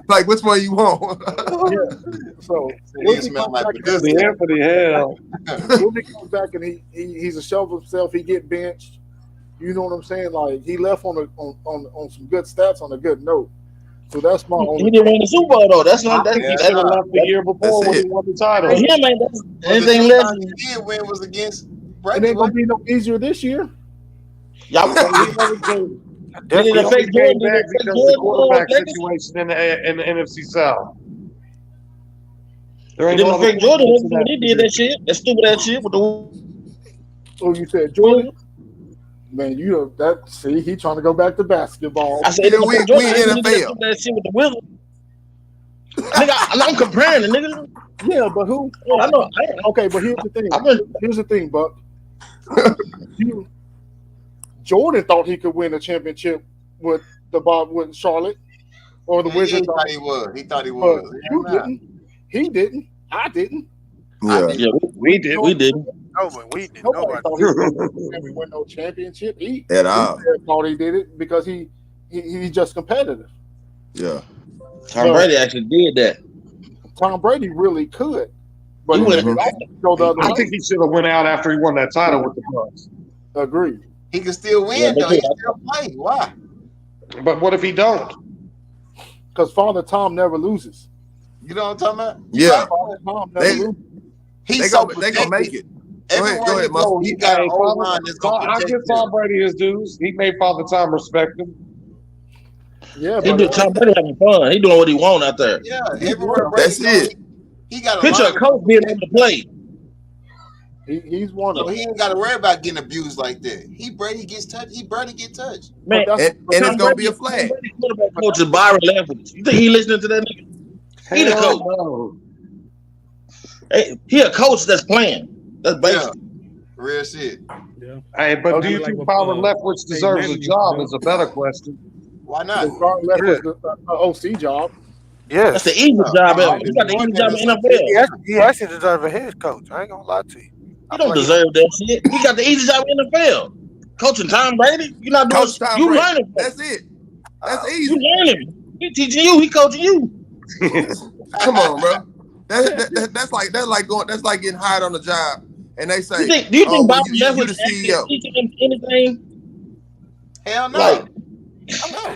Like, which one you want? So he smell like Anthony hell. Willie comes back and he's a shell of himself. He get benched. You know what I'm saying? Like he left on some good stats on a good note. So that's my only. He didn't win the Super Bowl though. That's not He should have left the year before when he won the title. For him, ain't anything less. He did win was against Brady. It ain't gonna be no easier this year. Y'all Did it affect Jordan back because of the quarterback situation in the NFC South? It didn't affect Jordan when he did that shit. That stupid ass shit with the. Oh, you said Jordan? Man, you know that. See, he trying to go back to basketball. I said, we in NFL. That shit with the Wizards. Nigga, I'm comparing the nigga. Yeah, but who? I know. Okay, but here's the thing. Here's the thing, Buck. Jordan thought he could win a championship with Charlotte or the Wizards. He thought he would. He thought he would. You didn't. He didn't. I didn't. Yeah, we did. We didn't. We did. Nobody thought he would win no championship. He thought he did it because he's just competitive. Yeah. Tom Brady actually did that. Tom Brady really could. But I think he should have went out after he won that title with the Bucks. Agreed. He can still win though. He can still play. Why? But what if he don't? Because Father Tom never loses. You know what I'm talking about? Yeah. Father Tom never loses. They gonna make it. Go ahead, Mo. I give Tom Brady his dues. He made Father Tom respect him. Yeah, Tom Brady having fun. He doing what he want out there. Yeah, everywhere. That's it. He got a picture of coach being able to play. He's one of them. He ain't got to worry about getting abused like that. Brady gets touched. He barely get touched. Man, and it's gonna be a flag. Coach is Byron Leftwich. You think he listening to that nigga? He the coach. No. Hey, he a coach that's playing. That's basic. Yeah. Real shit. Yeah. Hey, but do you think Byron Leftwich deserves a job? Is a better question. Why not? Byron Leftwich the OC job. Yeah, that's the easiest job ever. You got the easiest job in the NFL. He actually deserves a head coach. I ain't gonna lie to you. He don't deserve that shit. He got the easiest job in the NFL. Coaching Tom Brady, you're not doing. You learning. That's it. That's easy. You learning. He teaching you. He coaching you. Come on, bro. That's like getting hired on the job, and they say, do you think Byron you Leftwich the CEO? teaching him anything? Hell no. Like,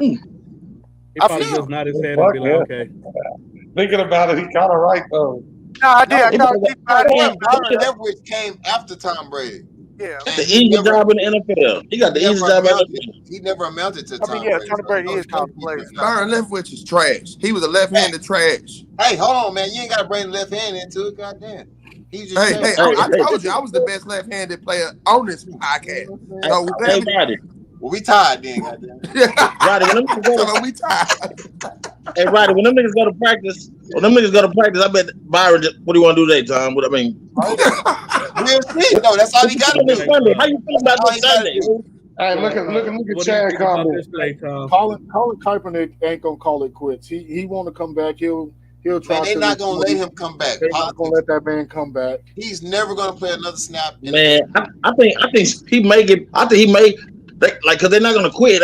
he probably just nod his head and be like, okay. Thinking about it, he kind of right though. No, I did. Byron Leftwich came after Tom Brady. Yeah, the easiest job in the NFL. He got the easiest job in the NFL. He never amounted to Tom yeah, Brady. Tom Brady is kind of player. Byron Leftwich is trash. He was a left-handed trash. Hey, hold on, man. You ain't got to bring the left hand into it. Goddamn. He just I told you I was the best left-handed player on this podcast. So Hey, Roddy. Well, we tied then, goddamn. Roddy, when them niggas we tied. Hey, Roddy, when them niggas go to practice, I bet Byron. What do you want to do today, Tom? What I mean? Real shit. No, that's all he got to do. Sunday. How you feel about this Sunday? Hey, look at Chad comment. Colin Kaepernick ain't gonna call it quits. He want to come back. He'll try. Man, they're not gonna let him come back. They're not gonna let that man come back. He's never gonna play another snap. Man, I think he may get. I think he may. Because they're not gonna quit.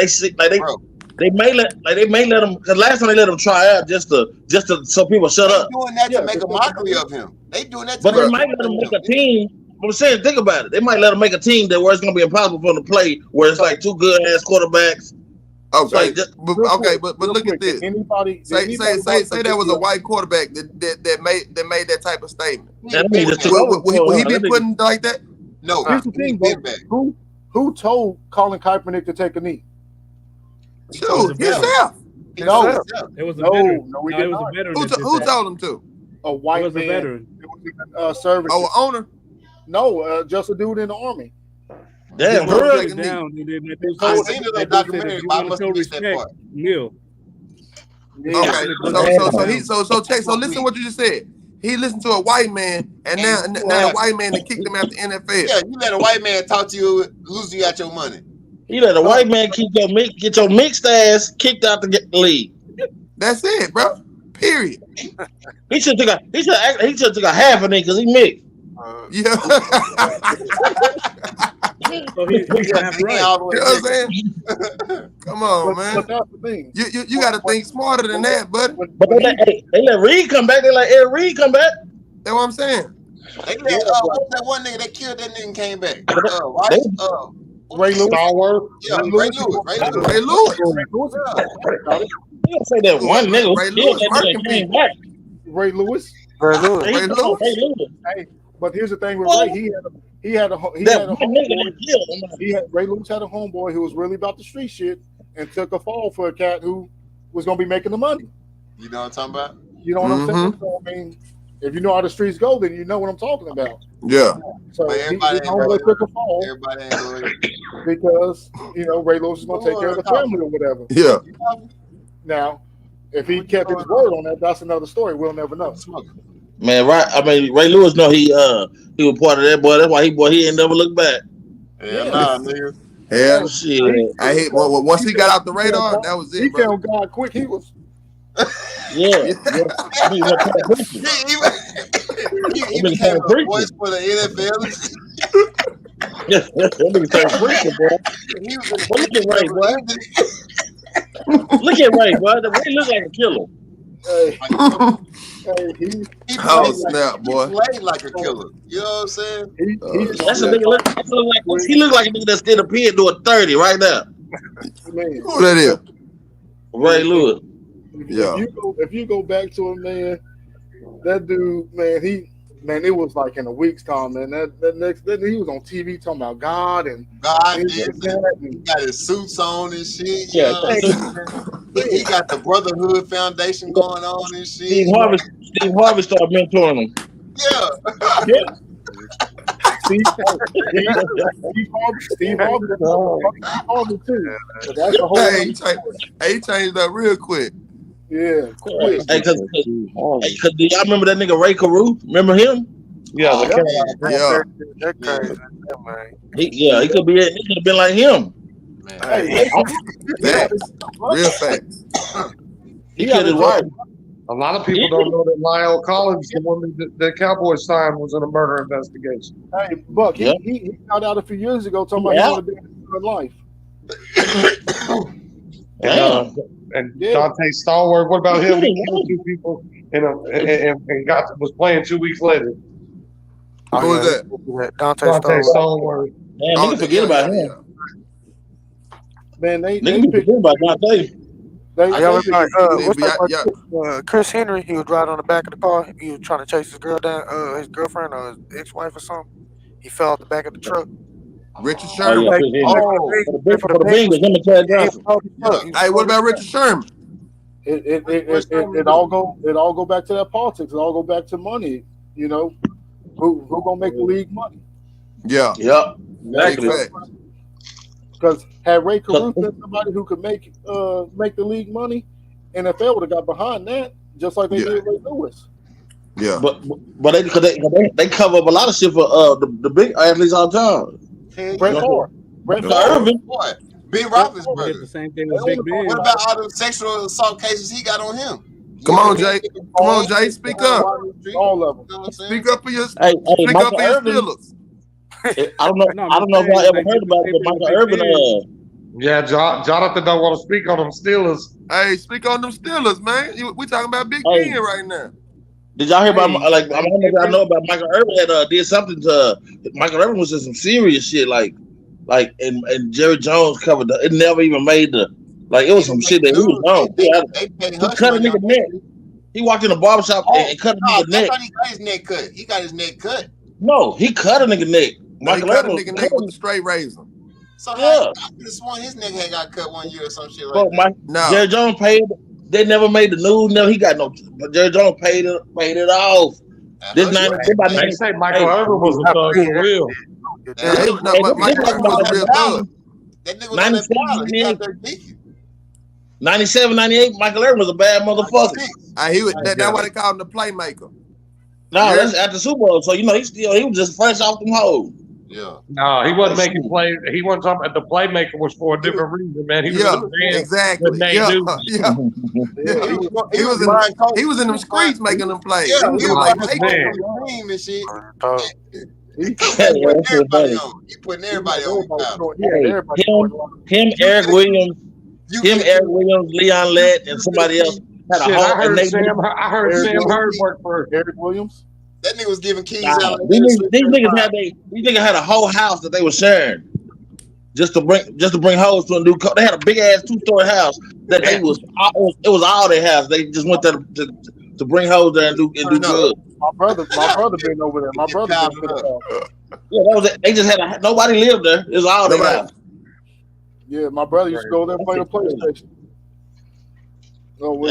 They may let him. Because last time they let him try out just to so people shut up. Doing that to make a mockery of him. They doing that. But they might let him make a team. I'm saying, think about it. They might let him make a team that where it's gonna be impossible for him to play, where it's like two good ass quarterbacks. Okay, but look at this. Say that was a white quarterback that made that type of statement. Would he be putting like that? No. Here's the thing, bro. Who told Colin Kaepernick to take a knee? Shoot, himself. No, it was a veteran. No, we it was a veteran. Who told him to? A white man. A veteran. It was service. Oh, an owner? No, just a dude in the army. Damn, down. I seen it on documentary, but I must have missed that part. Neil. Okay, so listen to what you just said. He listened to a white man, and now a white man that kicked him out the NFL. Yeah, you let a white man talk to you, lose you out your money. You let a white man get your mixed ass kicked out the league. That's it, bro. Period. He should took a half of it because he mixed. Yeah. So he's half right. You know what I'm saying? Come on, man. But that's the thing. You got to think smarter than that, buddy. But they let Reed come back. They let Eric Reed come back. That's what I'm saying. They let what's that one nigga that killed that nigga and came back? Right? Ray Lewis. Yeah, Ray Lewis. You don't say that one nigga. Ray Lewis working came people. back. Ray Lewis. Ray Lewis. Hey, but here's the thing with Ray. Ray Lewis had a homeboy who was really about the street shit and took a fall for a cat who was gonna be making the money. You know what I'm talking about? You know what I'm saying? So, I mean, if you know how the streets go, then you know what I'm talking about. Yeah. So everybody took a fall because Ray Lewis is gonna take care of the family or whatever. Yeah. Now, if he kept his word on that, that's another story. We'll never know. Man, right? I mean, Ray Lewis know he was part of that boy. That's why he ain't never looked back. Yeah, nah, nigga. Hell, shit. I hate once he got out the radar, that was it. He found God quick. He was. Yeah. He became a voice for the NFL. That nigga turned preacher, boy. Look at Ray, boy. Look at Ray, boy. The Ray looks like a killer. He snap, boy. He played like a killer. You know what I'm saying? That's a nigga. He look like a nigga that's still a pin to a 30 right now. Who that is? Ray Lewis. Yeah. If you go back to him, man, that dude, man, it was like in a week's time, man. That he was on TV talking about God and he got his suits on and shit. Yeah, he got the Brotherhood Foundation going on and shit. Steve Harvey started mentoring him. Yeah. Steve Harvey too. That's a whole he changed up real quick. Yeah, quick. Hey, cause do y'all remember that nigga Ray Carew? Remember him? Yeah, That crazy, man. He could be. He could have been like him. Hey, facts. Real facts. He got it right. A lot of people don't know that Lyle Collins, the one that Cowboys signed, was in a murder investigation. Hey, Buck, he found out a few years ago talking about he wanted to be in life. And Dante Stallworth, what about him? He killed two people and was playing 2 weeks later. Who was that? Dante Stallworth. Man, nigga forget about him. Man, they forget about Dante. Chris Henry, he was riding on the back of the car. He was trying to chase his girl down, his girlfriend or his ex-wife or something. He fell out the back of the truck. Richard Sherman. For the Bengals, him and Chad Johnson. Hey, what about Richard Sherman? It all go back to that politics. It all go back to money. You know, who gonna make the league money? Yeah. Yep. Exactly. Because had Ray Carew been somebody who could make the league money, NFL would have got behind that, just like they did Ray Lewis. Yeah. But they cover up a lot of shit for the big athletes all the time. Brett Favre. Irvin. Ben Roethlisberger. The same thing with Big Ben. What about all the sexual assault cases he got on him? Come on, Jay. Come on, Jay. Speak up. All of them. Speak up for your Speak up for your Steelers. I don't know if y'all ever heard about it, but Michael Irvin. Yeah, Jonathan don't want to speak on them Steelers. Hey, speak on them Steelers, man. We talking about Big Ben right now. Did y'all hear about I don't know if y'all know about Michael Irvin had did something to Michael Irvin was in some serious shit and Jerry Jones covered it never even made it was some shit that he was on. He cut a nigga neck. He walked in a barbershop and cut a nigga neck. I thought he got his neck cut. He got his neck cut. No, he cut a nigga neck. Michael cut a nigga neck with a straight razor. So I could have sworn his neck had got cut 1 year or some shit like that. No. Jerry Jones paid. They never made the news. No, he got no. But Jerry Jones paid it off. They say Michael Irvin was a thug for real. Michael Irvin was a real thug. That nigga was 97, 98, Michael Irvin was a bad motherfucker. That's why they called him the playmaker. No, that's at the Super Bowl. So he was just fresh off them hoes. Yeah. No, he wasn't making plays. He wasn't talking about the playmaker was for a different reason, man. He was in the band exactly. with Nate Newton. He was in them streets making them plays. Yeah, He was like like, man, team and shit. He putting everybody on. Him, Eric Williams, Leon Lett, and somebody else had a whole. I heard Sam Hurd work for Eric Williams. That nigga was giving keys Nah, out. these niggas had a whole house that they were sharing just to bring hoes to a new. They had a big ass 2-story house that it was all their house. They just went there to bring hoes there and do good. My brother been over there. My brother been over there. Yeah, that was it. They just had nobody lived there. It was all their house. Yeah, my brother used to go there and play the PlayStation. So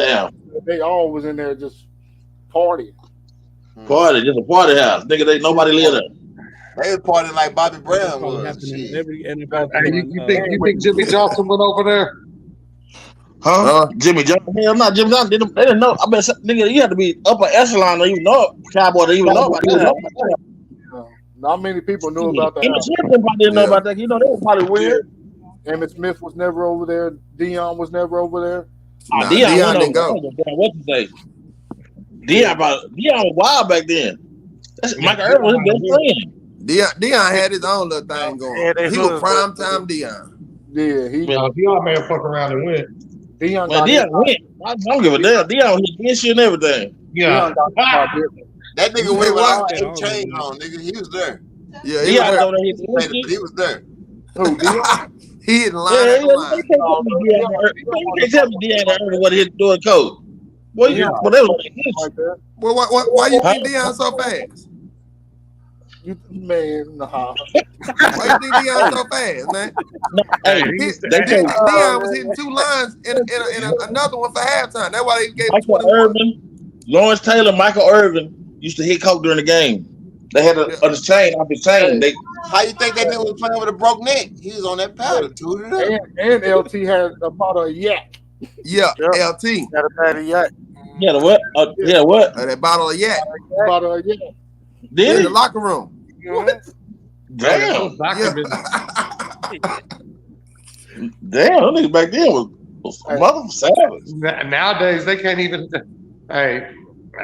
they all was in there just partying. Just a party house. Nigga, nobody lived there. They was partying like Bobby Brown was. You think Jimmy Johnson went over there? Huh? Jimmy Johnson? Hell no, Jimmy Johnson didn't. They didn't know. I bet nigga, you had to be upper echelon to even know Cowboy to even know about that. Not many people knew about that. Emmett Smith didn't know about that. You know, they was probably weird. Emmett Smith was never over there. Dion was never over there. Dion didn't go. What you say? Dion was wild back then. Michael Irvin was his best friend. Dion had his own little thing going. He was prime time Dion. Yeah, Dion may have fucked around and went. Dion went. I don't give a damn. Dion hit this shit and everything. Yeah. That nigga went without a chain on, nigga. He was there. Yeah, he was there. Who, Dion? He hit line. You can't tell me Dion Irvin what he doing code. Why you think Dion so fast? Man, nah. Why you think Dion so fast, man? Dion was hitting 2 lines in another one for halftime. That's why they gave him 21. Irvin, Lawrence Taylor, Michael Irvin used to hit coke during the game. They had off his chain. How you think that nigga was playing with a broke neck? He was on that powder, too. And LT had a bottle of yak. Yeah, LT. Got a bad yak. Yeah, what? That bottle of yak. Bottle of yak. Did in the locker room. What? Damn. Yeah. Damn, them niggas back then was mother savage. Nowadays, they can't even. Hey,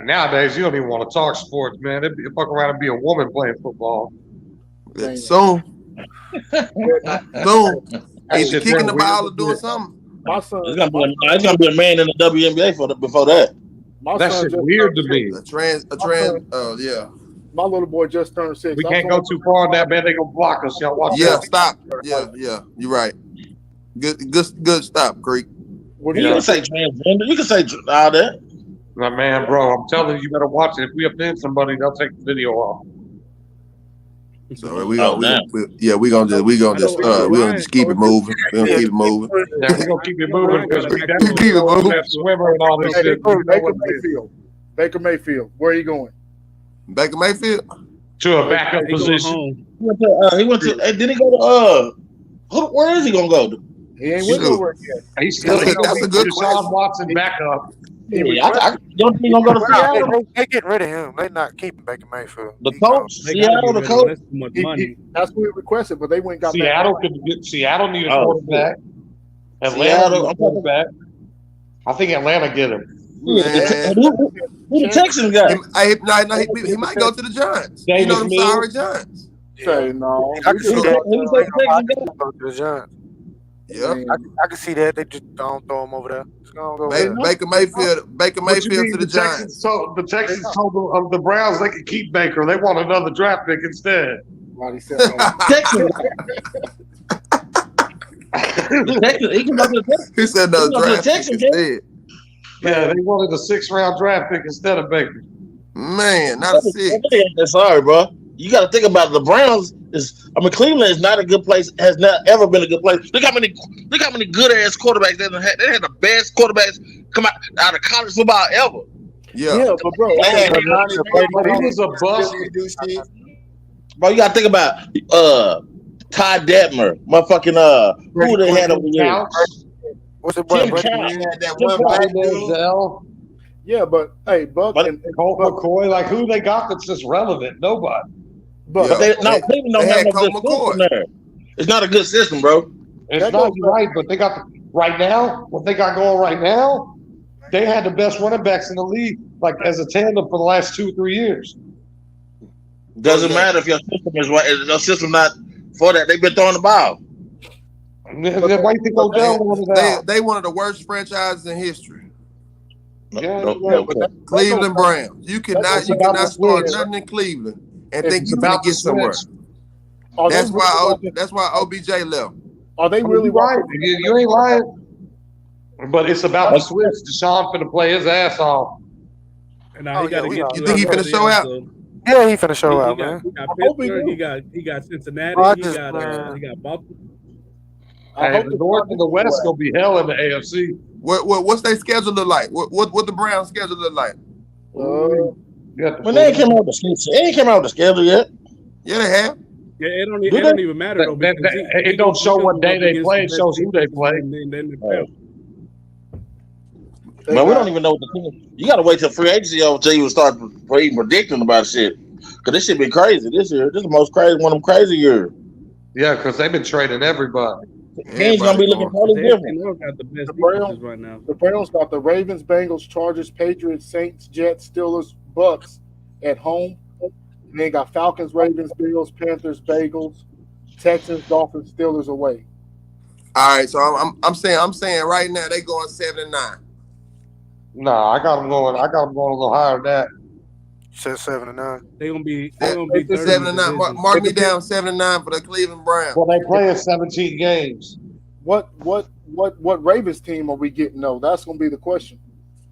nowadays, you don't even want to talk sports, man. They fuck around and be a woman playing football. Soon. Either kicking the ball or doing something. My son, it's gonna be a man in the WNBA before that. That's weird to me. Yeah. My little boy just turned 6. We can't go too far on that, man. They gonna block us. Y'all watch that. Stop. Yeah. You're right. Good stop, Creek. You can say transgender. You can say all that. My man, bro, I'm telling you, you better watch it. If we offend somebody, they'll take the video off. So we gonna just keep it moving. We're gonna keep it moving. Yeah, we're gonna keep it moving because we definitely keep it moving. Swimmer and all this shit. Baker Mayfield. Where are you going? Baker Mayfield to a backup position. He went to. Did he go to? Where is he gonna go to? He ain't went nowhere yet. He's still. That's a good question. Deshaun Watson backup. I don't think he's gonna go to Seattle. They getting rid of him. They not keeping Baker Mayfield. The coach, Seattle, the coach. That's what we requested, but they went and got Seattle needed a quarterback. Atlanta quarterback. I think Atlanta get him. Who the Texans got? He might go to the Giants. Davis you know them Mills. sorry Giants. Say no. I can see that. Go to the Giants. Yeah, I can see that. They just don't throw him over there. Baker Mayfield to the Giants. The Texans told the Browns they could keep Baker. They want another draft pick instead. Texans. He said no draft pick instead. Yeah, they wanted a 6th-round draft pick instead of Baker. Man, not a 6. Sorry, bro. You got to think about it. The Browns Cleveland is not a good place. Has not ever been a good place. Look how many good ass quarterbacks they had. They had the best quarterbacks come out of college football ever. Yeah, but bro, he was a bust. Bro, you got to think about Todd Detmer, motherfucking who they had over here. What's it? Tim Denzel. Yeah, but hey, Buck and Colt McCoy, like who they got that's just relevant? Nobody. But Cleveland don't have no good system there. It's not a good system, bro. It's not right, but they got right now. What they got going right now, they had the best running backs in the league, like as a tandem for the last 2-3 years. Doesn't matter if your system is right. If your system not for that, they've been throwing the ball. Why you think they one of the worst franchises in history. Okay. Cleveland Browns. You cannot start nothing in Cleveland and think you're gonna get somewhere. That's why OBJ left. Are they really right? You ain't lying. But it's about the switch. Deshaun finna play his ass off. And now he gotta get. You think he finna show out? Yeah, he finna show out, man. He got Pittsburgh. He got Cincinnati. He got Baltimore. Hey, the North and the West gonna be hell in the AFC. What's their schedule look like? What the Browns schedule look like? When they ain't came out with the schedule yet. Yeah, they have. Yeah, it don't even matter though. It don't show what day they play. It shows who they play. Man, we don't even know what the team. You got to wait till free agency until you start even predicting about shit. Because this shit been crazy this year. This is the most crazy, one of them crazy years. Yeah, because they've been trading everybody. He's gonna be looking totally different. The Browns got the Ravens, Bengals, Chargers, Patriots, Saints, Jets, Steelers, Bucks at home. And they got Falcons, Ravens, Bills, Panthers, Bagels, Texans, Dolphins, Steelers away. All right, so I'm saying right now they going 7-9. Nah, I got them going a little higher than that. Said 7-9. They're gonna be 7-9. Mark me down 7-9 for the Cleveland Browns. Well, they playing 17 games. What Ravens team are we getting though? That's gonna be the question.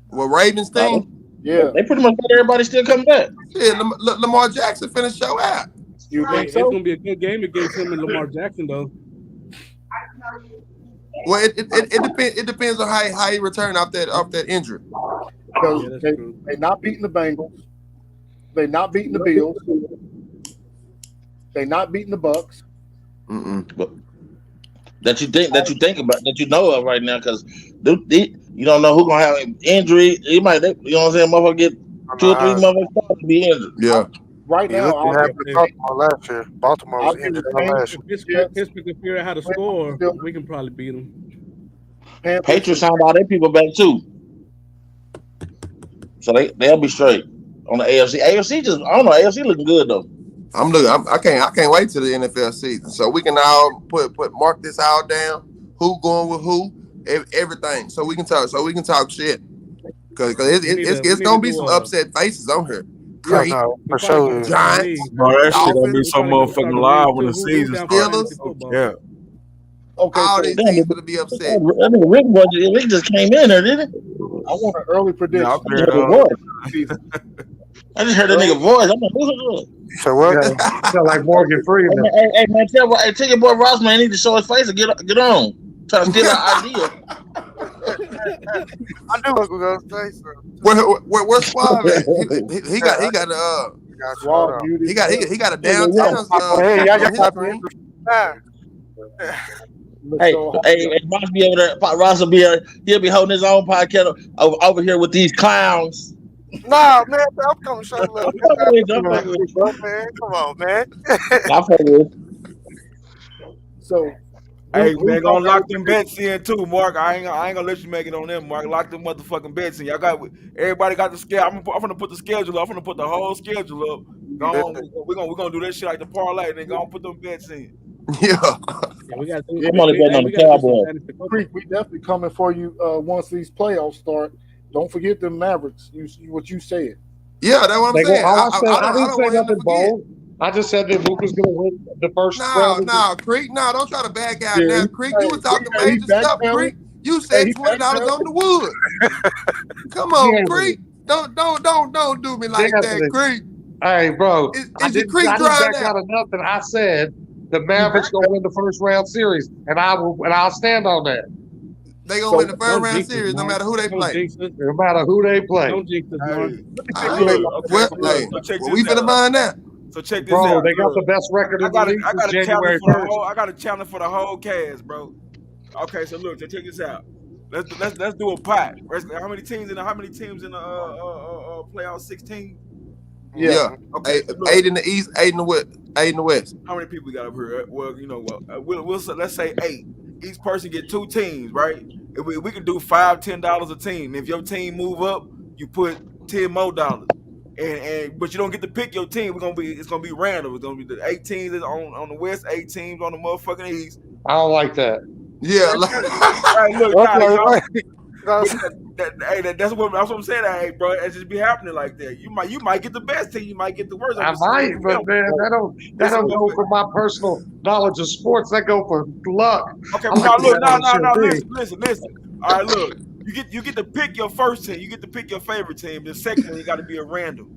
What Ravens team? Yeah, they pretty much got everybody still coming back. Yeah, Lamar Jackson finished show out. You think so? It's gonna be a good game against him and Lamar Jackson though. Well, it depends on how he returned off that injury. Because they're not beating the Bengals, they're not beating the Bills, they're not beating the Bucks. But that you think about, that you know of right now, because you don't know who's gonna have an injury. You know what I'm saying? Motherfucker get 2 or 3 motherfuckers to be injured. Yeah. Right now, last year. Baltimore was injured last year. Pittsburgh can figure out how to score. We can probably beat them. Patriots signed all their people back too, so they'll be straight on the AFC. AFC I don't know. AFC looking good though. I can't wait till the NFL season, so we can all mark this all down. Who going with who? Everything, so we can talk shit. Because it's gonna be some upset faces on here. Great. For sure. Giants. Bro, that shit gonna be so motherfucking live when the season starts. Yeah. Okay. All these teams gonna be upset. I mean, Rick just came in there, didn't it? I want an early prediction. I just heard that nigga voice. I'm like, who's it? So what? Sound like Morgan Freeman. Hey man, tell your boy Ross, man, he need to show his face and get on. Try to steal our idea. I knew I was gonna say so. Where's Suave at? He got a downtown. Hey, y'all got me. Hey, Ross be over there. Ross will be he'll be holding his own podcast over here with these clowns. Nah, man, I'm coming show love. Man, come on, man. So, hey, man, gonna lock them bets in too, Mark. I ain't gonna let you make it on them, Mark. Lock them motherfucking bets in. Everybody got the schedule. I'm gonna put the schedule up. I'm gonna put the whole schedule up. We're gonna do that shit like the parlay, and then go and put them bets in. Yeah. We got I'm only betting on the Cowboys. Creek, we definitely coming for you once these playoffs start. Don't forget the Mavericks. What you said. Yeah, that's what I'm saying. I didn't say nothing bold. I just said that Luka's going to win the first round. No, Creek. No, don't try to back out now. Creek, you were talking major stuff, Creek. You said $20 on the wood. Come on, Creek. Don't do me like that, Creek. Hey, bro. Is your Creek drying back out of nothing. I said the Mavericks going to win the first round series, and I'll stand on that. They gonna win the first round series, no matter who they play. No matter who they play. Don't jinx us, Mark. We finna find out. So check this out. Bro, they got the best record in the league since January 1st. I got a challenge for the whole cast, bro. Okay, so look, so check this out. Let's do a pot. How many teams in the playoff? 16. Yeah. Okay. 8 in the East, 8 in the West. 8 in the West. How many people we got up here? Well, you know what? We'll let's say 8. Each person get 2 teams, right? If we can do $5, $10 a team. If your team move up, you put $10 more. But you don't get to pick your team. It's gonna be random. It's gonna be the 8 teams on the West, 8 teams on the motherfucking East. I don't like that. Yeah. Hey, look, that's what I'm saying. Hey, bro, it just be happening like that. You might get the best team. You might get the worst. I might, but man, that don't go for my personal knowledge of sports. That go for luck. Okay, listen. All right, look. You get to pick your first team. You get to pick your favorite team. The second one, you got to be a random.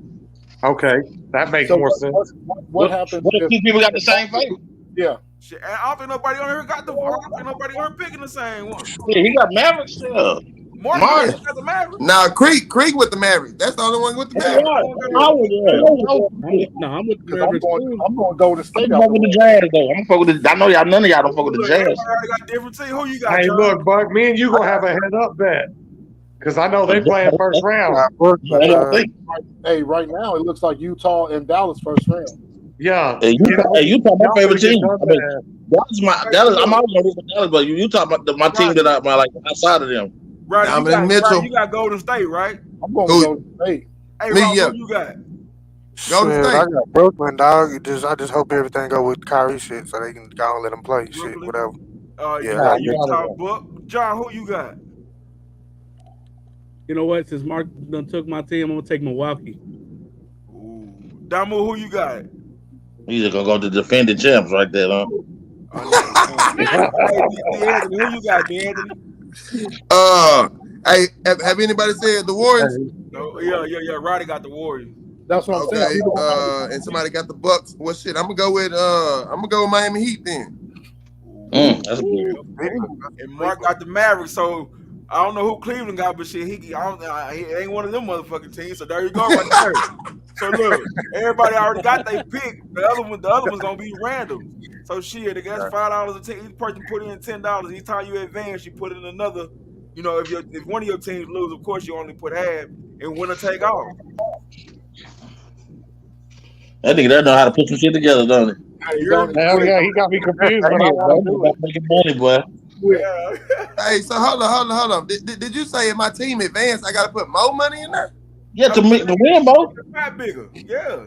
Okay, that makes more sense. What happens? What if 2 people got the same favorite? Yeah. Shit, I don't think nobody on here got the. I don't think nobody on here picking the same one. Yeah, he got Mavericks still. Martin got the Mavericks. Now Creek with the Mavericks. That's the only one with the Mavericks. No, I'm with the Mavericks. I'm going to go to State. I'm with the Jazz though. I'm fuck with the. I know y'all. None of y'all don't fuck with the Jazz. Everybody got different team. Who you got? Hey, John? look, Buck, me and you gonna have a head up bet because I know they playing first round. Hey, right now it looks like Utah and Dallas first round. Yeah. Hey, Utah, my favorite team. Dallas. I'm always gonna root for Dallas, but Utah, my team that I like outside of them. Right, you got Golden State, right? I'm going to Golden State. Hey, Rob, who you got? Golden State. I got Brooklyn, dog. I just hope everything go with Kyrie shit, so they can go and let him play shit, whatever. Yeah, Utah, Buck. John, who you got? You know what? Since Mark done took my team, I'm gonna take Milwaukee. Damu, who you got? He's just gonna go to defending champs right there, huh? D'Anthony, who you got, D'Anthony? Hey, have anybody said the Warriors? No, yeah. Roddy got the Warriors. That's what I'm saying. And somebody got the Bucks. Well, shit, I'm gonna go with Miami Heat then. That's good. And Mark got the Mavericks, so I don't know who Cleveland got, but shit, he ain't one of them motherfucking teams. So there you go, right there. So look, everybody already got their pick. The other one's gonna be random. So shit, that's $5 a team. Each person put in $10. Each time you advance, you put in another. You know, if one of your teams lose, of course you only put half, and winner take all. That nigga that know how to put some shit together, don't he? Hell yeah, he got me confused. Making money, boy. Yeah. Hey, so hold on. Did you say if my team advanced, I gotta put more money in there? Yeah, to win, bro. Not bigger. Yeah.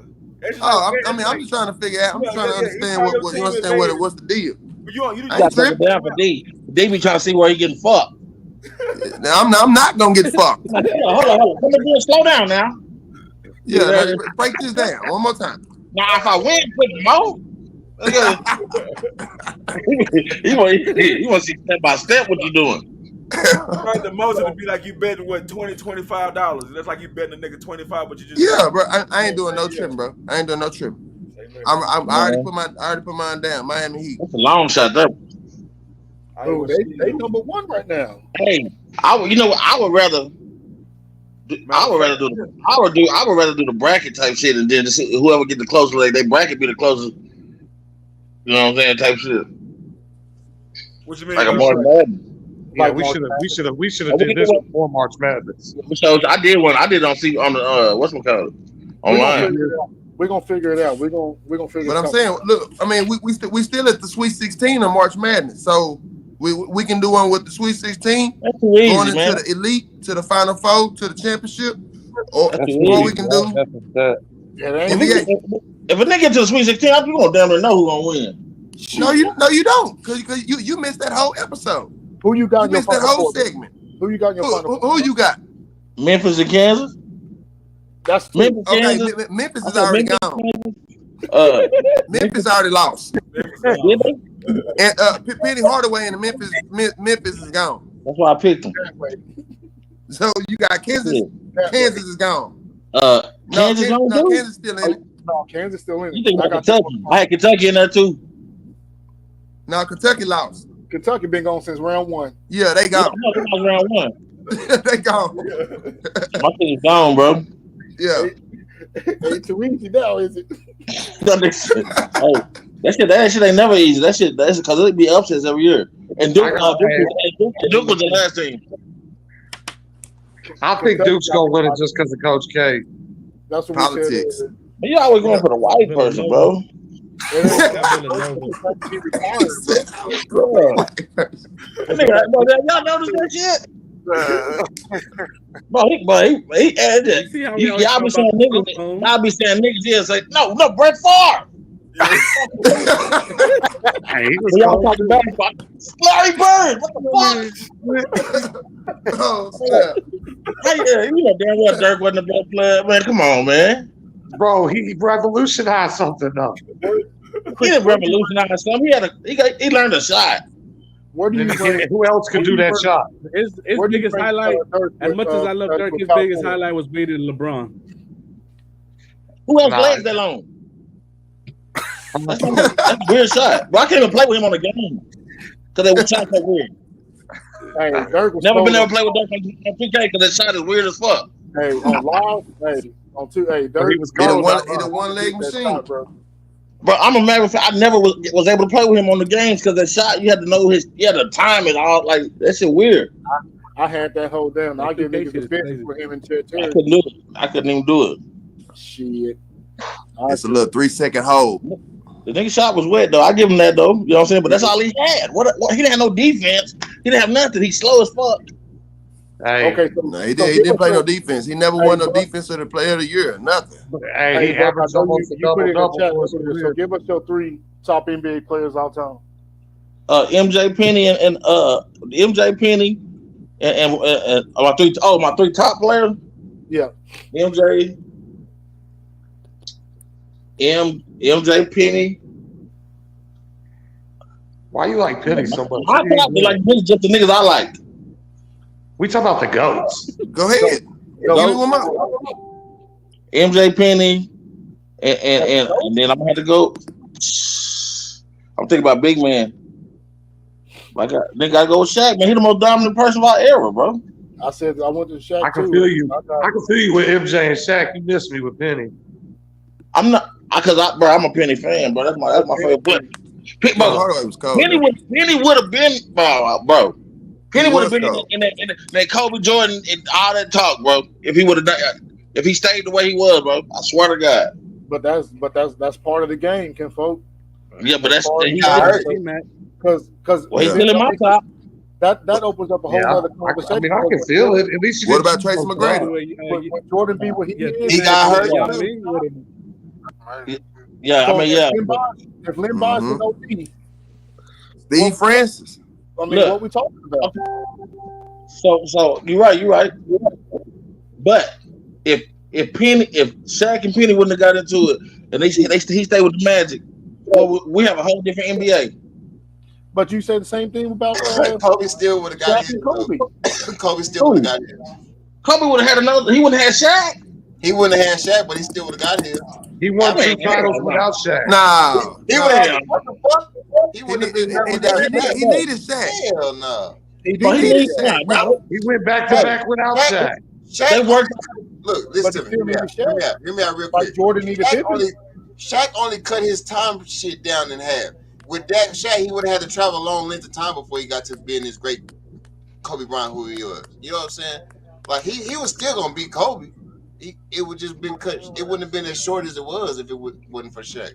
I'm just trying to figure out. I'm just trying to understand what's the deal. You got to down for D. D be trying to see where he getting fucked. Now, I'm not gonna get fucked. Hold on. Come on, slow down now. Yeah, break this down one more time. Now, if I win, put more. He want to see step by step what you doing. Right, the most it'd be like you betting $20, $25. That's like you betting a nigga 25, but you just bro. I ain't doing no tripping, bro. I ain't doing no tripping. I already put mine down. Miami Heat. That's a long shot, though. Oh, they number one right now. Hey, I would rather do the bracket type shit, and then whoever get the closest, like they bracket be the closest. You know what I'm saying? Type shit. What you mean? Like a March Madness. Yeah, we should have did this before March Madness. So I did one. I did on the whatchamacallit online. We're gonna figure it out. We're gonna figure. But I'm saying, look, I mean, we still at the Sweet 16 of March Madness, so we can do one with the Sweet 16. That's too easy, going into man. the elite, to the Final Four, to the championship, or we can do. If a nigga get to the Sweet 16, you gonna damn near know who gonna win. No, you don't, because you missed that whole episode. Who you got? You missed that whole segment. Who you got in your final? Who you got? Memphis and Kansas. That's Memphis. Okay, Kansas. Memphis is already gone. Memphis already lost. And Penny Hardaway and Memphis is gone. That's why I picked them. So you got Kansas. Kansas is gone. Kansas Kansas still in it. No, Kansas still in it. You think about Kentucky? I had Kentucky in there too. No, Kentucky lost. Kentucky been gone since round one. Yeah, they gone. No, that was round one. They gone. My thing is gone, bro. Yeah. It's too easy now, is it? That shit ain't never easy. That's because it be upsets every year. And Duke was the last team. I think Duke's gonna win it just because of Coach K. That's what politics. we said. You always going for the white person, bro. Y'all notice that shit? Bro, he added it. Y'all be saying niggas. Y'all be saying niggas here say no, Brett Favre. Hey, he was y'all talking about Larry Bird. What the fuck? Oh, snap. Hey, you know damn well Dirk wasn't the best player, man. Come on, man. Bro, he revolutionized something though. He didn't revolutionize something. He learned a shot. Who else could do that shot? His biggest highlight, as much as I love Dirk, his biggest highlight was beating LeBron. Who else legs that long? That's a weird shot. Bro, I can't even play with him on the game because they were shot so weird. Hey, Dirk was never been able to play with Dirk on 2K because that shot is weird as fuck. Hey, on live, on two, Dirk he was a one-leg machine, bro. But I'm a matter of fact, I never was able to play with him on the games because that shot you had to know you had to time it all. Like that shit weird. I had that whole down. I give niggas the business for him and Terry. I couldn't do it. I couldn't even do it. Shit. It's a little 3-second hold. The nigga shot was wet though. I give him that though. You know what I'm saying? But that's all he had. What he didn't have no defense. He didn't have nothing. He's slow as fuck. Hey, okay, no, he didn't play no defense. He never won no defensive player of the year. Nothing. Hey, he averaged almost a double-double. So give us your 3 top NBA players all time. MJ Penny and MJ Penny and my 3 top players. Yeah. MJ Penny. Why you like Penny so much? I probably like just the niggas I like. We talk about the GOATs. Go ahead. MJ Penny and then I'm gonna have to go. I'm thinking about big man. Like nigga, I go with Shaq, man. He the most dominant person of our era, bro. I said I went to Shaq. I can feel you. I can feel you with MJ and Shaq. You missed me with Penny. I'm not because I'm a Penny fan, bro. That's my favorite player. Penny would have been, bro. Penny would have been in that Kobe Jordan and all that talk, bro. If he would have done, if he stayed the way he was, bro. I swear to God. But that's part of the game, Ken folk. Yeah, but that's because he's still in my top. That opens up a whole other conversation. I mean, I can feel it. At least what about Tracy McGrady? When Jordan be what he is, he got hurt. Yeah, so I mean, yeah. If Lynn Bosh was OP, Steve Francis. I mean, what we talking about? So you're right. But if Shaq and Penny wouldn't have got into it, and he stayed with the Magic, well, we have a whole different NBA. But you said the same thing about Kobe still would have got it. Kobe still would have got it. Kobe would have had another. He wouldn't have had Shaq. He wouldn't have had Shaq, but he still would have got here. He won 2 titles without Shaq. Nah. He would have. What the fuck? He wouldn't have been he needed Shaq. Hell no. He needed Shaq, bro. He went back to back without Shaq. Shaq worked. Look, listen to me. Hear me out real quick. Jordan needed Shaq only cut his time shit down in half. With that Shaq, he would have had to travel a long length of time before he got to being this great Kobe Bryant who he was. You know what I'm saying? Like he was still gonna beat Kobe. It would just been cut. It wouldn't have been as short as it was if it wasn't for Shaq.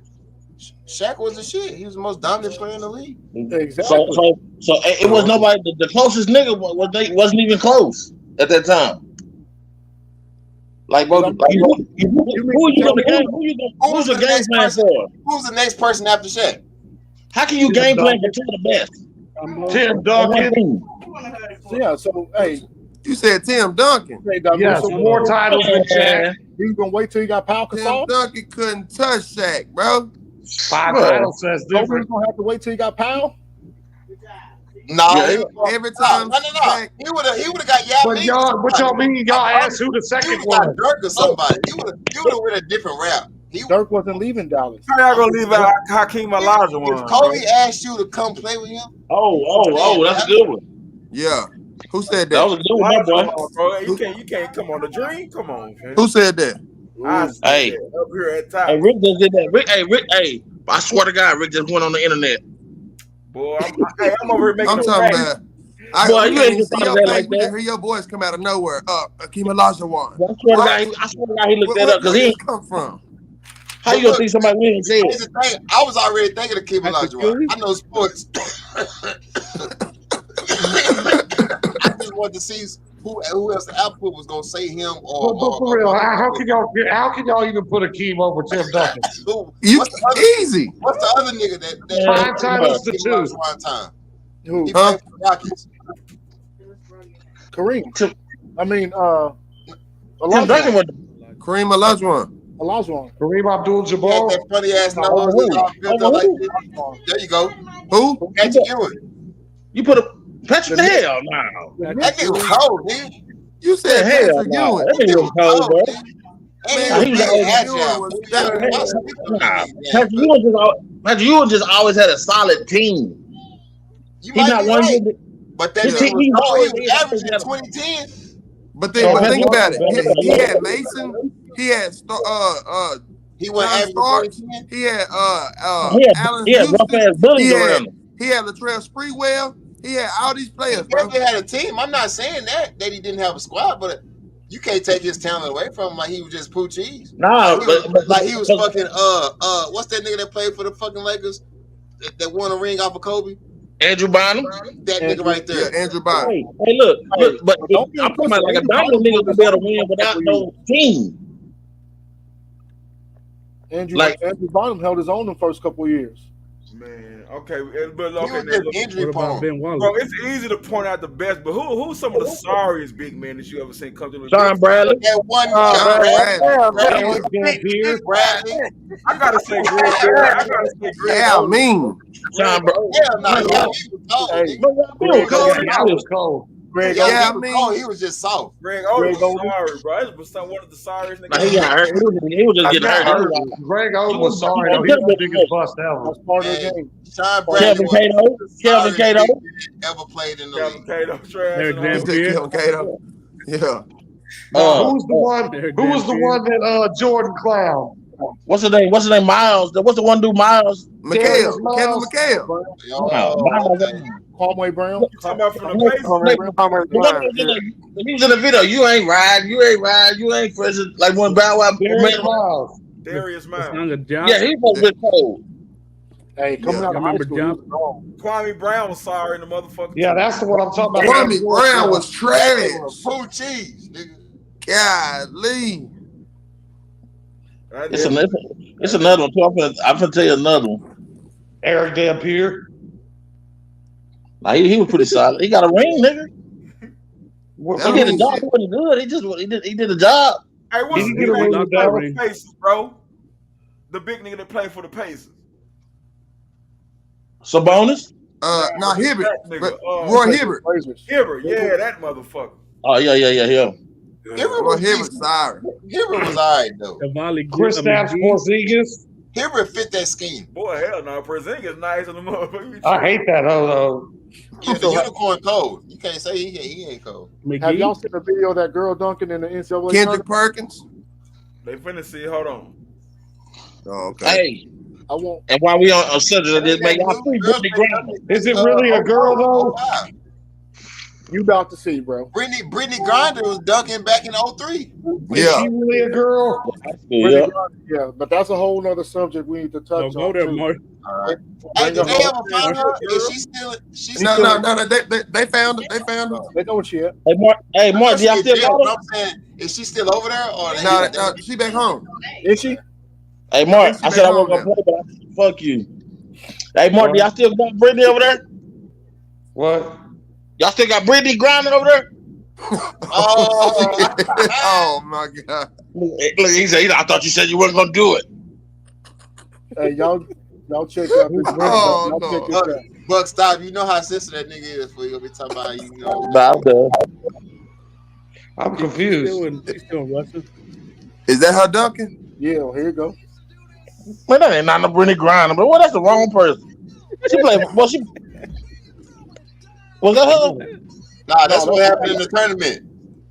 Shaq was the shit. He was the most dominant player in the league. Exactly. So it was nobody. The closest nigga wasn't even close at that time. Like, bro, who's the game plan for? Who's the next person after Shaq? How can you game plan for 2 of the best? Tim Duncan. Yeah. So hey. You said Tim Duncan. Yes, more titles than Shaq. You gonna wait till you got Pau Gasol? Tim Duncan couldn't touch Shaq, bro. 5 titles says different. Kobe's gonna have to wait till you got Pau? No, every time. No. He would have got Yao Ming. What y'all mean? Y'all asked who the second one? Dirk or somebody. He would have went a different route. Dirk wasn't leaving Dallas. How y'all gonna leave out Hakeem Olajuwon? If Kobe asked you to come play with him, that's a good one. Yeah. Who said that? That was a good one, boy. You can't come on the dream. Come on, man. Who said that? Hey, up here at top. Hey, Rick just did that. Rick, I swear to God, Rick just went on the internet. Boy, I'm over here making I'm talking about. You ain't just talking like that. Hear your voice come out of nowhere. Hakeem Olajuwon. I swear to God, he looked that up because he come from. How you gonna think somebody win his head? Here's the thing. I was already thinking of Kim Olajuwon. I know sports. I just wanted to see who else the output was gonna say him or. But for real, how can y'all even put a Keem over Tim Duncan? Easy. What's the other nigga that 5 titles to 2? Time? Who? He played for the Rockets. Kareem. I mean, Kareem Olajuwon. Kareem Abdul-Jabbar. That funny ass nose. There you go. Who? Patrick Ewing. You put a Patrick hell no. That nigga was cold, dude. You said hell Patrick no. Ewing. That nigga was cold, bro. Patrick Ewing just always had a solid team. He's not one good. But that nigga was averaging 2010. But think about it. He had Mason. He had he went Starks. He had Allen He had rough ass bullies around him. He had Latrell Sprewell. He had all these players. He definitely had a team. I'm not saying that he didn't have a squad, but you can't take his talent away from him like he was just poo cheese. Nah, like he was fucking what's that nigga that played for the fucking Lakers that won a ring off of Kobe? Andrew Bynum. That nigga right there. Yeah, Andrew Bynum. Hey, look, but I'm talking about like a dominant nigga to be able to win without no team. Andrew Bynum held his own the first couple of years. Man, okay, but He was just injury prone. Bro, it's easy to point out the best, but who's some of the sorriest big men that you ever seen come to the Sean Bradley. That one Bradley. I gotta say Greg. I gotta say Greg. Yeah, I mean. Sean Bradley. He was cold. Greg, he was just soft. Greg Oden was sorry, bro. It was one of the sorriest niggas. He got hurt. He was just getting hurt. Greg Oden was sorry though. He was the biggest bust ever. That's part of the game. Sean Bradley Kelvin Cato. Ever played in the Kelvin league. Cato, trash. Kelvin Cato. Yeah. Who's the one? Who was the one that Jordan clown? What's the name? Miles. What's the one dude? Miles. Kevin McHale. Conway Brown. Talking about from the Pacers. He was in the video. You ain't ride. You ain't prison. Like when Bow Wow Darius Miles. Yeah, he was with cold. Hey, coming out of high school. Kwame Brown was sorry in the motherfucker. Yeah, that's the one I'm talking about. Kwame Brown was trash. Poo cheese, nigga. Golly. It's another one too. I'm gonna tell you another one. Eric Dampier. Nah, he was pretty solid. He got a ring, nigga. He did the job. He wasn't good. He did the job. Hey, what's the nigga that played for the Pacers, bro? The big nigga that played for the Pacers. Sabonis? No, Hibbert. Roy Hibbert. Hibbert, yeah, that motherfucker. Oh, yeah. Hibbert was sorry. Hibbert was alright though. Kristaps Porzingis. Hibbert fit that scheme. Boy, hell no, Porzingis nice in the motherfucker. I hate that though. Yeah, the unicorn cold. You can't say he ain't cold. Have y'all seen the video of that girl dunking in the NCAA? Kendrick Perkins. They finna see. Hold on. Oh, okay. Hey. I won't. And while we on subject of this, man, y'all free Brittany Griner. Is it really a girl though? You about to see, bro. Brittany Griner was dunking back in 03. Is she really a girl? Yeah. Yeah, but that's a whole nother subject we need to touch on. Go there, Mark. Hey, did they ever find her? Is she still? No. They found her. They found her. They know what she at. Hey, Mark, do y'all still got her? I'm saying, is she still over there? Or No, she back home. Is she? Hey, Mark, I said I wasn't gonna play, but I said, fuck you. Hey, Mark, do y'all still got Brittany over there? What? Y'all still got Brittany Griner over there? Oh my God! Look, he said, I thought you said you weren't gonna do it. Hey, y'all check out this. Oh, no. Buck, stop! You know how sensitive that nigga is. For you gonna be talking about you know. Nah, I'm done. I'm confused. She's still Russian. Is that her dunking? Yeah, here you go. Man, that ain't not no Brittany Griner, but that's the wrong person. She played. Well, she was that her? Nah, that's what happened in the tournament.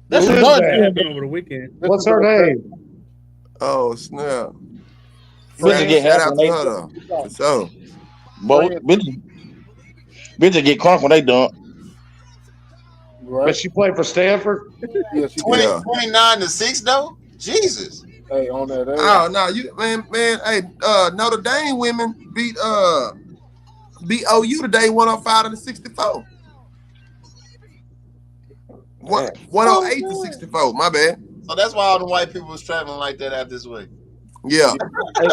That's Who is what that? Happened over the weekend. What's her name? Oh snap! Bitch get Shout half out when to her though. For sure. Boy, bitch get crunk when they dunk. Right. But she played for Stanford. Yeah, she 29 to 6 though. Jesus. Hey, on that. Oh no, man. Hey, Notre Dame women beat OU today, 105-64. 108 to 64. My bad. So that's why all the white people was traveling like that out this way. Yeah.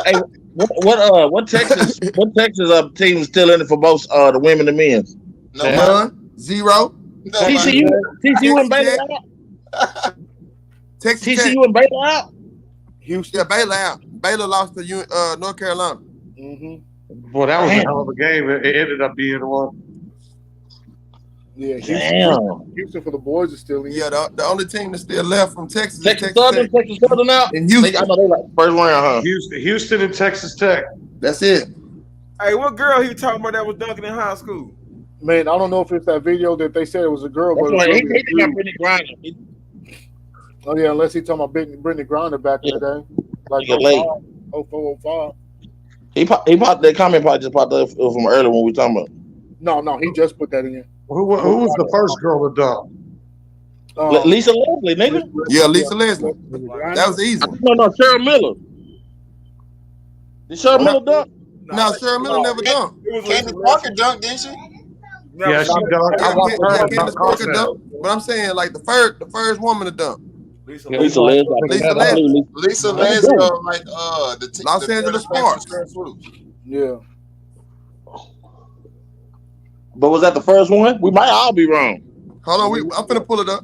Hey, what Texas team is still in it for both the women and men's? None. Zero. TCU and Baylor out. Texas TCU and Baylor out. Houston. Yeah, Baylor out. Baylor lost to North Carolina. Boy, that was a hell of a game. It ended up being one. Yeah, Houston for the boys is still in. Yeah, the only team that's still left from Texas is Texas Southern out. And Houston. I know they like first round, huh? Houston and Texas Tech. That's it. Hey, what girl he talking about that was dunking in high school? Man, I don't know if it's that video that they said it was a girl, That's but right. it was He got Brittany Griner. Oh yeah, unless he talking about Brittany Griner back in the day, like 04, 05. That comment probably just popped up from earlier when we talking about. No, he just put that in. Who was the first girl to dunk? Lisa Leslie, nigga. Yeah, Lisa Leslie. That was easy. No, Cheryl Miller. Did Cheryl Miller dunk? No, Cheryl Miller never dunked. Candace Parker dunked, didn't she? Yeah, she dunked. I watched her Candace Parker dunk. But I'm saying like the first woman to dunk. Lisa Leslie. Lisa Leslie, like the Los Angeles Sparks. Yeah. But was that the first one? We might all be wrong. Hold on, I'm finna pull it up.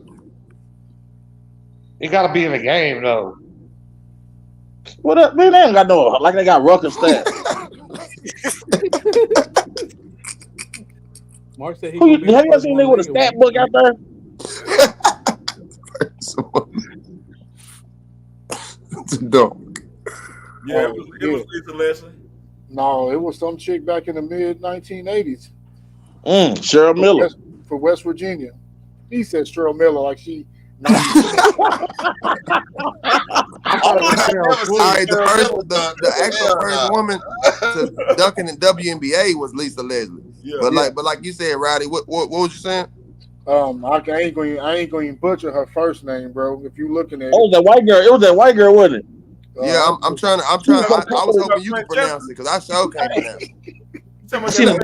You gotta be in the game though. What up, man? They ain't got no like they got Rucker stats. Mark said have you ever seen a nigga with a stat book out there? It's a dunk. Yeah, it was Lisa Leslie. No, it was some chick back in the mid 1980s. Cheryl Miller for West Virginia. He said Cheryl Miller like she. All right, the actual first woman to dunk in the WNBA was Lisa Leslie. Yeah, but like you said, Roddy, what was you saying? I ain't going to butcher her first name, bro. If you looking at it was that white girl. It was that white girl, wasn't it? Yeah, I'm trying. I was hoping you could pronounce it because I sure can't pronounce it. I seen a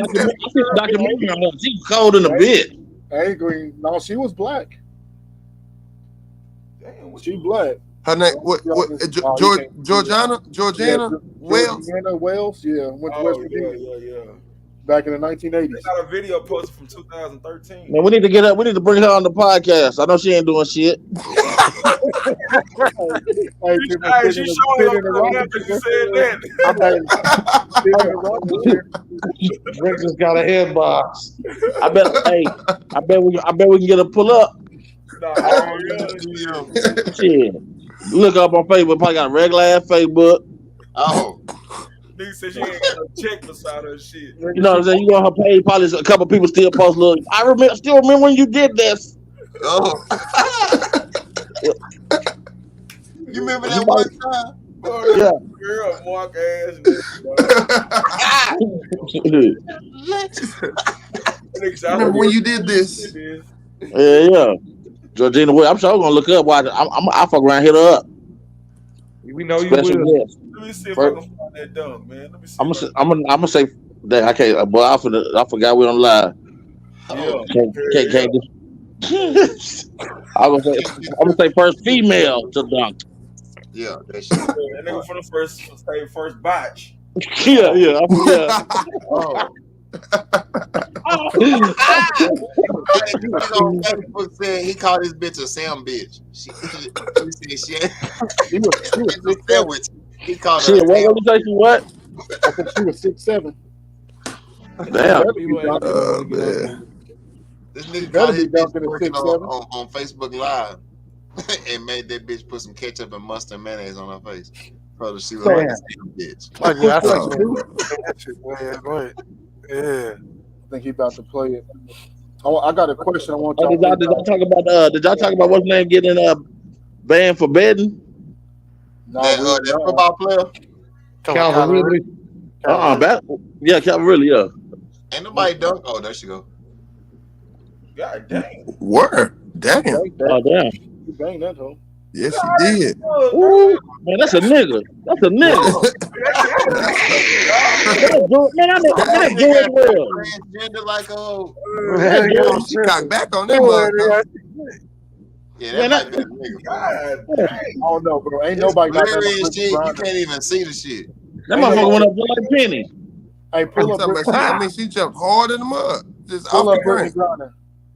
documentary on her. She was cold in a bit. I ain't going. No, she was black. Damn, she black. Her name Georgiana Wells. Georgiana Wells, yeah, went to West Virginia. Yeah. Back in the 1980s. They got a video posted from 2013. Man, we need to get up. We need to bring her on the podcast. I know she ain't doing shit. She showing up after you said that. Rick just got a head box. I bet we can get a pull up. Shit. Look up on Facebook. Probably got a regular ass Facebook. Oh. Nigga said she ain't got no check beside her shit. You know what I'm saying? You on her page, probably a couple people still post. Look, I still remember when you did this. Oh. You remember that one time? Yeah. Girl, Mark ass. Remember when you did this? Yeah. Georgina Wood. I'm sure I'm gonna look up. I'll fuck around, hit her up. We know you Special will. guest. Let me see if I can find that dunk, man. Let me see. I'm gonna say that I can't. But I forgot we on live. Can't just. I'm gonna say first female to dunk. Yeah, that shit. That nigga from the first batch. Yeah. Oh. Facebook said he called this bitch a Sam bitch. She was sandwich. He called her. Shit, what did you say? What? I think she was 6'7". Damn. Man. This nigga called his bitch working on Facebook Live and made that bitch put some ketchup and mustard and mayonnaise on her face. Probably she was like a Sam bitch. Oh, yeah, that shit, man. Go ahead. Yeah. I think he about to play it. I got a question. I want y'all. Did y'all talk about what's name getting banned for betting? No, that football player. Calvin Ridley. Yeah, Calvin Ridley. Yeah. Ain't nobody dunk. Oh, there she go. God dang. Word. Damn. Oh damn. You bang that hoe. Yes, she did. Ooh, man, that's a nigga. That's a nigga. Man, I know that George Wells. Transgender like She cocked back on them motherfuckers. Yeah, that might be a nigga. I don't know, bro. Ain't nobody got that. Shit. You can't even see the shit. That motherfucker went up like Penny. Hey, pull up. She jumped hard in the mud. Just pull off up the ground.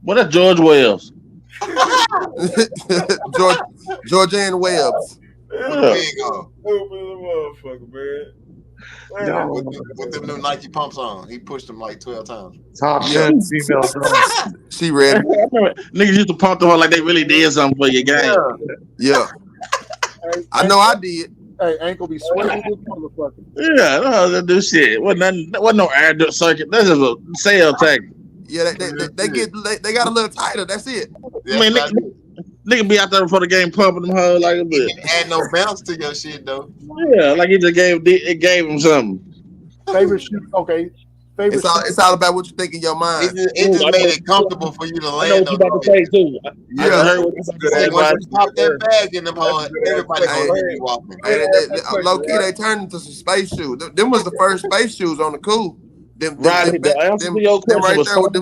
Well, that's George Wells. Georgian Webbs. Motherfucker, man. With them new Nike pumps on, he pushed them like 12 times. Top 10 female drums. She ready. Niggas used to pump them like they really did something for your game. Yeah. I know I did. Hey, ankle be sweating this motherfucker. Yeah, no, that do shit. Wasn't no air circuit. That's just a sale tactic. Yeah, they got a little tighter. That's it. I mean, nigga be out there before the game pumping them hoes like a bit. Add no bounce to your shit though. Yeah, like it gave him something. Favorite shoe, okay. It's all about what you think in your mind. It just made it comfortable for you to land. I know what you about to say too. Yeah, I heard what you about to say. Once you pop that bag in them hoes, everybody gonna hear you walking. Low key, they turned into some space shoes. Them was the first space shoes on the cool. Them right there with them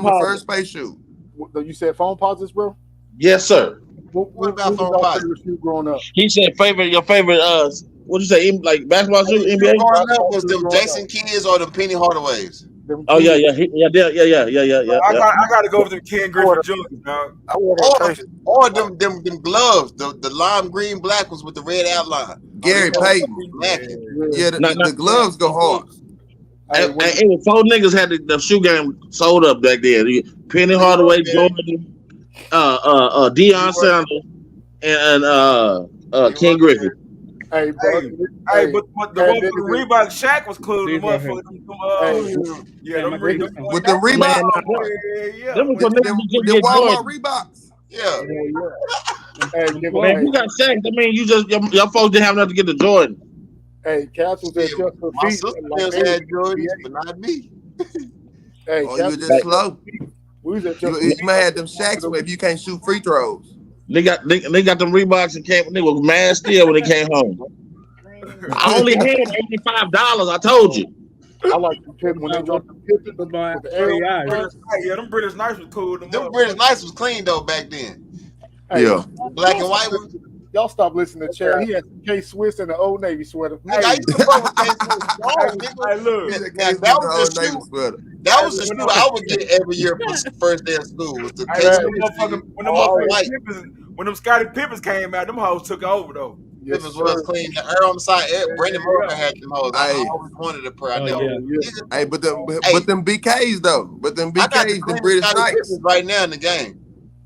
the first space shoes. You said phone pauses, bro? Yes, sir. What about phone pauses? Growing up? He said your favorite what'd you say, like basketball shoes, NBA? Growing up was them Jason Kidds or them Penny Hardaways. Oh yeah. I gotta go with them Ken Griffin Jr. dog. Or them gloves, the lime green black ones with the red outline. Gary Payton. Yeah, the gloves go hard. And it was 4 niggas had the shoe game sold up back then. Penny Hardaway, Jordan, Deion Sanders, and Ken Griffin. Hey, but the one for the Reebok Shaq was cool. The motherfucker, with the Reebok, them Walmart Reeboks. Yeah. Man, you got Shaq. I mean, you just your folks didn't have nothing to get to Jordan. Hey, Castles had just her my feet. sister had Jordans, but not me. Hey, you were just slow. You may have them Shaqs where if you can't shoot free throws. They got them Reeboks and came. They was mad still when they came home. I only had $85. I told you. I like the Pippen when they dropped the Pippen. Yeah, them British Knights was cool. Them British Knights was clean though back then. Hey, yeah, black and white. Y'all stop listening to Chad. He had K-Swiss and the Old Navy sweater. Nigga, I used to fuck with K-Swiss. That was the shoe I would get every year for first day of school. Was the when them Scottie Pippins came out, them hoes took over though. Pippins was clean. The air on the side. Brandon Murphy had them hoes. I always wanted a pair. I never. Hey, but them BKs though. But them BKs, the British Knights right now in the game.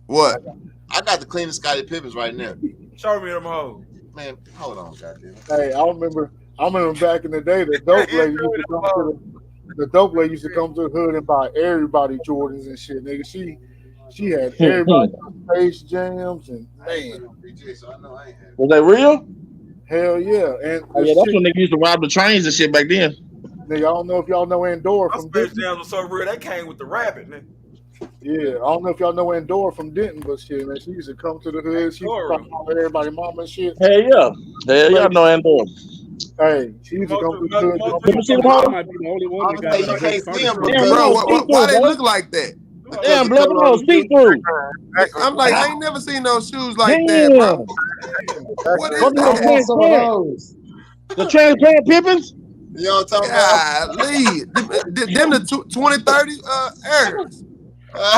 What? I got the cleanest Scottie Pippins right now. Show me them hoes. Man, hold on, goddamn. Hey, I remember back in the day, the dope lady used to come to the hood and buy everybody Jordans and shit, nigga. She had everybody Space Jams and man. Was that real? Hell yeah. And that's when they used to rob the trains and shit back then. Nigga, I don't know if y'all know Andorra from Space Jams was so real, that came with the rabbit, nigga. Yeah, I don't know if y'all know Andorra from Denton, but shit, man, she used to come to the hood. She used to talk about everybody, mama and shit. Hell yeah, y'all know Andorra. Hey, she used to come to the hood. Might be the only one that got why they look like that? Damn, blood, them see through. I'm like, I ain't never seen no shoes like that, bro. What is that? Some of those. The transplant Pippins? You know what I'm talking about? Them the 2030 Airs.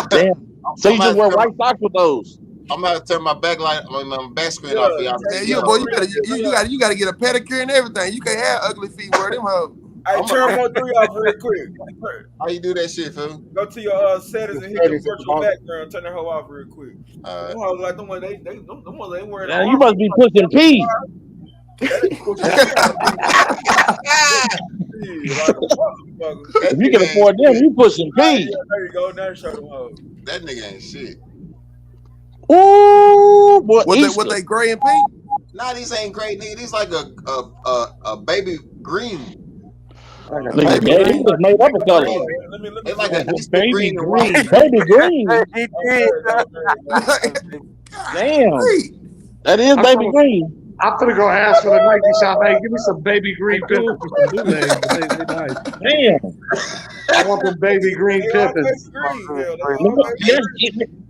Damn. So you just wear white socks with those? I'm gonna turn my back screen off for y'all. You gotta get a pedicure and everything. You can't have ugly feet where them hoes. Hey, turn 1 3 off real quick. How you do that shit, fool? Go to your settings and hit the virtual background. Turn that hoe off real quick. Them hoes like them ones they ain't wearing. Yeah, you must be pushing P. If you can afford them, you pushing P. There you go. Now show them hoes. That nigga ain't shit. Ooh, boy. What they gray and pink? Nah, these ain't gray, nigga. These like a baby green. Nigga, made up a color. It's like a baby green. Baby green. Damn. That is baby green. I'm gonna go ask for the Nike shop. Hey, give me some baby green Pippins. For some bootlegs, but they nice. Damn. I want them baby green Pippins.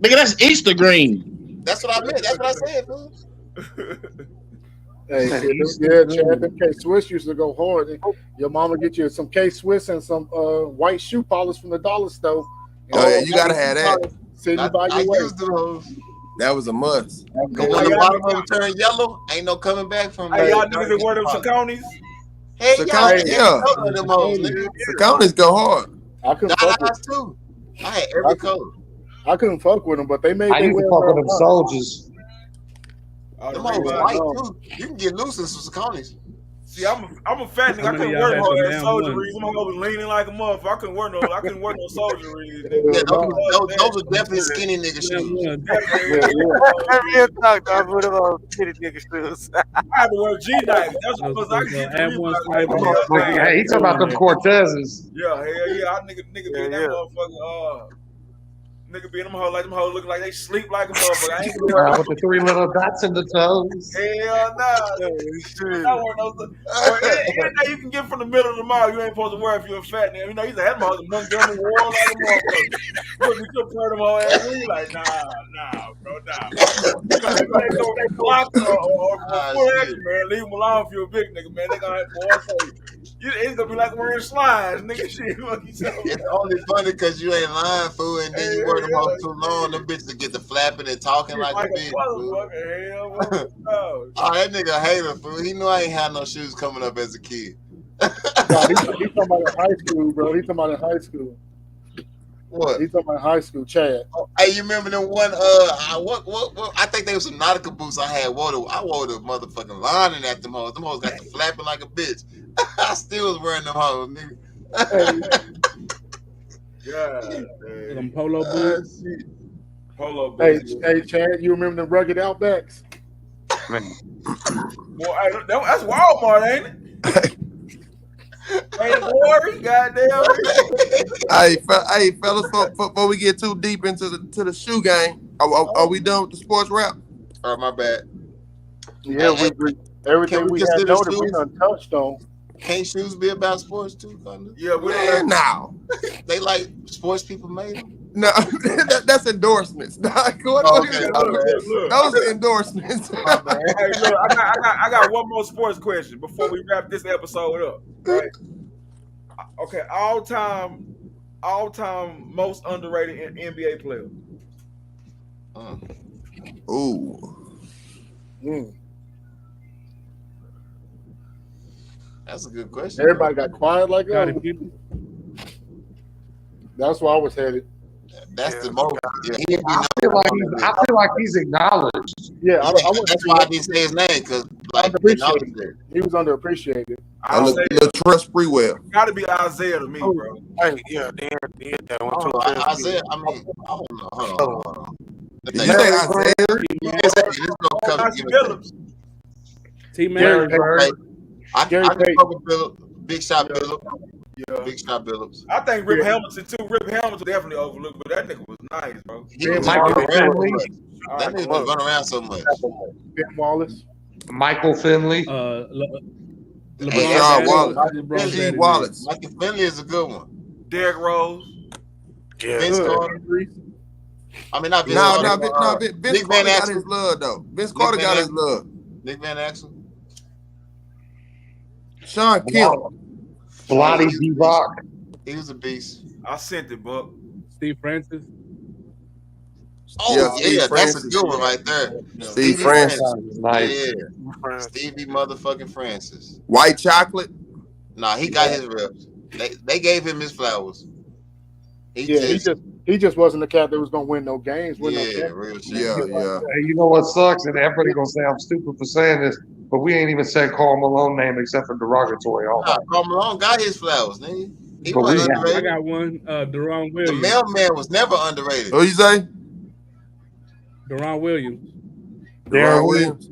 Nigga, that's Easter green. That's what I meant. That's what I said, fool. Hey, Chad, them K-Swiss used to go hard. Your mama get you some K-Swiss and some white shoe polish from the dollar store. Oh, yeah, you gotta have that. Send you by your way. Used those. That was a must. But when the bottom of them turn yellow, ain't no coming back from that. Hey, y'all niggas that wear them Saucony's? Hey, yeah. Saucony's go hard. I couldn't fuck with too. I had every color. I couldn't fuck with them, but they made. I used to fuck with them soldiers. Them hoes white too. You can get loose in some Saucony's. See, I'm a fat nigga. I couldn't wear no soldier reeds. Them hoes was leaning like a motherfucker. I couldn't wear no soldier reeds. Yeah, those are definitely skinny nigga shoes. Real talk, dog. What about skinny nigga shoes? I had to wear G-Nikes. That's because I can get Hey, he talking about them Cortezes. Yeah, hell yeah. Nigga be in that motherfucker. Nigga be in them hoes like them hoes looking like they sleep like a motherfucker. I ain't gonna wear with the 3 little dots in the toes. Hell nah. Anything you can get from the middle of the mall, you ain't supposed to wear if you're a fat nigga. You know, he's had them hoes in Montgomery War like a motherfucker. You could wear them hoes and we like, nah, bro, nah. They block or full action, man. Leave them alone if you're a big nigga, man. They gonna have more say. It's gonna be like wearing slides, nigga. Shit. It's only funny because you ain't lying, fool, and then you wear them all too long. Them bitches get to flapping and talking like a bitch. Oh, that nigga a hater, fool. He knew I ain't had no shoes coming up as a kid. He's talking about in high school, bro. He's talking about in high school. What? He's talking about in high school, Chad. Oh, hey, you remember the one? I think they was some Nautica boots I had. I wore the motherfucking lining at them hoes. Them hoes got to flapping like a bitch. I still was wearing them hoes, nigga. Yeah, them polo boots. Polo boots. Hey, Chad, you remember the rugged Outbacks? Boy, that's Walmart, ain't it? Hey, Glory, goddamn. Hey, fellas, before we get too deep into the shoe game, are we done with the sports rap? Oh, my bad. Yeah, everything we had noted, we done touched on. Can't shoes be about sports too, kinda? Yeah, now they like sports people made them. No, that's endorsements. Those are endorsements. Hey, look, I got one more sports question before we wrap this episode up. Right? Okay, all time most underrated NBA player. Ooh. That's a good question. Everybody got quiet like that. That's where I was headed. That's the most. Yeah, I feel like he's acknowledged. Yeah, that's why I didn't say his name because he was underappreciated. Latrell Sprewell. Got to be Isaiah to me, bro. Hey, yeah, that one too. Isaiah. I mean, I don't know. Hold on. Did you say Isaiah? Phillips. T-Mary. I can fuck with Phillips. Big shot Phillips. Yeah. Big shot Phillips. I think Rip Hamilton too. Rip Hamilton definitely overlooked, but that nigga was nice, bro. Michael Finley. That nigga was running around so much. Ben Wallace. Michael Finley. LeBron Wallace. Michael Finley is a good one. Derrick Rose. Yeah. Vince Carter. I mean, not Vince Carter. Vince Carter got his love, though. Vince Carter got his love. Nick Van Exel. Sean Kemp. Bloody D-Rock. He was a beast. I sent it, Buck. Steve Francis. Oh, yeah, that's a good one right there. Steve Francis. Nice. Yeah. Stevie motherfucking Francis. White chocolate? Nah, he got his reps. They gave him his flowers. He just wasn't the cat that was gonna win no games. Real shit. Yeah. Hey, you know what sucks? And everybody gonna say I'm stupid for saying this, but we ain't even said Karl Malone name except for derogatory. Karl Malone got his flowers, nigga. I got one. Deron Williams. The mailman was never underrated. What you say? Deron Williams. Deron Williams.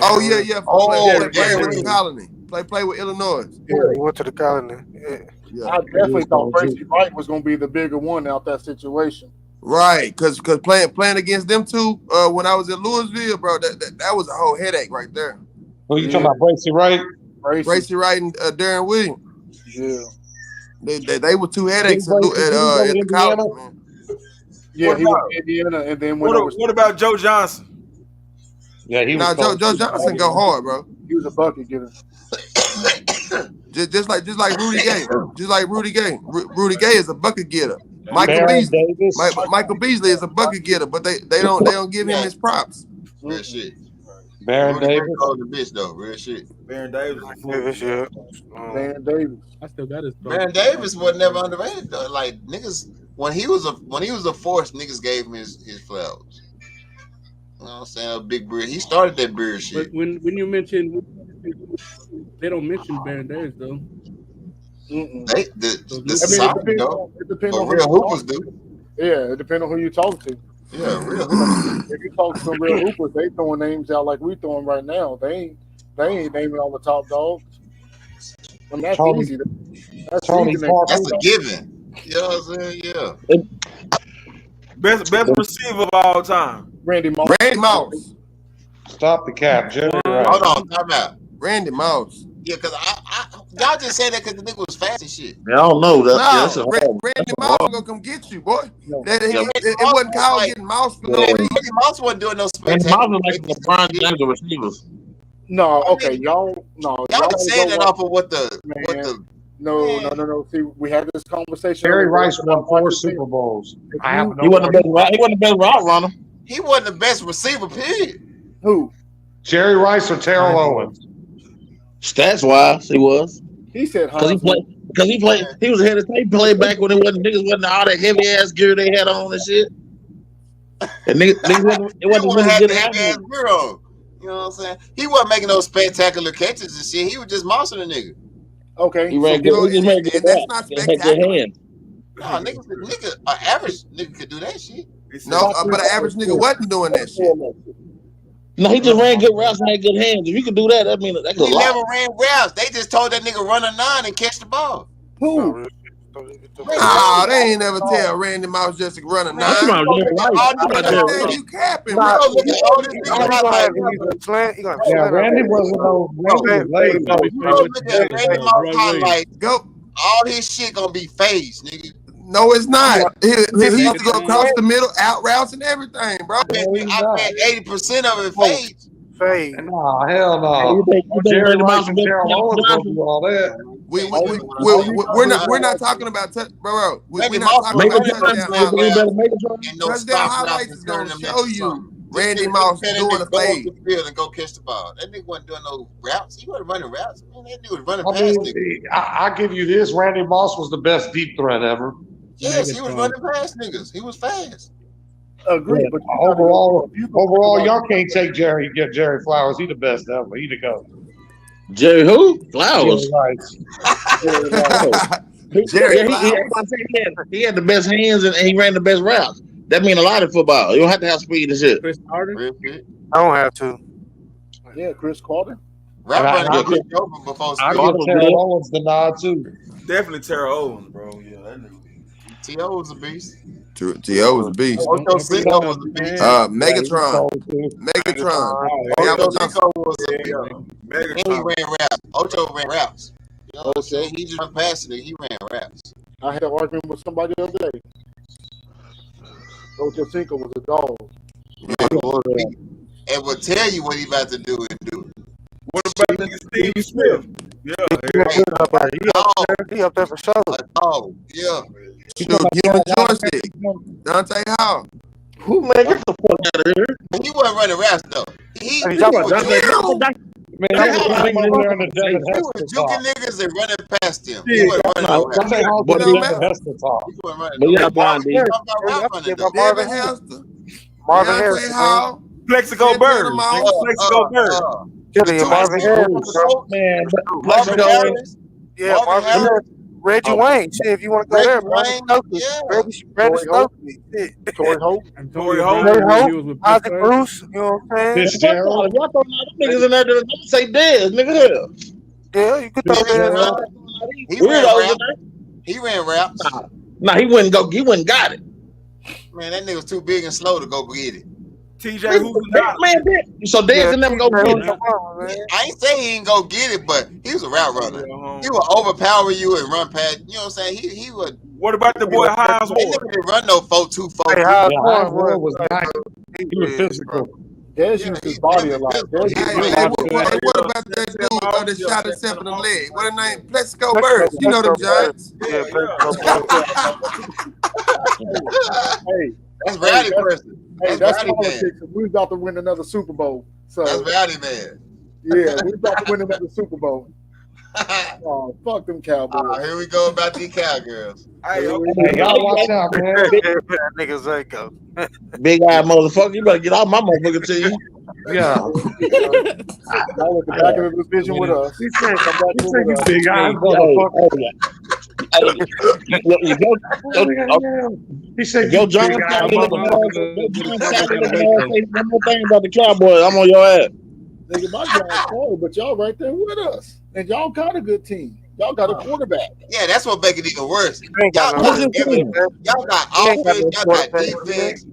Oh yeah. Play with the Colony. Play with Illinois. Yeah, he went to the Colony. Yeah. I definitely thought Tracy Wright was going to be the bigger one out that situation. Right, cause playing against them two when I was in Louisville, bro, that was a whole headache right there. Who you talking about, Bracy Wright? Bracy Wright and Darren Williams. Yeah. They were two headaches at the college, man. Yeah, he was in Indiana and then went over. What about Joe Johnson? Yeah, he was. Joe Johnson go hard, bro. He was a bucket getter. just like Rudy Gay. Just like Rudy Gay. Rudy Gay is a bucket getter. Michael Beasley is a bucket getter, but they don't give him his props. Real shit. Baron Davis. The bitch though, real shit. Baron Davis. Baron Davis. I still got his. Baron Davis was never underrated though. Like niggas, when he was a force, niggas gave him his flowers. You know what I'm saying? A big beard. He started that beard shit. But when you mention, they don't mention Baron Davis though. The society though. It depends on real hoopers do. Yeah, it depends on who you talk to. Yeah, real hoopers. If you talk to some real hoopers, they throwing names out like we throwing right now. They ain't naming all the top dogs. I mean, that's easy. That's a given. You know what I'm saying? Yeah. Best receiver of all time. Randy Moss. Stop the cap, Jerry. Right. Hold on, time out. Randy Moss. Yeah, because y'all just said that because the nigga was fast and shit. I don't know. Randy Moss gonna come get you, boy. It wasn't called getting Moss for no reason. Randy Moss wasn't doing no Randy Moss was like the prime James of receivers. No, okay, y'all saying that off of what the No. See, we had this conversation. Jerry Rice won 4 Super Bowls. He wasn't the best route runner. He wasn't the best receiver, period. Who? Jerry Rice or Terrell Owens? Stats wise, he was. He said because he played. He was ahead of time. He played back when it wasn't all that heavy ass gear they had on and shit. And it wasn't really good ass gear on. You know what I'm saying? He wasn't making those spectacular catches and shit. He was just mossing the nigga. Okay. He ran good. And that's not spectacular. No, nigga, an average nigga could do that shit. No, but an average nigga wasn't doing that shit. No, he just ran good routes and had good hands. If you could do that, that means that's a lot. He never ran routes. They just told that nigga run a 9 and catch the ball. Who? Oh, they ain't never tell Randy Moss just to run a 9. You capping, bro. Randy wasn't no Randy Go. All his shit gonna be phased, nigga. No, it's not. He used to go across the middle, out routes and everything, bro. I bet 80% of it fades. Nah, hell no. Jerry Rice and Terrell Owens don't do all that. We're not talking about bro. We're not talking about touchdown highlights is gonna show you Randy Moss doing a fade and go catch the ball. That nigga wasn't doing no routes. He wasn't running routes. Man, that nigga was running past niggas. I give you this. Randy Moss was the best deep threat ever. Yes, he was running past niggas. He was fast. Agree, but overall, y'all can't take Jerry Flowers. He the best ever. He the GOAT. Jerry who? Flowers. He had the best hands and he ran the best routes. That means a lot in football. You don't have to have speed and shit. Chris Carter? I don't have to. Yeah, Chris Carter. I give Terrell Owens the nod too. Definitely Terrell Owens, bro. Yeah, that nigga. T.O. was a beast. T.O. was a beast. Ocho Cinco was a beast. Megatron. Megatron. He ran routes. Ocho ran routes. You know what I'm saying? He just ran past it. He ran routes. I had an argument with somebody the other day. Ocho Cinco was a dog. And will tell you what he about to do and do. What about nigga Steve Smith? He up there for sure. Oh, yeah. You joystick. Dante Hall. Who man? Get the fuck out of here. He wasn't running routes though. He was juking niggas and running past him. He wasn't running routes. Marvin Harrison. Plexico Bird. Plexico Bird. Marvin Harris. Yeah, Marvin Harris. Reggie Wayne. Shit, if you want to go there, Brady Stokely. Tory Holt. Isaac Bruce. You know what I'm saying? Fitzgerald. Y'all throw them niggas in there to say Dez, nigga. Hell. Yeah, you could throw that. He ran routes. Nah, he wouldn't go. He wouldn't got it. Man, that nigga's too big and slow to go get it. TJ, who's the man? So Dan can never go get it. I ain't say he ain't go get it, but he was a route runner. He would overpower you and run past. You know what I'm saying? He would. What about the boy Hines They never did run no 4.2, 4.3. Yeah, Hines Ward was nice. He was physical. Dez used his body a lot. Hey, what about that dude that shot himself in the leg? What his name? Plexico Birds. You know them Giants. Hey, that's Rowdy person. Hey, that's politics. We about to win another Super Bowl. So that's Rowdy man. Yeah, we about to win another Super Bowl. Oh, fuck them Cowboys. Here we go about these Cowgirls. Hey, y'all watch out, man. That nigga's Zanko. Big eye motherfucker. You better get off my motherfucking team. Yeah. Y'all at the back of the division with us. He said you big eye motherfucker. He said Yo, John, one more thing about the Cowboys. I'm on your ass. Nigga, my Giants cold, but y'all right there with us. And y'all got a good team. Y'all got a quarterback. Yeah, that's what make it even worse. Y'all got offense, y'all got defense,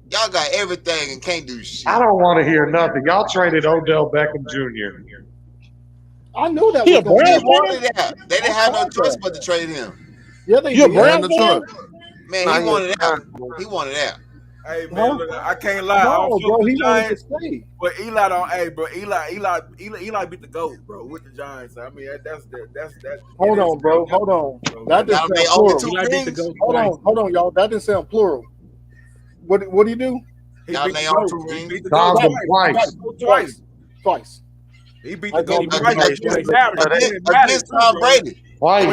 y'all got everything and can't do shit. I don't want to hear nothing. Y'all traded Odell Beckham Jr. I know that. He wanted that. They didn't have no choice but to trade him. Yeah, they did. Man, he wanted out. He wanted out. Hey man, look, I can't lie. No, bro, he wanted to stay. But Eli don't. Hey, bro, Eli beat the GOAT, bro, with the Giants. I mean, that's. Hold on, bro. Hold on. That didn't sound plural. Hold on, y'all. That didn't sound plural. What did he do? He beat the GOAT twice. He beat the GOAT against Tom Brady. Hey,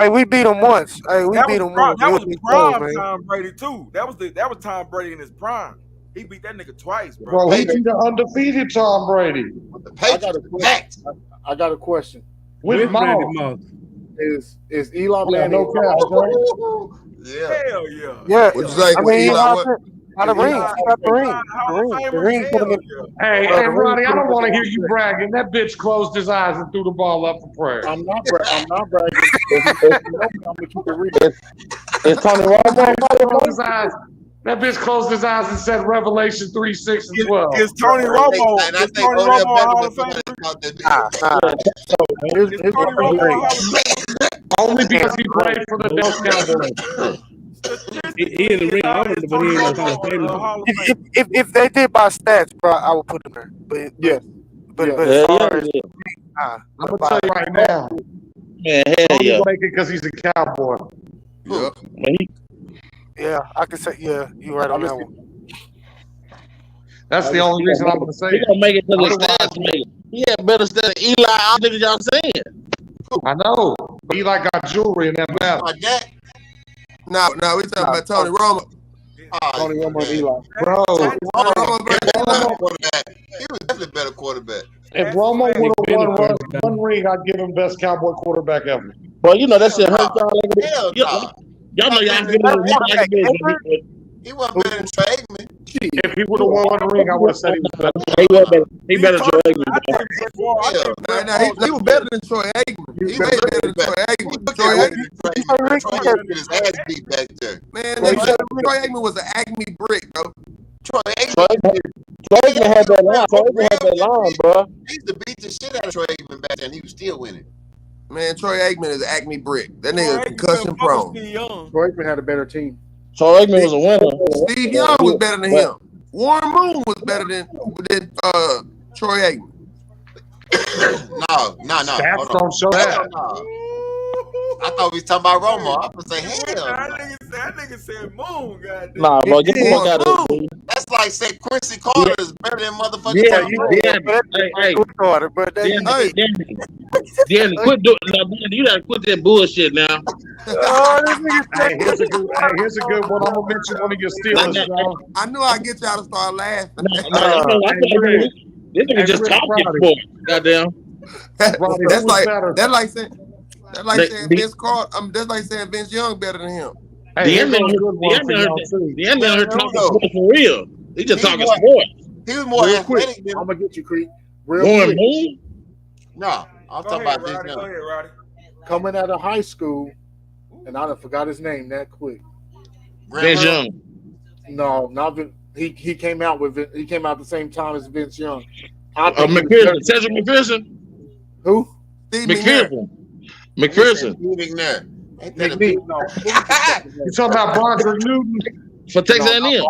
we beat him once. Hey, we beat him once. That was prime Tom Brady too. That was Tom Brady in his prime. He beat that nigga twice, bro. Bro, he beat the undefeated Tom Brady. I got a question. With Moss. Is Eli playing no cap, bro? Yeah. Hell yeah. Yeah. What you say? I mean, Eli, what? Out of ring. The ring. Hey, Roddy, I don't want to hear you bragging. That bitch closed his eyes and threw the ball up for prayer. I'm not bragging. I'm gonna keep it real. It's Tony Romo. That bitch closed his eyes and said Revelation 3, 6, and 12. It's Tony Romo. And I think Odell Beckham only because he played for the Dallas Cowboys. He in the ring already, but he ain't no Hall of Fame. If they did by stats, bro, I would put him there. But as far as I'm gonna tell you right now. Man, hell yeah. Make it because he's a Cowboy. Yep. Yeah, I can say you're right on that one. That's the only reason I'm gonna say He gonna make it to the stats, man. He had better stats than Eli. I think y'all saying. I know. Eli got jewelry in that battle. Like that. No, we talking about Tony Romo. Tony Romo and Eli. Bro, He was definitely a better quarterback. if Romo would have won one ring, I'd give him best Cowboy quarterback ever. But you know that shit hurt y'all. Hell no. Y'all know y'all He wasn't better than Trey Aikman. If he would have won one ring, I would have said he was better. He better than Troy Aikman. He was better than Troy Aikman. He was better than Troy Aikman. Troy Aikman his ass beat back there. Man, Troy Aikman was an Acme brick, bro. Troy Aikman had that line. Troy Aikman had that line, bro. He used to beat the shit out of Troy Aikman back then. He was still winning. Man, Troy Aikman is an Acme brick. That nigga concussion prone. Troy Aikman had a better team. Troy Aikman was a winner. Steve Young was better than him. Warren Moon was better than Troy Aikman. No. Stats don't show that. I thought we was talking about Romo. I was like, hell. That nigga said Moon, goddamn. Nah, bro, get the fuck out of here. That's like saying Quincy Carter is better than motherfucking Carter. But Danny, quit doing. You gotta quit that bullshit now. Hey, here's a good one. I'm gonna mention one of your Steelers, John. I knew I'd get y'all to start laughing. This nigga just talking for goddamn. That's like saying Vince Carter. That's like saying Vince Young better than him. The end of talking sports for real. He just talking sports. He was more athletic than I'm gonna get you, Creek. Real quick. No, I'm talking about Vince Young. Go ahead, Roddy. Coming out of high school, and I done forgot his name that quick. Vince Young. No, not he came out with he came out the same time as Vince Young. McPherson, Cedric McPherson. Who? Steve McPherson. McNair. Ain't that a big? No. You talking about Broderick Newton? For Texas A&M.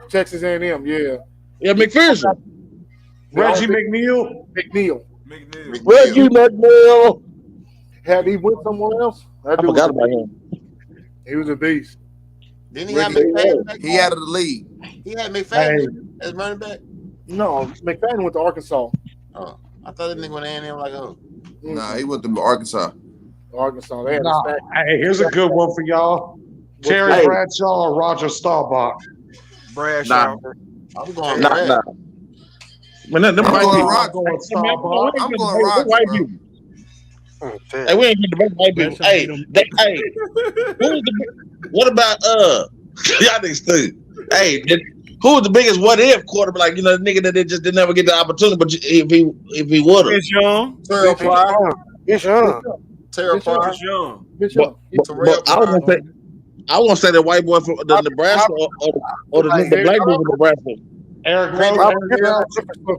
Texas A&M, yeah. Yeah, McPherson. Reggie McNeil. McNeil. Reggie McNeil. Had he went somewhere else? I forgot about him. He was a beast. Didn't he have McFadden? He out of the league. He had McFadden as running back. No, McFadden went to Arkansas. Oh, I thought that nigga went A&M like oh. Nah, he went to Arkansas. Arkansas. They had Nah, hey, here's a good one for y'all. Terry Bradshaw or Roger Staubach? Bradshaw. I'm going Nah. Man, I'm going Staubach. I'm going Roger. Hey, we ain't going to debate white people. Hey, what about y'all niggas stupid. Hey, who was the biggest what if quarterback? Like, the nigga that they just didn't never get the opportunity, but if he would have. It's Young. Terrell Pryor. It's Young. Terrell Pryor. It's Young. But I want to say the white boy from the Nebraska or the black boy from Nebraska. Eric Crow.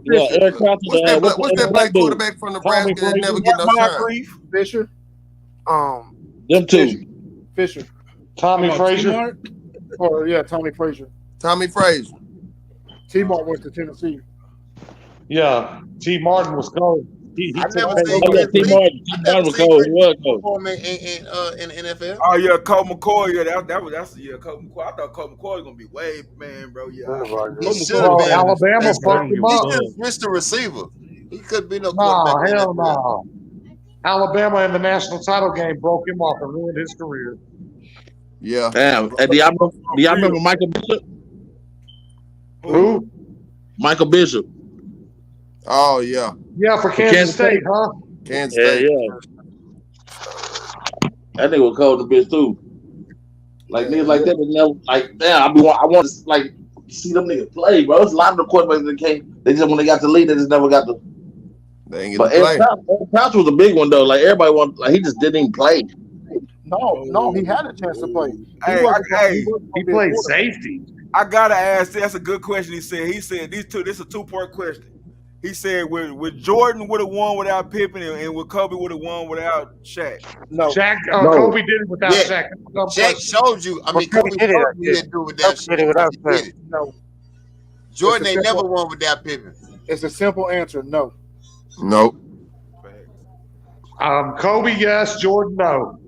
Yeah, Eric Crow. What's that black quarterback from Nebraska that never get no shine? Fisher. Them two. Fisher. Tommy Frazier. Tommy Frazier. Tommy Frazier. T-Mart went to Tennessee. Yeah, T. Martin was cold. I never seen T. Martin was cold. He was cold. In the NFL. Oh yeah, Colt McCoy. Yeah, that's Colt McCoy. I thought Colt McCoy was gonna be way man, bro. Yeah, He should have been. Alabama fucked him up. He just missed the receiver. He could be no Nah, quarterback. hell no. Alabama in the national title game broke him off and ruined his career. Yeah. Damn. And do y'all remember Michael Bishop? Who? Michael Bishop. Oh yeah. Yeah, for Kansas State, huh? Kansas State. Yeah. That nigga was cold to bitch too. Like niggas like that, I want to like see them niggas play, bro. There's a lot of the quarterbacks that came. They just when they got the lead, they just never got the. They ain't But get to play. Eric Pouch was a big one though. Like everybody wanted, like he just didn't even play. No, he had a chance to play. He played safety. I gotta ask. That's a good question. He said these two. This is a 2-part question. He said, "Would Jordan would have won without Pippen, and would Kobe would have won without Shaq?" No, Kobe did it without Shaq. Shaq showed you. I mean, Kobe did it without Shaq. No. Jordan ain't never won without Pippen. It's a simple answer. No. Nope. Kobe, yes. Jordan, no.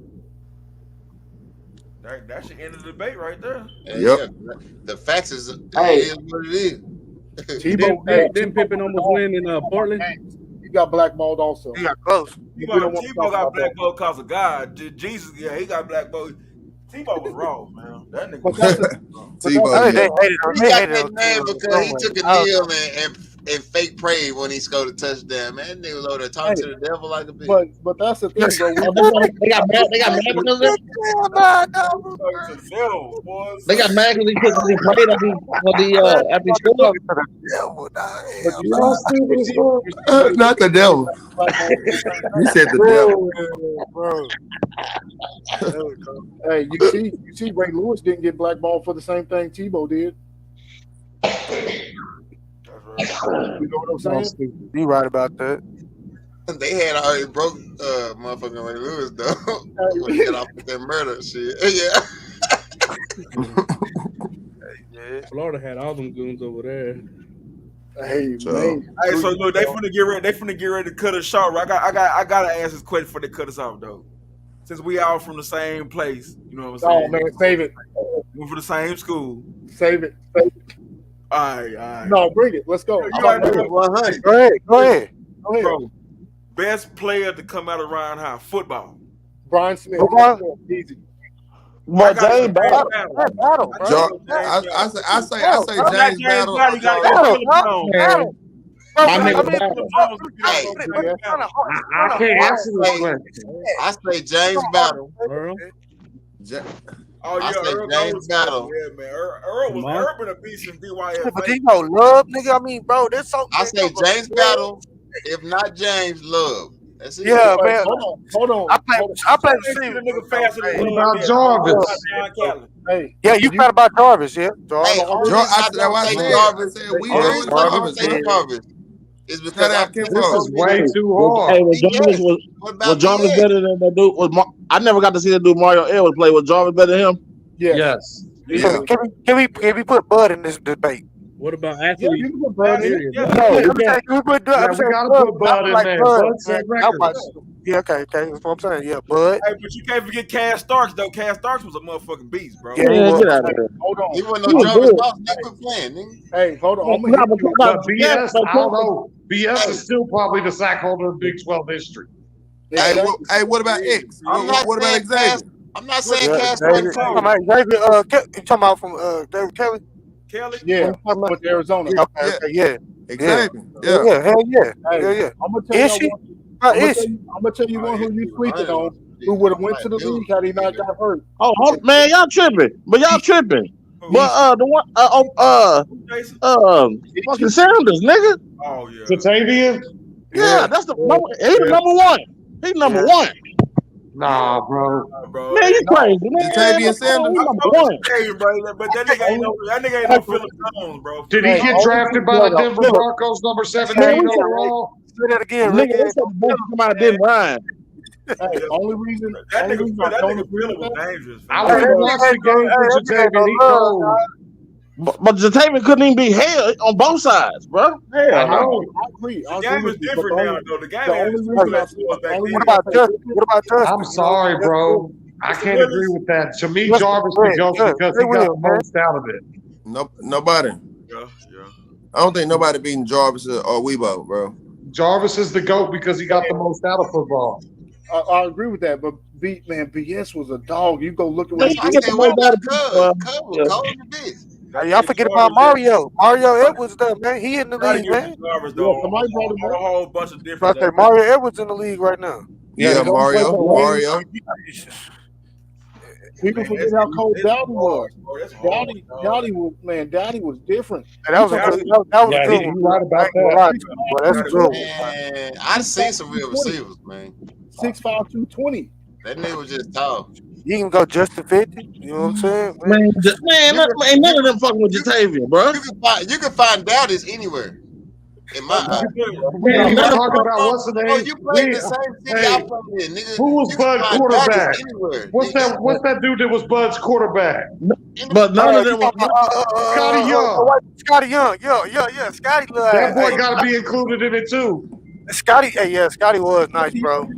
That should end the debate right there. Yep. Yeah, the facts is what it is. Didn't Pippen almost win in Portland? He got blackballed also. He got close. Tebow got blackballed because of God. Jesus, yeah, he got blackballed. Tebow was wrong, man. That nigga. Tebow. He got that man because he took a kneel and fake prayed when he scored a touchdown. Man, that nigga was over there talking to the devil like a bitch. But that's the thing, bro. They got mad. They got mad because they got mad because he played after he scored. Not the devil. You said the devil. Bro. Hey, you see, Ray Lewis didn't get blackballed for the same thing Tebow did. You know what I'm saying? You right about that. They had already broke motherfucking Ray Lewis though. When he got off with that murder shit. Yeah. Florida had all them goons over there. Hey, so look, they finna get ready to cut us short. I gotta ask this question before they cut us off though. Since we all from the same place, you know what I'm saying? Oh man, save it. We're from the same school. Save it. All right. No, bring it. Let's go. Go ahead. Bro, best player to come out of Ryan High football. Brian Smith. Easy. But James Battle. I say James Battle. I can't answer this question. I say James Battle. Oh yeah, Earl James Battle. Yeah, man. Earl was urban a beast in BYF. But you know, Love, nigga. I mean, bro, that's so. I say James Battle. If not James, Love. That's it. Yeah, man. Hold on. I play receiver. Nigga faster than What about Jarvis? Hey, Yeah, you forgot about Jarvis, yeah. Jarvis. Hey, I said we Jarvis. Jarvis, Jarvis. It's because Shout out This is way too hard. Hey, was Jarvis better than that dude? I never got to see that dude Mario Edwards play. Was Jarvis better than him? Yes. Yeah. Can we put Bud in this debate? What about Yeah, athletes? you can put Bud in. Yeah. No, Can we put Yeah, we gotta put Bud in there. Bud set records. Yeah, okay, that's what I'm saying. Yeah, Bud. Hey, but you can't forget Cass Starks though. Cass Starks was a motherfucking beast, bro. Yeah, Man, get out of here. Hold on. He wasn't no Jarvis Mouse. They quit playing, nigga. Hey, hold on. I'm gonna hit you. But BS, I don't know. BS is still probably the sack holder in Big 12 history. Hey, what about X? What about Xavier? I'm not saying Cass You talking about from David Kelly? Kelly? Yeah, with Arizona. Okay, yeah. Exactly. Yeah, hell yeah. Hey, Yeah. I'm gonna tell you. I'm gonna tell you one who you tweeted on who would have went to the league had he not got hurt. Oh, man, y'all tripping. But y'all tripping. But the one fucking Sanders, nigga. Oh yeah. Jatavian? Yeah, that's the number. He's the number one. He's number one. Nah, bro. Man, you crazy, man. Jatavian Sanders. He's number one. Hey, bro, but that nigga ain't no Philip Jones, bro. Did he get drafted by the Denver Broncos number 17 overall? Say that again, Nigga, they said the best come out of Denver Ryan. Hey, only reason I don't agree with was that. dangerous. I would have watched the game for Jatavian. He cold. But Jatavian couldn't even be held on both sides, bro. Hell, I know. I agree. The game is different now, though. The game is What about Justin? I'm sorry, bro. I can't agree with that. To me, Jarvis is goes because he got the most out of it. Nobody. Yeah. I don't think nobody beating Jarvis or Weibo, bro. Jarvis is the GOAT because he got the most out of football. I agree with that, but BS was a dog. You go look at what he I did. said, what about Cub was cold as this. Hey, y'all forget about Mario. Mario Edwards, though, man. He in the league, man. Jarvis, though. Somebody brought him A whole bunch of different. I say Mario Edwards in the league right now. Yeah, Mario. People forget how cold Dowdy was. Dowdy was different. Hey, that was a good You're one. right about that. Well, that's a good one. Man, I seen some real receivers, man. 6'5", 220. That nigga was just tall. You can go Justin 50. You know what I'm saying? Man, ain't none of them fucking with Jatavian, bro. You can find Dowdys anywhere. In my eyes. We ain't even talking about what's the name. Oh, you played the same city I played in, nigga. Who was Bud's quarterback? What's that dude that was Bud's quarterback? But none of them were Scotty Young. Scotty Young. Yeah. Scotty. That boy got to be included in it too. Scotty. Hey, yeah, Scotty was nice, bro.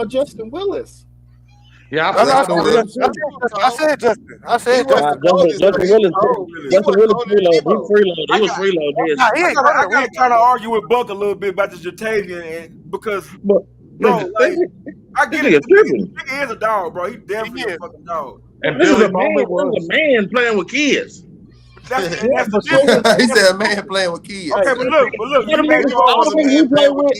Justin Willis. Yeah, I said Justin. Justin Willis. Justin Willis freeload. He was freeload. I gotta kind of argue with Buck a little bit about the Jatavian because, bro, like, I get it. Nigga is a dog, bro. He definitely is a fucking dog. And This is Billy a Bowman was man playing with kids. That's the difference. He said a man playing with kids. Okay, but look, you made your All own. the niggas he played with.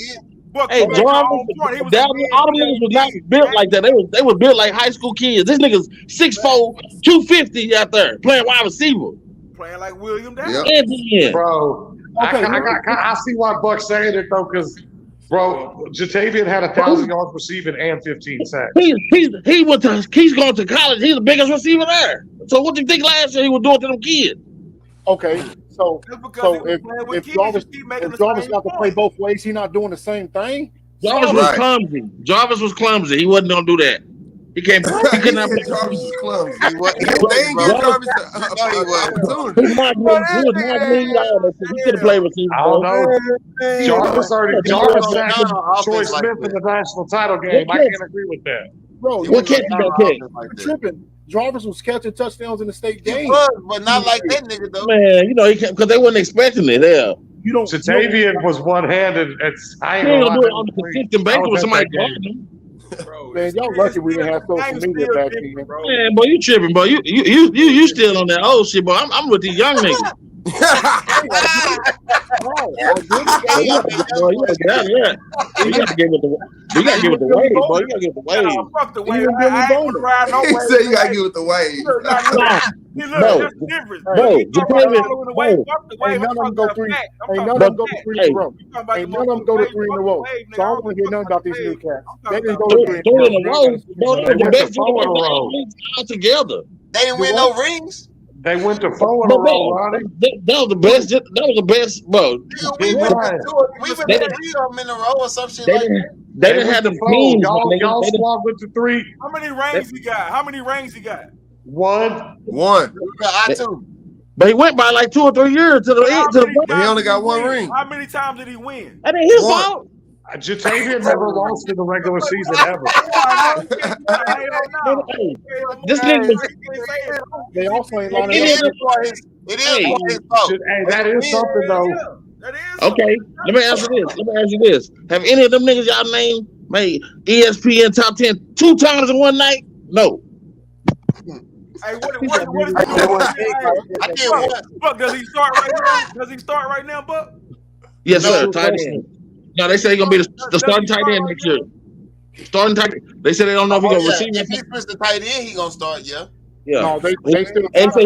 Buck, Hey, you made your Jarvis, own point. He was all them niggas was not built like that. They was built like high school kids. This nigga's 6'4", 250 out there playing wide receiver. playing like William Down. Yep. Bro, Okay, I see why Buck's saying it though, because bro, Jatavian had 1,000 yards receiving and 15 sacks. He's going to college. He's the biggest receiver there. So what do you think last year he was doing to them kids? Okay, so if Jarvis got to play both ways, he not doing the same thing. Jarvis was clumsy. Jarvis was clumsy. He wasn't gonna do that. He can't. He could not. Jarvis was clumsy. They ain't give Jarvis an opportunity. He was not mean. He could have played receiver. I don't know. Jarvis sacked Troy Smith in the national title game. I can't agree with that. Bro, what catch you gonna catch? Tripping. Jarvis was catching touchdowns in the state game. But not like that nigga though. Man, you know he because they wasn't expecting it. Yeah. You don't. Jatavian was one-handed. I ain't gonna gonna do it on a consistent basis with somebody guarding him. Man, y'all lucky we didn't have social media back then. Man, boy, you tripping, boy. You still on that old shit, boy. I'm with these young niggas. You gotta get out of there. You gotta get with the wave, boy. You gotta get with the wave. Fuck the wave. I ain't gonna ride no He wave. said you gotta get with the wave. Look, that's the difference. Bro, You talking about following the wave, fuck the wave. Ain't none of them go three. Ain't none of them go to 3 in a row. Ain't none of them go to 3 in a row. So I don't want to hear nothing about these new cats. They didn't go to 3 in a row. Bro, they the best all together. They didn't win no rings. They went to 4 in a row, Ronnie. That was the best. That was the best, bro. We went to 3 of them in a row or some shit like that. They didn't have the teams. Y'all squad went to 3. How many rings he got? How many rings he got? 1. I too. But he went by like 2 or 3 years to the end. But he only got 1 ring. How many times did he win? I mean, his fault. Jatavian never lost in the regular season ever. This nigga was. They also ain't lining It up. is his fault. Hey, that is something though. Okay, let me ask you this. Have any of them niggas y'all named made ESPN top 10 2 times in one night? No. Hey, what is he doing? Buck, does he start right now? Does he start right now, Buck? Yes, sir. Tight end. No, they say he's gonna be the starting tight end next year. Starting tight. They said they don't know if he's gonna receive. If he switched the tight end, he gonna start. Yeah. Yeah. No, they still. They say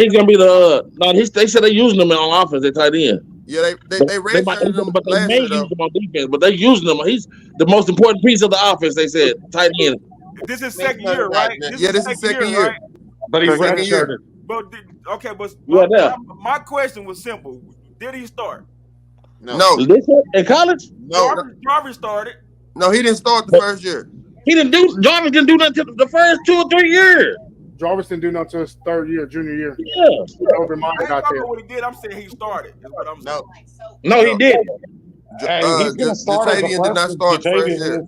he's gonna be the. No, they said they're using him on offense. They tight end. Yeah, they redshirted him, but they may use him on defense. But they're using him. He's the most important piece of the offense. They said tight end. This is second year, right? This is second year. Right? But he's redshirted. But but my question was simple. Did he start? No. In college? No. Jarvis started. No, he didn't start the first year. Jarvis didn't do nothing the first 2 or 3 years. Jarvis didn't do nothing until his 3rd year, junior year. Yeah. Over mine I got don't there. know what he did. I'm saying he started. That's what I'm saying. No, he didn't. He's gonna start as a Jatavian did not start the first year.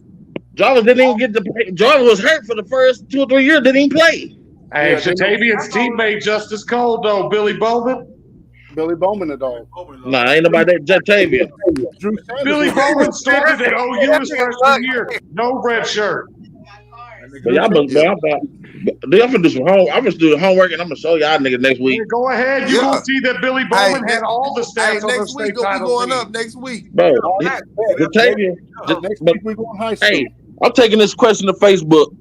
Jarvis didn't even get the. Jarvis was hurt for the first 2 or 3 years. Didn't even play. Hey, Jatavian's teammate Justice Cold though, Billy Bowman. Billy Bowman, the dog. Nah, ain't nobody that Jatavian. Billy Bowman started at OU his freshman year. No red shirt. But y'all must, I'm gonna do some homework. I'm gonna do the homework and I'm gonna show y'all niggas next week. Go ahead. You're gonna see that Billy Bowman had all the stats on the next week. state We'll be title going team. up next week. Bro, Jatavian. Next week we going high school. Hey, I'm taking this question to Facebook.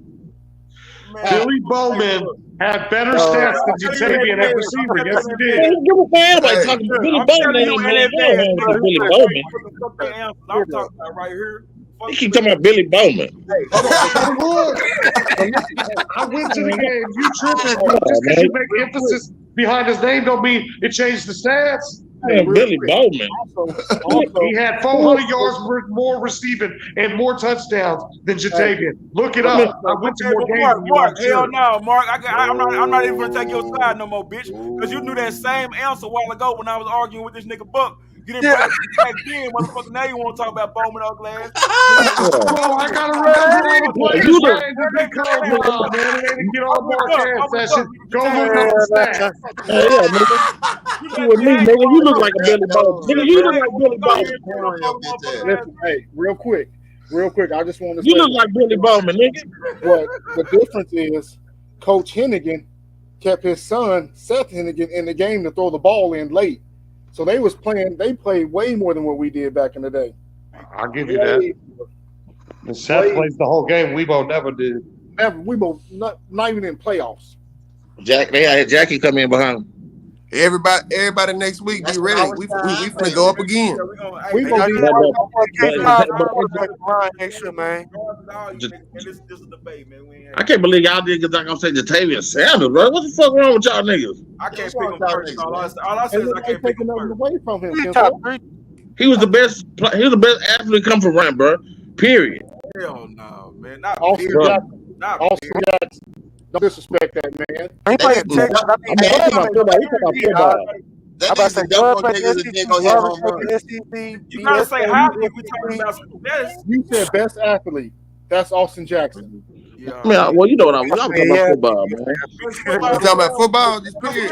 Billy Bowman had better stats than Jatavian at receiver. Yes, he did. Give a fan anybody talking about Billy Bowman. Billy Bowman. I'm talking about right here. You keep talking about Billy Bowman. I went to the game. You tripping? Just because you make emphasis behind his name don't mean it changed the stats. Hey, Billy Bowman. He had 400 yards more receiving and more touchdowns than Jatavian. Look it up. I went to more games. Mark, hell no, Mark. I'm not even gonna take your side no more, bitch. Because you knew that same answer a while ago when I was arguing with this nigga Buck. You didn't back then, motherfucker. Now you want to talk about Bowman ugly ass. Well, I gotta remember all the players. Man, get all Mark ass that shit. Go look up the stats. Yeah, nigga. You with me, nigga. You look like a Billy Bowman. Nigga, you look like Billy Bowman. Listen, hey, real quick. I just want to say. You look like Billy Bowman, nigga. What the difference is, Coach Hennigan kept his son, Seth Hennigan, in the game to throw the ball in late. So they played way more than what we did back in the day. I'll give you that. And Seth plays the whole game. Weebo never did. Never. Weebo not even in playoffs. They had Jackie come in behind him. Everybody next week be ready. We finna go up again. We gonna be next year, man. I can't believe y'all niggas not gonna say Jatavian Sanders, bro. What the fuck wrong with y'all niggas? I can't pick him first. All I said is I can't pick him first. Away from him. He was the best. He was the best athlete come from Rand, bro. Period. Hell no, man. Not Austin Jackson. Jackson. Don't disrespect that man. He played Texas. I'm talking about football. He talking about football. That nigga's a double niggas that ain't gonna hit home run. You gotta say how we talking about success. You said best athlete. That's Austin Jackson. Yeah. I mean, well, you know what I'm talking about football, man. You talking about football? Just period.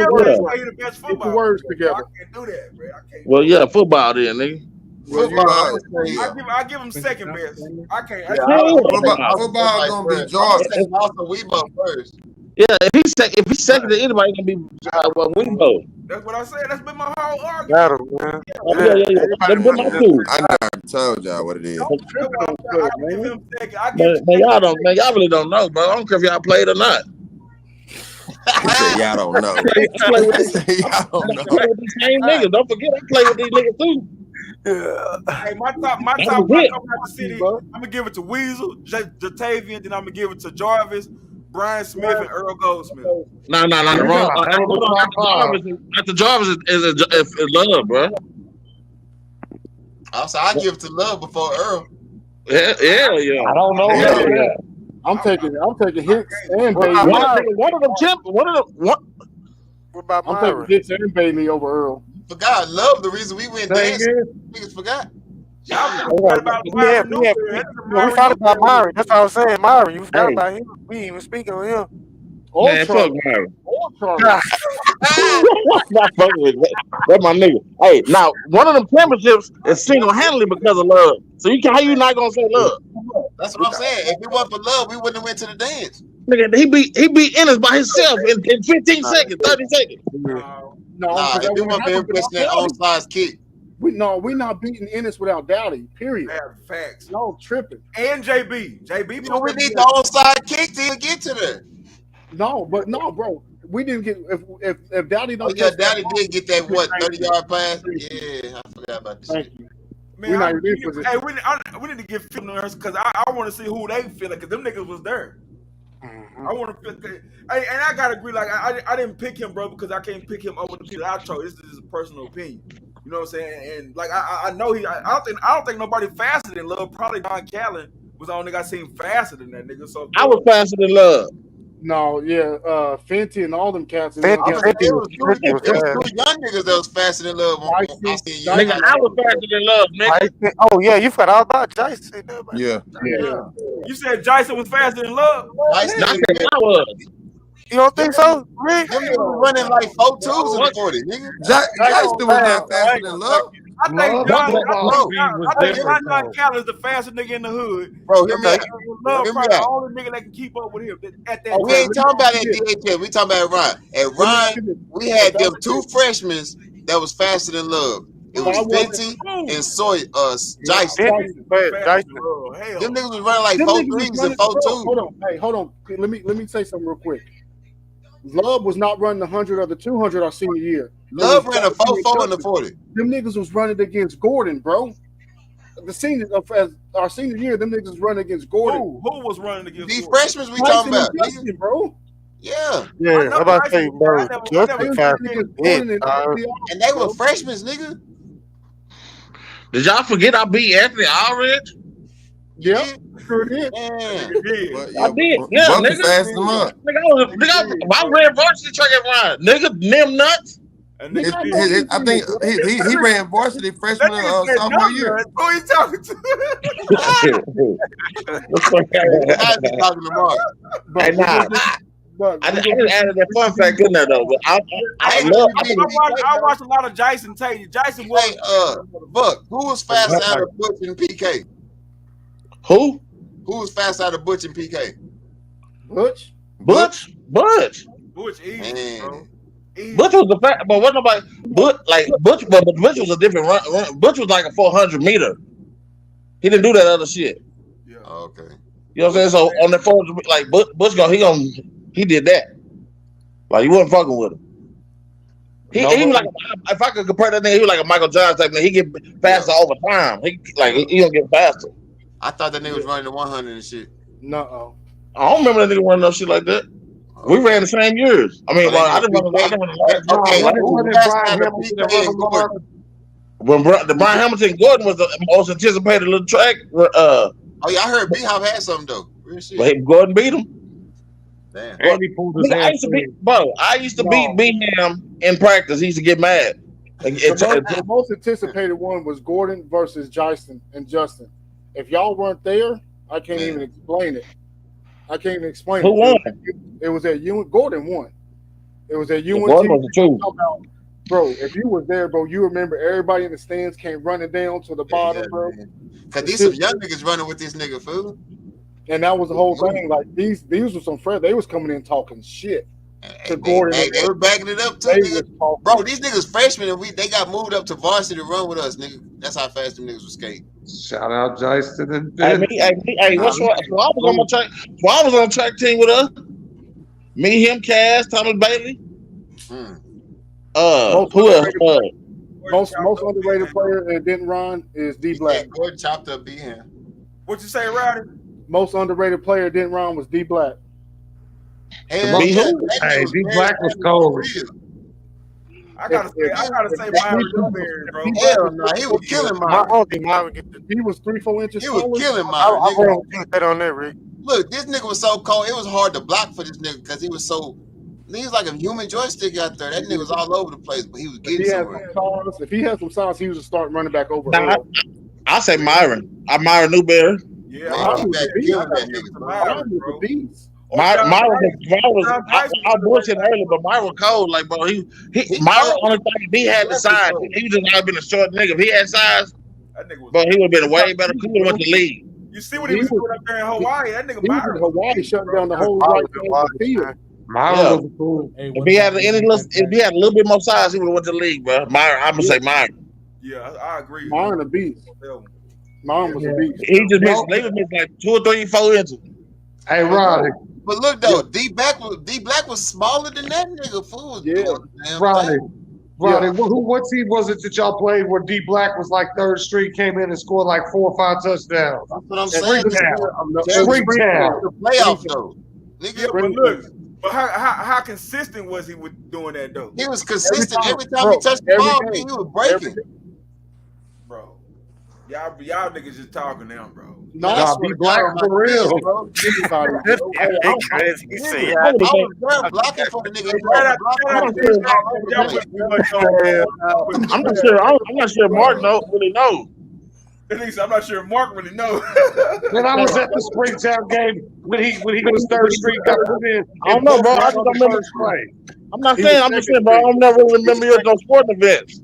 Put the words together. I can't do that, bro. I can't. Well, yeah, football then, nigga. I give him second best. I can't. Football gonna be George. Also, Weebo first. Yeah, if he's second to anybody, gonna be Wingo. That's what I said. That's been my whole argument. Got him, man. Yeah. That's been my too. I never told y'all what it is. I give him second. Man, y'all really don't know, bro. I don't care if y'all played or not. He said, y'all don't know. I play with these same niggas. Don't forget, I play with these niggas too. Yeah. Hey, my top coming out the city. I'm gonna give it to Weasel, Jatavian, then I'm gonna give it to Jarvis, Brian Smith, and Earl Goldsmith. No. After Jarvis is Love, bro. Also, I give it to Love before Earl. Yeah. I don't know. Yeah. I'm taking hits and Bailey. One of them chips. What about I'm Myron? taking hits and Bailey over Earl. Forgot Love. The reason we went dancing. Niggas forgot. We forgot about Myron. That's what I was saying. Myron, you forgot about him. We ain't even speaking on him. Man, fuck Myron. Not fucking with that. That's my nigga. Hey, now one of them championships is single-handedly because of Love. So how you not gonna say Love? That's what I'm saying. If it wasn't for Love, we wouldn't have went to the dance. Nigga, he beat Ennis by himself in 15 seconds, 30 seconds. If it wasn't for him pressing that onside kick. We're not beating Ennis without Dowdy. Period. Facts. No tripping. And JB. So we need the onside kick to get to there. No, bro. We didn't get if Dowdy don't. Dowdy did get that 30-yard pass. Yeah, I forgot about this. Thank you. Man, we need to get film on because I want to see who they feel like because them niggas was there. Mm-hmm. I want to feel, and I gotta agree. Like I didn't pick him, bro, because I can't pick him over the people I chose. This is just a personal opinion. You know what I'm saying? And like I know I don't think nobody faster than Love. Probably Don Callen was the only nigga I seen faster than that nigga. So I was faster than Love. No, yeah, Fenty and all them cats. There was two young niggas that was faster than Love. Nigga, I was faster than Love, nigga. Oh yeah, you forgot all about Jason. Yeah. You said Jason was faster than Love. I was. You don't think so? Really? Them niggas was running like 4 2s in the 40, nigga. Jason was not faster than Love. I think Don Callen is the fastest nigga in the hood. Bro, hear me out. Love probably the only nigga that can keep up with him at that time. We ain't talking about at DHL. We talking about Ryan. At Ryan, we had them 2 freshmen that was faster than Love. It was Fenty and Jason. Them niggas was running like 4 3s and 4 2s. Hold on. Let me say something real quick. Love was not running the 100 or the 200 our senior year. Love ran a 4 in the 40. Them niggas was running against Gordon, bro. The senior as our senior year, them niggas was running against Gordon. Who was running against these freshmen we talking about, Justin, bro? Yeah. Yeah, I'm about to say, bro. And they were freshmen, nigga. Did y'all forget I beat Anthony Aldridge? Yeah, sure did. I did. Yeah, nigga. I ran varsity track at Ryan. Nigga, them nuts. I think he ran varsity freshman sophomore year. Who are you talking to? I be talking to Mark. Hey, nah. I just added that fun fact in there though. But I watched a lot of Jason Tate. Jason was Buck. Who was fast out of Butch and PK? Who was fast out of Butch and PK? Butch. Butch easy, bro. Butch was the fact, but what nobody Butch but Butch was a different run. Butch was like a 400 meter. He didn't do that other shit. Yeah. Oh, okay. You know what I'm saying? So on the 400, like Butch he did that. Like you wasn't fucking with him. He was like if I could compare that nigga, he was like a Michael Johnson type nigga. He get faster over time. He don't get faster. I thought that nigga was running the 100 and shit. No. I don't remember that nigga running no shit like that. We ran the same years. I mean, I didn't run when Brian Hamilton Gordon was the most anticipated little track. Oh yeah, I heard B-Hop had something though. Real shit. But Gordon beat him. Damn. I used to beat B-Ham in practice. He used to get mad. The most anticipated one was Gordon versus Jason and Justin. If y'all weren't there, I can't even explain it. Who won? It was at UNT. Gordon won. It was at UNT. Gordon was the truth. Bro, if you was there, bro, you remember everybody in the stands came running down to the bottom, bro. Because these some young niggas running with this nigga, fool. And that was the whole thing. Like these were some friends. They was coming in talking shit to Gordon. They were backing it up too, bro. These niggas freshmen and they got moved up to varsity to run with us, nigga. That's how fast them niggas were skating. Shout out Jason and Ben. Hey, what's wrong? So I was on my track. So I was on track team with us. Me, him, Cass, Thomas Bailey. Most underrated player that didn't run is D Black. Gordon chopped up B here. What you say, Rowdy? Most underrated player that didn't run was D Black. Hey, D Black was cold. I gotta say Myron Newberry, bro. Hell no, he was killing Myron. He was 3-4 inches. He was killing Myron. I want to put that on there, Rick. Look, this nigga was so cold. It was hard to block for this nigga because he was like a human joystick out there. That nigga was all over the place, but he was getting somewhere. If he had some size, he was a start running back over. I say Myron. I'm Myron Newberry. Yeah, Myron was a beast. Myron was I bullshit earlier, but Myron cold, like bro. He Myron only thing he had the size. He just not been a short nigga. If he had size, but he would have been a way better. He would have went to the league. You see what he was doing up there in Hawaii? That nigga Myron. Hawaii shutting down the whole right side of the field. Myron was cool. If he had a little bit more size, he would have went to the league, bro. Myron, I'm gonna say Myron. Yeah, I agree. Myron a beast. Myron was a beast. He just missed like 2 or 3, 4 inches. Hey, Roddy. But look though, D Black was smaller than that nigga. Fool. Roddy, what team was it that y'all played where D Black was like third string, came in and scored like 4 or 5 touchdowns? That's what I'm saying. Springtown. The playoffs though. Nigga, but look, but how consistent was he with doing that though? He was consistent every time he touched the ball. He was breaking. Bro, y'all niggas just talking now, bro. No, be black for real. I was blocking for the nigga. I'm not sure Mark really knows. I'm not sure Mark really knows. When I was at the Springtown game when he was third string, got put in. I don't know, bro. I just don't remember. I'm not saying. I'm just saying, bro. I don't never remember you at no sporting events.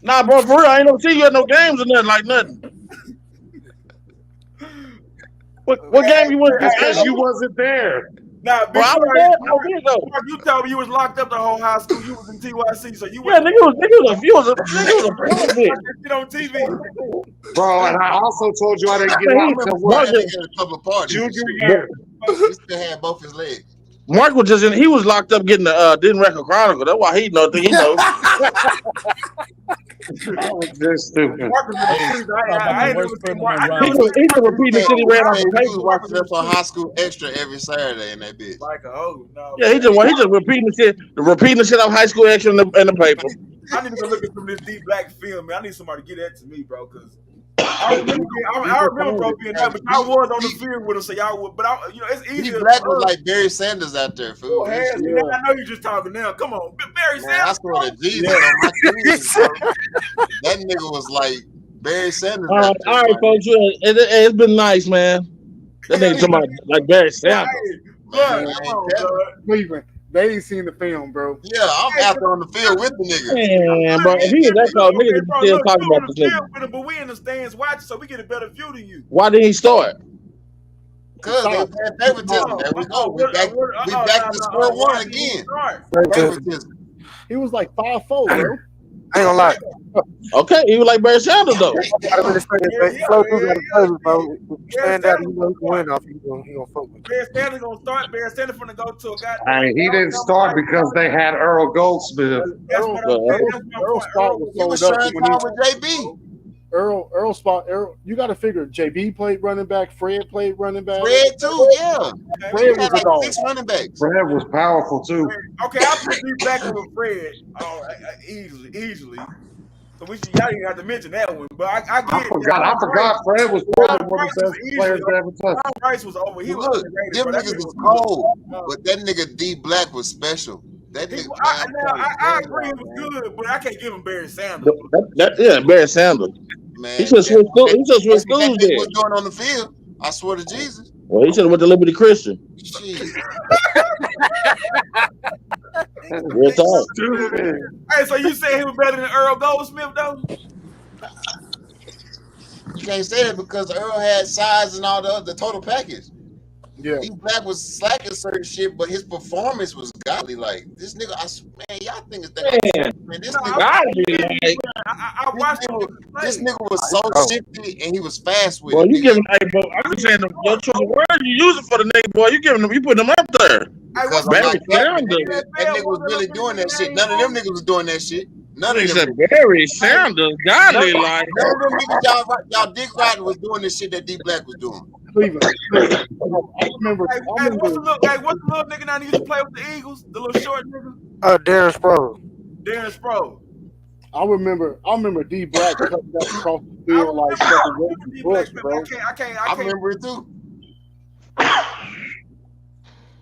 Nah, bro, for real, I ain't never see you at no games or nothing. What game you went to? Because you wasn't there. Nah, bro, I was there. Mark, you told me you was locked up the whole high school. You was in TYC, so you was a shit on TV. Bro, and I also told you I didn't get out until junior year. He still had both his legs. Mark was he was locked up getting the Didn't Record Chronicle. That's why he knows. He knows. This stupid. He was repeating the shit he ran off the paper. Watching us on High School Extra every Saturday in that bitch. Yeah, he just repeating the shit off High School Extra in the paper. I need to go look at some of this D Black film, man. I need somebody to get that to me, bro, because I remember bro being there, but I was on the field with him, so y'all would. But it's easy. D Black was like Barry Sanders out there, fool. I know you're just talking now. Come on, Barry Sanders. I swear to Jesus, on my team, that nigga was like Barry Sanders. All right, folks. It's been nice, man. That nigga somebody like Barry Sanders. Cleveland. They ain't seen the film, bro. Yeah, I'm out there on the field with the nigga. Man, bro, if he was that called, niggas still talking about this nigga. But we in the stands watching, so we get a better view than you. Why didn't he start? Because they had favoritism. There we go. We back to square one again. Favoritism. He was like 5'4", bro. I ain't gonna lie. Okay, he was like Barry Sanders though. Stand out, you know, he can win off. He gonna fuck with. Barry Sanders gonna start. Barry Sanders finna go to a guy. He didn't start because they had Earl Goldsmith. He was sharing time with JB. Earl spot. You got to figure JB played running back. Fred played running back. Fred too, yeah. Fred was like 6 running backs. Fred was powerful too. Okay, I'll put these back with Fred easily. So y'all didn't have to mention that one, but I get it. I forgot Fred was one of the best players that ever touched. Rice was over. He was them niggas was cold, but that nigga D Black was special. That nigga. I agree, he was good, but I can't give him Barry Sanders. Barry Sanders. Man, he should switch schools. He should switch schools there. What's going on the field? I swear to Jesus. Well, he should have went to Liberty Christian. Real talk. Hey, so you say he was better than Earl Goldsmith though? You can't say that because Earl had size and all the total package. Yeah. D-Black was slacking certain shit, but his performance was godly. Like this nigga, man, y'all think it's that? Man, this nigga, I watched this nigga was so shifty and he was fast with Boy, it. you giving, hey, bro, I'm just saying, your choice of words you using for the nigga, boy, you putting him up there. Because Barry that nigga was really doing that shit. None of them niggas was doing that shit. None of them. Barry Sanders, godly like. None of them niggas y'all dick riding was doing the shit that D-Black was doing. Cleveland. I remember. What's the little nigga that used to play with the Eagles? The little short nigga? Darren Sproles. Darren Sproles. I remember D Black cutting that across the field like fucking Bush, bro. I remember it too.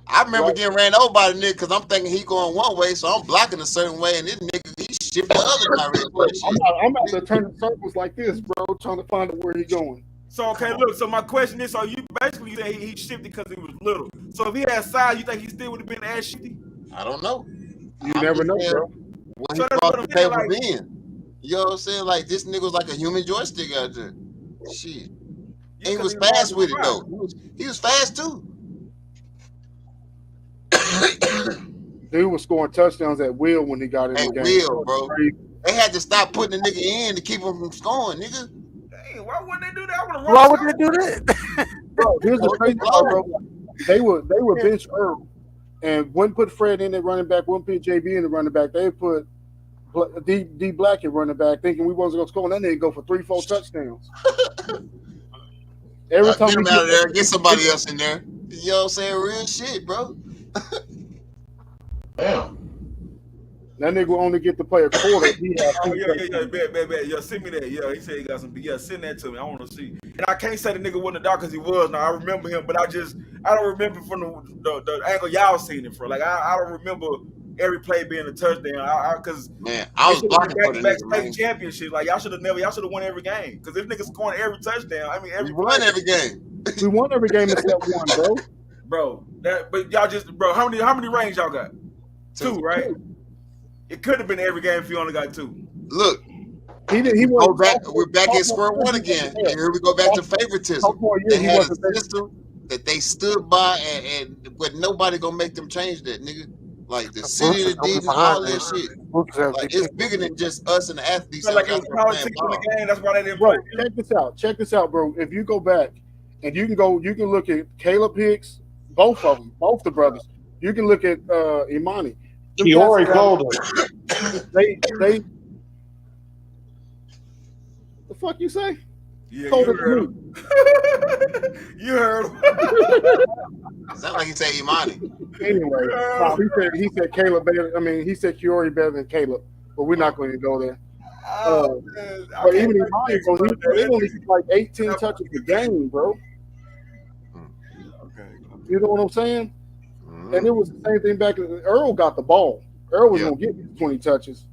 I remember getting ran over by the nigga because I'm thinking he going one way, so I'm blocking a certain way, and this nigga he shifted the other direction. I'm out there turning circles like this, bro, trying to find out where he going. So okay, look. So my question is: so you basically say he shifted because he was little. So if he had size, you think he still would have been as shifty? I don't know. You never know, bro. What he brought the table in. You know what I'm saying? Like this nigga was like a human joystick out there. Shit. And he was fast with it though. He was fast too. Dude was scoring touchdowns at will when he got in the game. Will, bro. They had to stop putting the nigga in to keep him from scoring, nigga. Dang, why wouldn't they do that? Why would they do that? Bro, here's the crazy part, bro. They would bench Earl and wouldn't put Fred in at running back, wouldn't put JB in the running back. They put D Black at running back, thinking we wasn't gonna score, and then they go for 3-4 touchdowns. Every time get him out of there, get somebody else in there. You know what I'm saying? Real shit, bro. Damn. That nigga will only get to play a quarter. Bet. Yo, send me that. Yeah, he said he got some. Yeah, send that to me. I want to see. And I can't say the nigga wasn't a dog because he was. Now I remember him, but I don't remember from the angle y'all seen it from. Like I don't remember every play being a touchdown. Because I was blocking for the back nigga, state championship. Like y'all should have won every game. Because if niggas scoring every touchdown, I mean we won every game. We won every game except one, bro. Bro, but y'all how many rings y'all got? Two, right? It could have been every game if you only got 2. Look, we're back at square one again. And here we go back to favoritism. They had a system that they stood by, but nobody gonna make them change that, nigga. Like the city, the deed, and all that shit. Like it's bigger than just us and the athletes. Like it was politics in the game. That's why they didn't play. Check this out, bro. If you go back and you can look at Caleb Hicks, both of them, both the brothers. You can look at Imani. Kiori Golden. They the fuck you say? Yeah, you heard him. You heard him. Sound like he said Imani. Anyway, he said Caleb better. I mean, he said Kiori better than Caleb, but we're not going to go there. But even Imani, bro, he only like 18 touches a game, bro. Okay. You know what I'm saying? And it was the same thing back. Earl got the ball. Earl was gonna get 20 touches.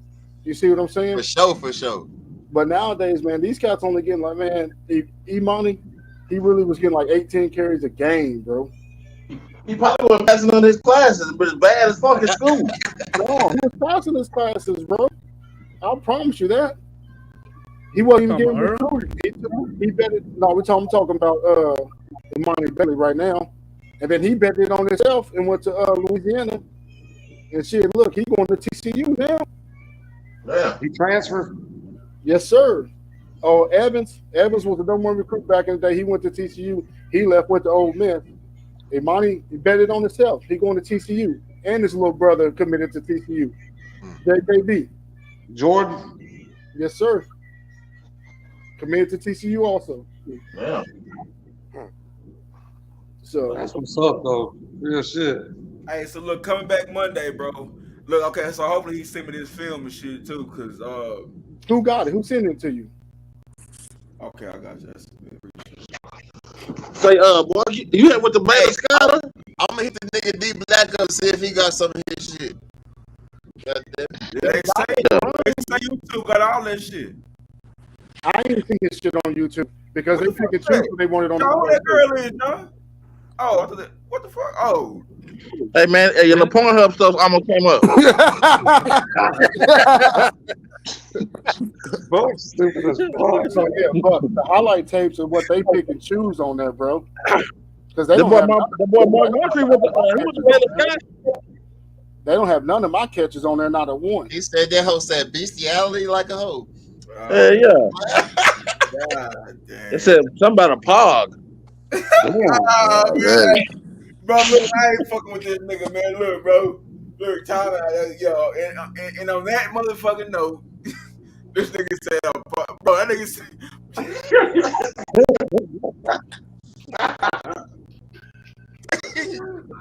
You see what I'm saying? For sure. But nowadays, man, these cats only getting like, man, Imani, he really was getting like 18 carries a game, bro. He probably wasn't passing on his classes, but as bad as fuck in school. No, he was passing his classes, bro. I'll promise you that. He wasn't even getting recruited. He betted. No, I'm talking about Imani Bailey right now. And then he bet it on himself and went to Louisiana. And shit, look, he going to TCU now. Yeah. He transferred. Yes, sir. Oh, Evans was the number one recruit back in the day. He went to TCU. He went to Ole Miss. Imani, he bet it on himself. He going to TCU. And his little brother committed to TCU. JKB. Jordan. Yes, sir. Committed to TCU also. Yeah. So that's what's up, though. Real shit. Hey, so look, coming back Monday, bro. Look, okay, so hopefully he sent me this film and shit too, cause who got it? Who sent it to you? Okay, I got you. Say, boy, you had with the Baylor Scholar? I'm gonna hit the nigga D Black up and see if he got some of his shit. They say YouTube got all that shit. I didn't see his shit on YouTube because they pick and choose what they wanted on the who that girl is, John? Oh, I thought that, what the fuck? Oh. Hey man, your Pornhub stuff almost came up. Buck's stupid as fuck. So yeah, but the highlight tapes are what they pick and choose on there, bro. Because they The don't boy, have the boy Mark Moncrief was they don't have none of my catches on there, not a one. He said that hoe said bestiality like a hoe. Yeah. God damn. It said something about a pog. Bro, look, I ain't fucking with this nigga, man. Look, bro. Look, time out, yo. And on that motherfucking note, this nigga said, bro, that nigga said.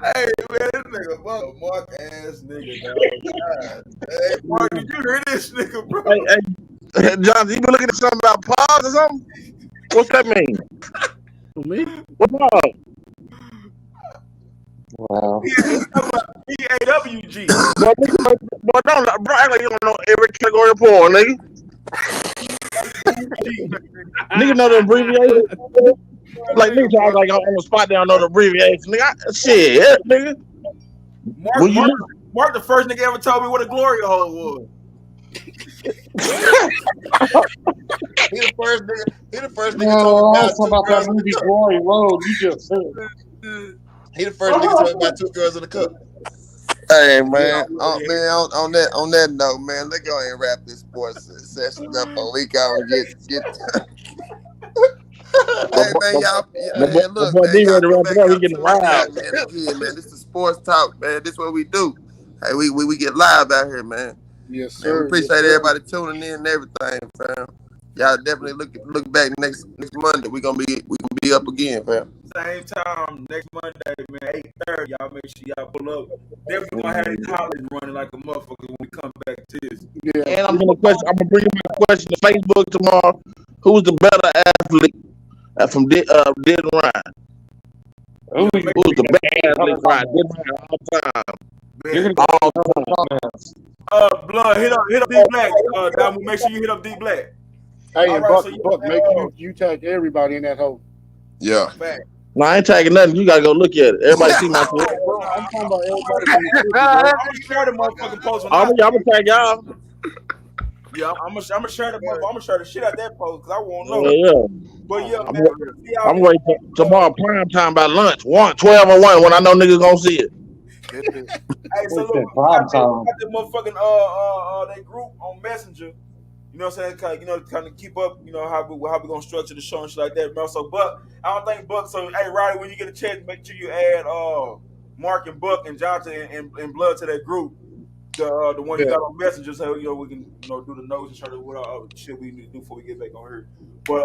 Hey, man, this nigga, Mark ass nigga, dog. God. Hey, Mark, did you hear this nigga, bro? Hey, John, you been looking at something about pogs or something? What's that mean? Me? What pog? Wow. PAWG. Boy, don't act like you don't know every category of porn, nigga. Nigga know the abbreviation. Like nigga try like on the spot, they don't know the abbreviation. Nigga, shit, nigga. Mark, the first nigga ever told me what a glory hole was. He the first nigga No, I was talking talking about that movie Glory Road. You just said. He the first nigga talking about 2 girls in a cup. Hey man, on that note, man, let's go ahead and wrap this sports session up so we can get. Hey man, y'all, man, look, man, y'all come back out to man. Again, man, this is sports talk, man. This is what we do. Hey, we get live out here, man. Yes, sir. Man, we appreciate everybody tuning in and everything, fam. Y'all definitely look back next Monday. We can be up again, fam. Same time next Monday, man, 8:30. Y'all make sure y'all pull up. Definitely gonna have this college running like a motherfucker when we come back to this. Yeah. And I'm gonna bring my question to Facebook tomorrow. Who's the better athlete from Dead Ryan? Who's the best athlete from Dead Ryan all time? Blood, hit up D Black. Diamond, make sure you hit up D Black. Hey, and Buck, so make you tag everybody in that hole. Yeah. No, I ain't tagging nothing. You gotta go look at it. Everybody see my tweet. I'm talking about everybody. I'm gonna share the motherfucking post. I'm gonna tag y'all. Yeah, I'm gonna share the motherfucker. I'm gonna share the shit out that post because I won't know. Yeah. But yeah, I'm waiting tomorrow prime time by lunch. 12 or 1 when I know niggas gonna see it. Hey, so look, we got that motherfucking that group on Messenger. You know what I'm saying? Kind of keep up. You know how we gonna structure the show and shit like that, bro. So, Buck, I don't think Buck. So, hey, Roddy, when you get a chance, make sure you add Mark and Buck and Johnson and Blood to that group. The one you got on Messenger, so we can do the notes and try to what shit we need to do before we get back on here. But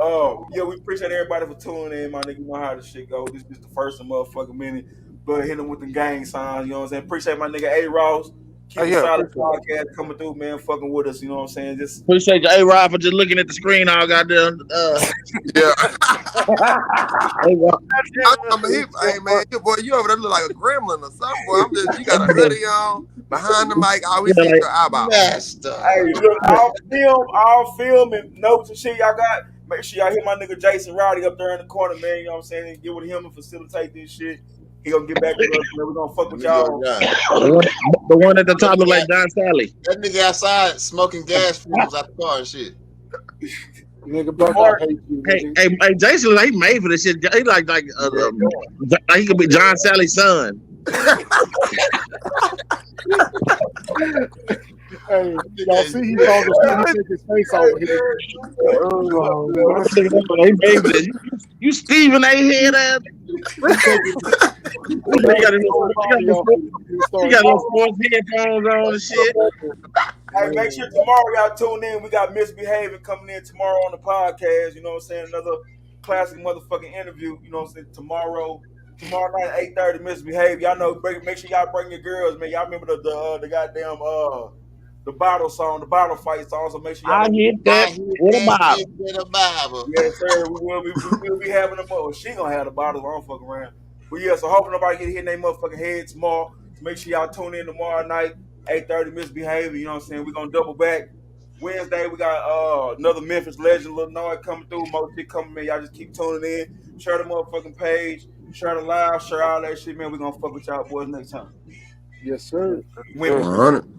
yeah, we appreciate everybody for tuning in, my nigga. You know how this shit go. This is the first of motherfucking minute. But hit them with the gang signs. You know what I'm saying? Appreciate my nigga A Ross. Keep a solid podcast coming through, man. Fucking with us. You know what I'm saying? Just appreciate you, A-Rod, for just looking at the screen all goddamn. Yeah. Hey man, boy, you over there look like a gremlin or something. Boy, you got a hoodie on behind the mic. All we see your eyeball. Hey, look, all film and notes and shit y'all got. Make sure y'all hit my nigga Jason Rowdy up there in the corner, man. You know what I'm saying? And get with him and facilitate this shit. He gonna get back with us, man. We're gonna fuck with y'all. The one at the top look like John Sally. That nigga outside smoking gas fumes out the car and shit. Nigga, Buck, I hate you. Hey, Jason, like, he made for this shit. He like he could be John Sally's son. Hey, y'all see he called us, he took his face over here. He made this. You Stephen A. head ass. He got those sports headphones on and shit. Hey, make sure tomorrow y'all tune in. We got Misbehaving coming in tomorrow on the podcast. You know what I'm saying? Another classic motherfucking interview. You know what I'm saying? Tomorrow night, 8:30, Misbehave. Y'all know, make sure y'all bring your girls, man. Y'all remember the goddamn the bottle song, the bottle fight song. So make sure y'all hit that with a Bible. Yes, sir. We will be having a bottle. She gonna have the bottles. I don't fuck around. But yeah, so hoping nobody get hit in their motherfucking head tomorrow. So make sure y'all tune in tomorrow night, 8:30, Misbehaving. You know what I'm saying? We're gonna double back. Wednesday, we got another Memphis legend, Lil Noy coming through. More shit coming in. Y'all just keep tuning in. Share the motherfucking page. Share the live. Share all that shit, man. We're gonna fuck with y'all boys next time. Yes, sir. 100.